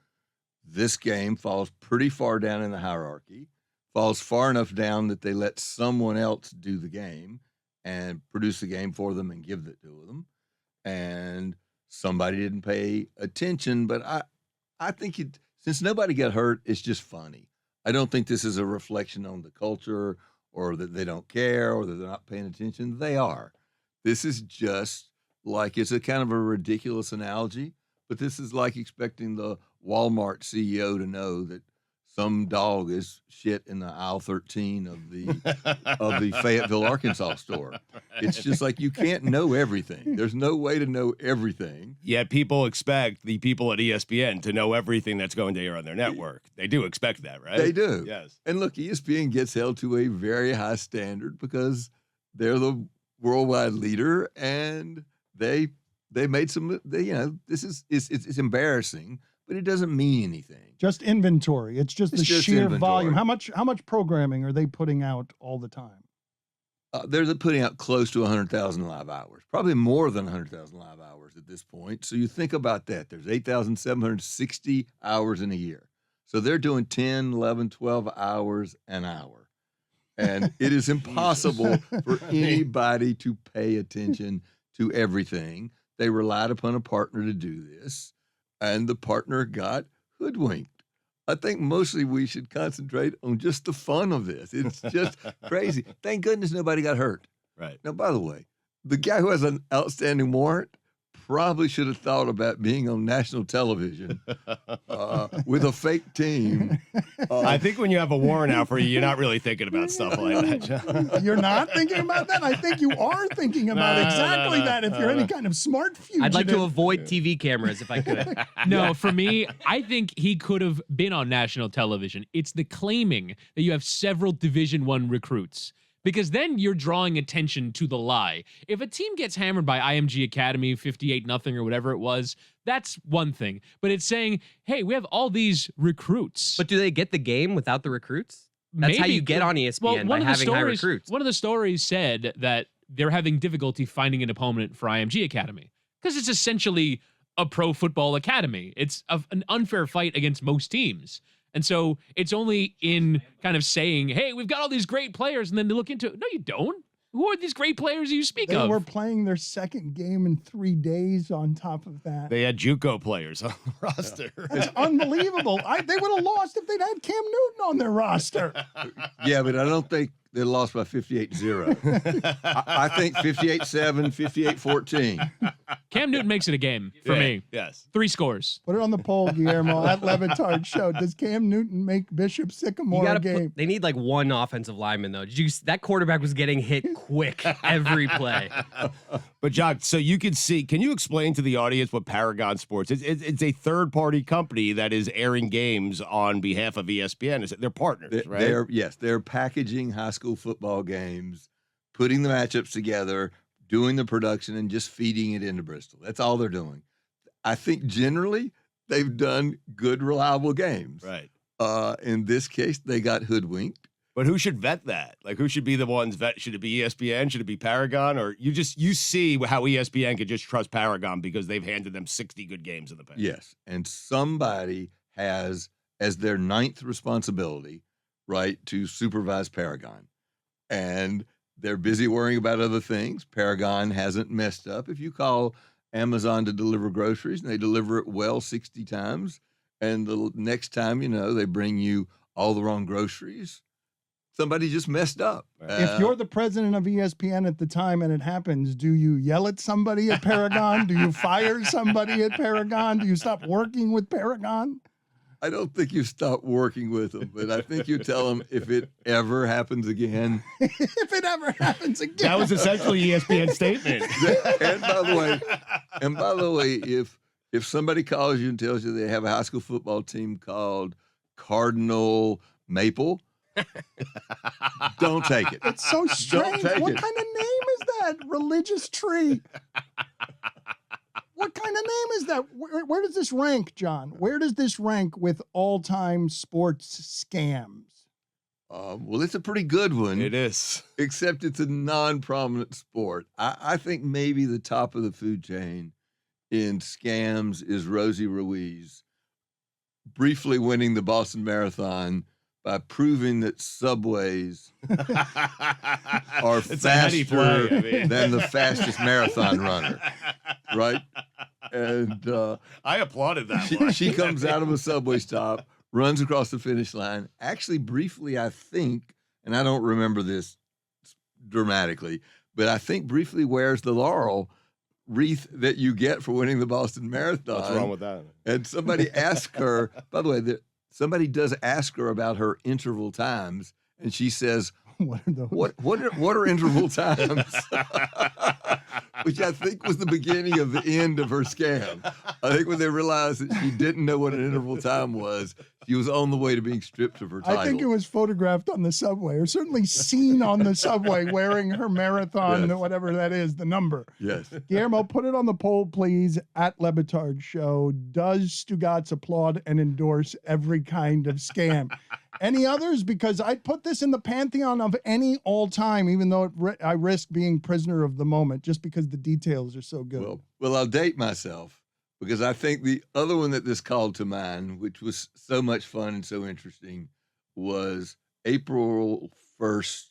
[SPEAKER 16] This game falls pretty far down in the hierarchy, falls far enough down that they let someone else do the game and produce the game for them and give it to them. And somebody didn't pay attention, but I think since nobody got hurt, it's just funny. I don't think this is a reflection on the culture or that they don't care or that they're not paying attention. They are. This is just like, it's a kind of a ridiculous analogy, but this is like expecting the Walmart CEO to know that some dog is shit in the aisle 13 of the Fayetteville, Arkansas store. It's just like, you can't know everything. There's no way to know everything.
[SPEAKER 1] Yet people expect the people at ESPN to know everything that's going to air on their network. They do expect that, right?
[SPEAKER 16] They do.
[SPEAKER 1] Yes.
[SPEAKER 16] And look, ESPN gets held to a very high standard because they're the worldwide leader, and they made some. This is it's embarrassing, but it doesn't mean anything.
[SPEAKER 15] Just inventory. It's just the sheer
[SPEAKER 16] inventory.
[SPEAKER 15] volume. How much programming are they putting out all the time?
[SPEAKER 16] They're putting out close to 100,000 live hours, probably more than 100,000 live hours at this point. So you think about that. There's 8,760 hours in a year. So they're doing 10, 11, 12 hours an hour. And it is impossible for anybody to pay attention to everything. They relied upon a partner to do this, and the partner got hoodwinked. I think mostly we should concentrate on just the fun of this. It's just crazy. Thank goodness nobody got hurt.
[SPEAKER 1] Right.
[SPEAKER 16] Now, by the way, the guy who has an outstanding warrant probably should have thought about being on national television with a fake team.
[SPEAKER 1] I think when you have a warrant out for you, you're not really thinking about stuff like that, John.
[SPEAKER 15] You're not thinking about that? I think you are thinking about exactly that if you're any kind of smart fugitive.
[SPEAKER 5] I'd like to avoid TV cameras if I could.
[SPEAKER 3] No, for me, I think he could have been on national television. It's the claiming that you have several Division I recruits. Because then you're drawing attention to the lie. If a team gets hammered by IMG Academy 58-0 or whatever it was, that's one thing. But it's saying, hey, we have all these recruits.
[SPEAKER 5] But do they get the game without the recruits? That's how you get on ESPN, by having high recruits.
[SPEAKER 3] One of the stories said that they're having difficulty finding an opponent for IMG Academy because it's essentially a pro football academy. It's an unfair fight against most teams. And so it's only in kind of saying, hey, we've got all these great players, and then they look into it. No, you don't. Who are these great players you speak of?
[SPEAKER 15] They were playing their second game in 3 days on top of that.
[SPEAKER 1] They had JUCO players on the roster.
[SPEAKER 15] That's unbelievable. They would have lost if they'd had Cam Newton on their roster.
[SPEAKER 16] Yeah, but I don't think they lost by 58-0. I think 58-7, 58-14.
[SPEAKER 3] Cam Newton makes it a game for me.
[SPEAKER 1] Yes.
[SPEAKER 3] 3 scores.
[SPEAKER 15] Put it on the poll, Guillermo, at Levitard Show. Does Cam Newton make Bishop Sycamore a game?
[SPEAKER 5] They need like one offensive lineman, though. That quarterback was getting hit quick every play.
[SPEAKER 1] But, Jock, so you can see, can you explain to the audience what Paragon Sports is? It's a third-party company that is airing games on behalf of ESPN. They're partners, right?
[SPEAKER 16] They're packaging high school football games, putting the matchups together, doing the production, and just feeding it into Bristol. That's all they're doing. I think generally they've done good, reliable games.
[SPEAKER 1] Right.
[SPEAKER 16] In this case, they got hoodwinked.
[SPEAKER 1] But who should vet that? Like, who should be the ones vet? Should it be ESPN? Should it be Paragon? Or you see how ESPN could just trust Paragon because they've handed them 60 good games in the past.
[SPEAKER 16] Yes. And somebody has as their 9th responsibility, right, to supervise Paragon. And they're busy worrying about other things. Paragon hasn't messed up. If you call Amazon to deliver groceries and they deliver it well 60 times, and the next time, they bring you all the wrong groceries, somebody just messed up.
[SPEAKER 15] If you're the president of ESPN at the time and it happens, do you yell at somebody at Paragon? Do you fire somebody at Paragon? Do you stop working with Paragon?
[SPEAKER 16] I don't think you stop working with them, but I think you tell them if it ever happens again.
[SPEAKER 15] If it ever happens again.
[SPEAKER 1] That was essentially ESPN's statement.
[SPEAKER 16] And by the way, if somebody calls you and tells you they have a high school football team called Cardinal Maple, don't take it.
[SPEAKER 15] It's so strange. What kind of name is that? Religious tree. What kind of name is that? Where does this rank, John? Where does this rank with all-time sports scams?
[SPEAKER 16] Well, it's a pretty good one.
[SPEAKER 1] It is.
[SPEAKER 16] Except it's a non-prominent sport. I think maybe the top of the food chain in scams is Rosie Ruiz briefly winning the Boston Marathon by proving that subways are faster than the fastest marathon runner, right? And
[SPEAKER 1] I applauded that one.
[SPEAKER 16] She comes out of a subway stop, runs across the finish line. Actually, briefly, I think, and I don't remember this dramatically, but I think briefly wears the laurel wreath that you get for winning the Boston Marathon.
[SPEAKER 1] What's wrong with that?
[SPEAKER 16] And somebody asked her, by the way, somebody does ask her about her interval times, and she says,
[SPEAKER 15] "What are those?
[SPEAKER 16] What are interval times?" Which I think was the beginning of the end of her scam. I think when they realized that she didn't know what an interval time was, she was on the way to being stripped of her title.
[SPEAKER 15] I think it was photographed on the subway, or certainly seen on the subway wearing her marathon, whatever that is, the number.
[SPEAKER 16] Yes.
[SPEAKER 15] Guillermo, put it on the poll, please, at Lebitard Show. Does Stugotz applaud and endorse every kind of scam? Any others? Because I'd put this in the pantheon of any all-time, even though I risk being prisoner of the moment, just because the details are so good.
[SPEAKER 16] Well, I'll date myself, because I think the other one that this called to mind, which was so much fun and so interesting, was April 1st,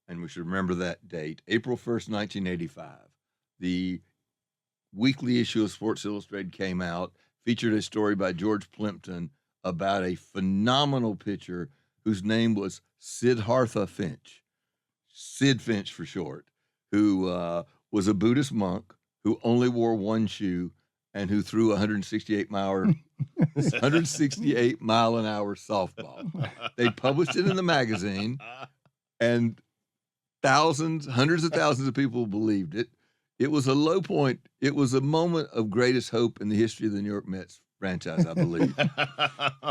[SPEAKER 16] and we should remember that date, April 1st, 1985. The weekly issue of Sports Illustrated came out, featured a story by George Plimpton about a phenomenal pitcher whose name was Siddhartha Finch, Sid Finch for short, who was a Buddhist monk who only wore one shoe and who threw 168 mile an hour softball. They published it in the magazine, and hundreds of thousands of people believed it. It was a low point. It was a moment of greatest hope in the history of the New York Mets franchise, I believe.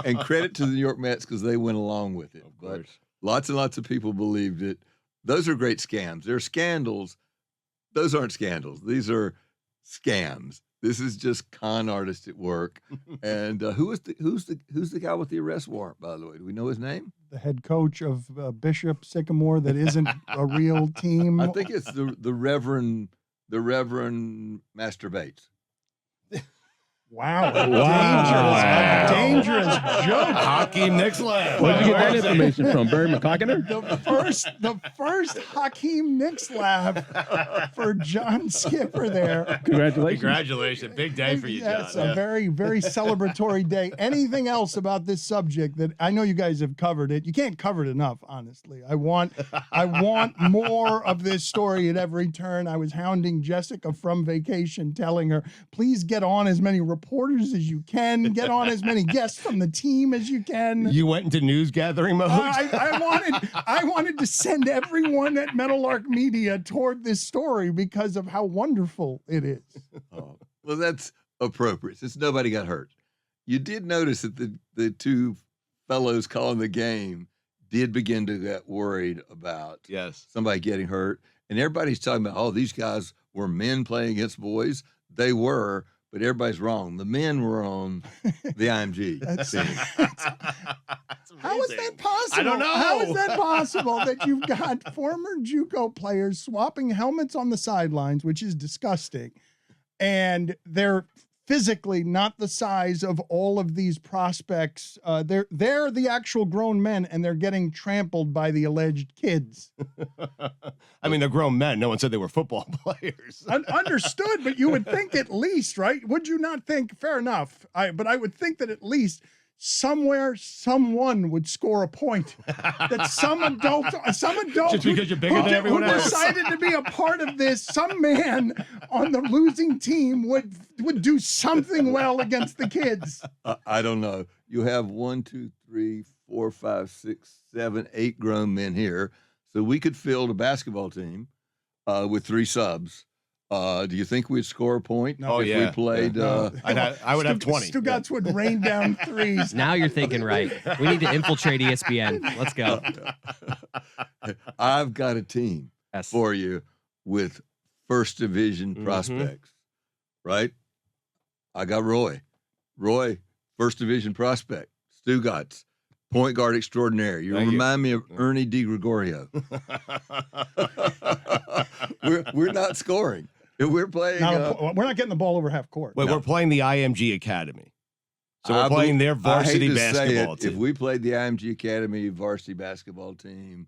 [SPEAKER 16] And credit to the New York Mets because they went along with it. But lots and lots of people believed it. Those are great scams. They're scandals. Those aren't scandals. These are scams. This is just con artists at work. And who's the guy with the arrest warrant, by the way? Do we know his name?
[SPEAKER 15] The head coach of Bishop Sycamore that isn't a real team.
[SPEAKER 16] I think it's the Reverend Master Bates.
[SPEAKER 15] Wow.
[SPEAKER 7] Wow.
[SPEAKER 15] Dangerous joke.
[SPEAKER 1] Hakeem Nickslab.
[SPEAKER 7] Where'd you get that information from? Barry McCockiner?
[SPEAKER 15] The first Hakeem Nickslab for John Skipper there.
[SPEAKER 7] Congratulations.
[SPEAKER 1] Congratulations. Big day for you, John.
[SPEAKER 15] Yes, a very, very celebratory day. Anything else about this subject that I know you guys have covered it? You can't cover it enough, honestly. I want more of this story at every turn. I was hounding Jessica from vacation, telling her, please get on as many reporters as you can, get on as many guests from the team as you can.
[SPEAKER 1] You went into news gathering mode?
[SPEAKER 15] I wanted to send everyone at Meadowlark Media toward this story because of how wonderful it is.
[SPEAKER 16] Oh, well, that's appropriate since nobody got hurt. You did notice that the two fellows calling the game did begin to get worried about somebody getting hurt. And everybody's talking about, oh, these guys were men playing against boys. They were. But everybody's wrong. The men were on the IMG team.
[SPEAKER 15] How is that possible?
[SPEAKER 1] I don't know.
[SPEAKER 15] How is that possible that you've got former JUCO players swapping helmets on the sidelines, which is disgusting, and they're physically not the size of all of these prospects. They're the actual grown men, and they're getting trampled by the alleged kids.
[SPEAKER 1] I mean, they're grown men. No one said they were football players.
[SPEAKER 15] Understood, but you would think at least, right? Would you not think? Fair enough. But I would think that at least somewhere someone would score a point. That some adult
[SPEAKER 1] Just because you're bigger than everyone
[SPEAKER 15] who
[SPEAKER 1] else.
[SPEAKER 15] decided to be a part of this, some man on the losing team would do something well against the kids.
[SPEAKER 16] I don't know. You have 1, 2, 3, 4, 5, 6, 7, 8 grown men here. So we could field a basketball team with 3 subs. Do you think we'd score a point if we played?
[SPEAKER 1] I would have 20.
[SPEAKER 15] Stugotz would rain down threes.
[SPEAKER 5] Now you're thinking right. We need to infiltrate ESPN. Let's go.
[SPEAKER 16] I've got a team for you with first division prospects, right? I got Roy. Roy, first division prospect. Stugotz, point guard extraordinaire. You remind me of Ernie DiGregorio. We're not scoring. We're playing.
[SPEAKER 15] We're not getting the ball over half court.
[SPEAKER 1] Wait, we're playing the IMG Academy. So we're playing their varsity basketball team.
[SPEAKER 16] If we played the IMG Academy varsity basketball team,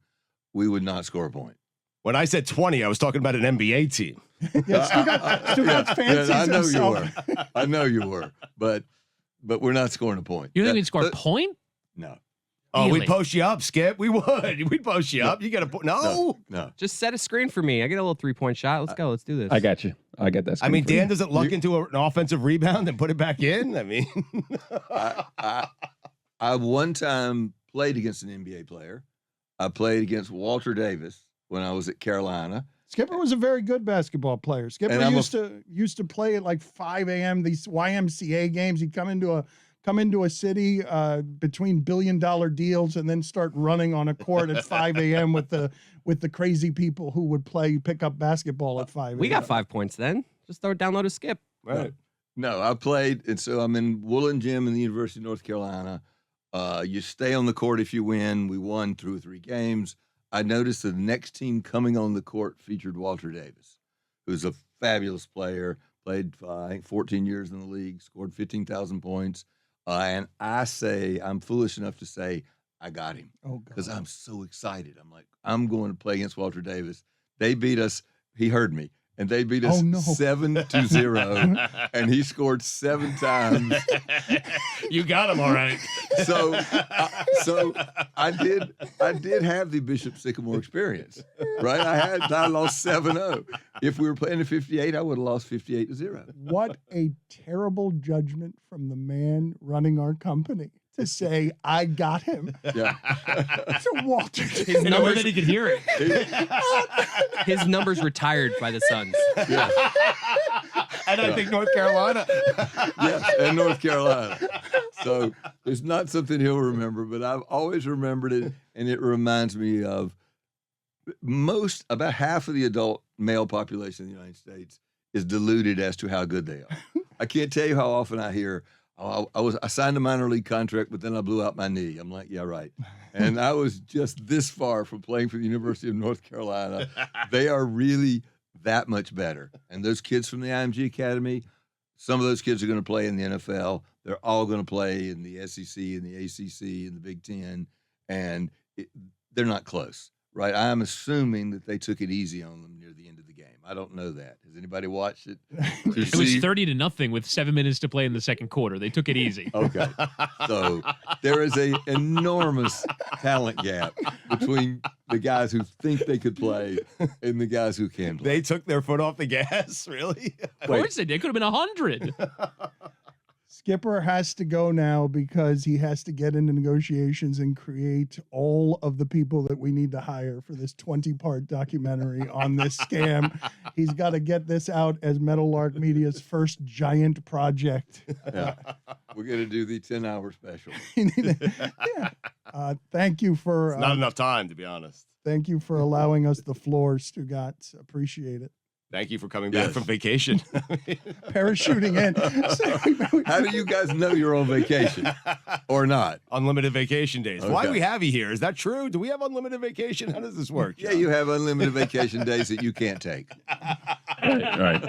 [SPEAKER 16] we would not score a point.
[SPEAKER 1] When I said 20, I was talking about an NBA team.
[SPEAKER 15] Stugotz fancies
[SPEAKER 16] I know
[SPEAKER 15] himself.
[SPEAKER 16] you were. I know you were. But we're not scoring a point.
[SPEAKER 3] You think we'd score a point?
[SPEAKER 16] No.
[SPEAKER 1] Oh,
[SPEAKER 3] Really?
[SPEAKER 1] we'd post you up, Skip. We would. We'd post you up. You got to
[SPEAKER 16] No.
[SPEAKER 5] Just set a screen for me. I get a little 3-point shot. Let's go. Let's do this.
[SPEAKER 7] I got you. I got that.
[SPEAKER 1] I mean, Dan doesn't luck into an offensive rebound and put it back in. I mean,
[SPEAKER 16] I one time played against an NBA player. I played against Walter Davis when I was at Carolina.
[SPEAKER 15] Skipper was a very good basketball player. Skipper used to play at like 5 a.m. these YMCA games. He'd come into a city between billion-dollar deals and then start running on a court at 5 a.m. with the crazy people who would pick up basketball at 5 a.m.
[SPEAKER 5] We got 5 points then. Just download a Skip.
[SPEAKER 1] right.
[SPEAKER 16] No, I played, and so I'm in Woolen Gym in the University of North Carolina. You stay on the court if you win. We won 2 or 3 games. I noticed the next team coming on the court featured Walter Davis, who's a fabulous player, played, I think, 14 years in the league, scored 15,000 points. And I'm foolish enough to say, I got him. Because I'm so excited. I'm like, I'm going to play against Walter Davis. They beat us. He heard me. and they beat us 7-0, and he scored 7 times.
[SPEAKER 1] You got him all right.
[SPEAKER 16] So I did have the Bishop Sycamore experience, right? I lost 7-0. If we were playing at 58, I would have lost 58-0.
[SPEAKER 15] What a terrible judgment from the man running our company to say, I got him.
[SPEAKER 16] Yeah.
[SPEAKER 15] To Walter.
[SPEAKER 5] His
[SPEAKER 1] In a way that he could hear it.
[SPEAKER 5] His numbers retired by the Suns.
[SPEAKER 16] Yeah.
[SPEAKER 1] And I think North Carolina.
[SPEAKER 16] Yes, and North Carolina. So it's not something he'll remember, but I've always remembered it, and it reminds me of about half of the adult male population in the United States is deluded as to how good they are. I can't tell you how often I hear, I signed a minor league contract, but then I blew out my knee. I'm like, yeah, right. And I was just this far from playing for the University of North Carolina. They are really that much better. And those kids from the IMG Academy, some of those kids are going to play in the NFL. They're all going to play in the SEC and the ACC and the Big Ten. And they're not close, right? I'm assuming that they took it easy on them near the end of the game. I don't know that. Has anybody watched it?
[SPEAKER 3] It was 30-0 with 7 minutes to play in the second quarter. They took it easy.
[SPEAKER 16] Okay. So there is an enormous talent gap between the guys who think they could play and the guys who can play.
[SPEAKER 1] They took their foot off the gas, really?
[SPEAKER 3] Of course they did. It could have been 100.
[SPEAKER 15] Skipper has to go now because he has to get into negotiations and create all of the people that we need to hire for this 20-part documentary on this scam. He's got to get this out as Meadowlark Media's first giant project.
[SPEAKER 16] Yeah. We're going to do the 10-hour special.
[SPEAKER 15] Thank you for...
[SPEAKER 1] It's not enough time, to be honest.
[SPEAKER 15] Thank you for allowing us the floor, Stugotz. Appreciate it.
[SPEAKER 1] Thank you for coming back from vacation.
[SPEAKER 15] Parachuting in.
[SPEAKER 16] How do you guys know you're on vacation or not?
[SPEAKER 1] Unlimited vacation days.
[SPEAKER 16] Okay.
[SPEAKER 1] Why do we have you here? Is that true? Do we have unlimited vacation? How does this work?
[SPEAKER 16] Yeah, you have unlimited vacation days that you can't take.
[SPEAKER 7] Right.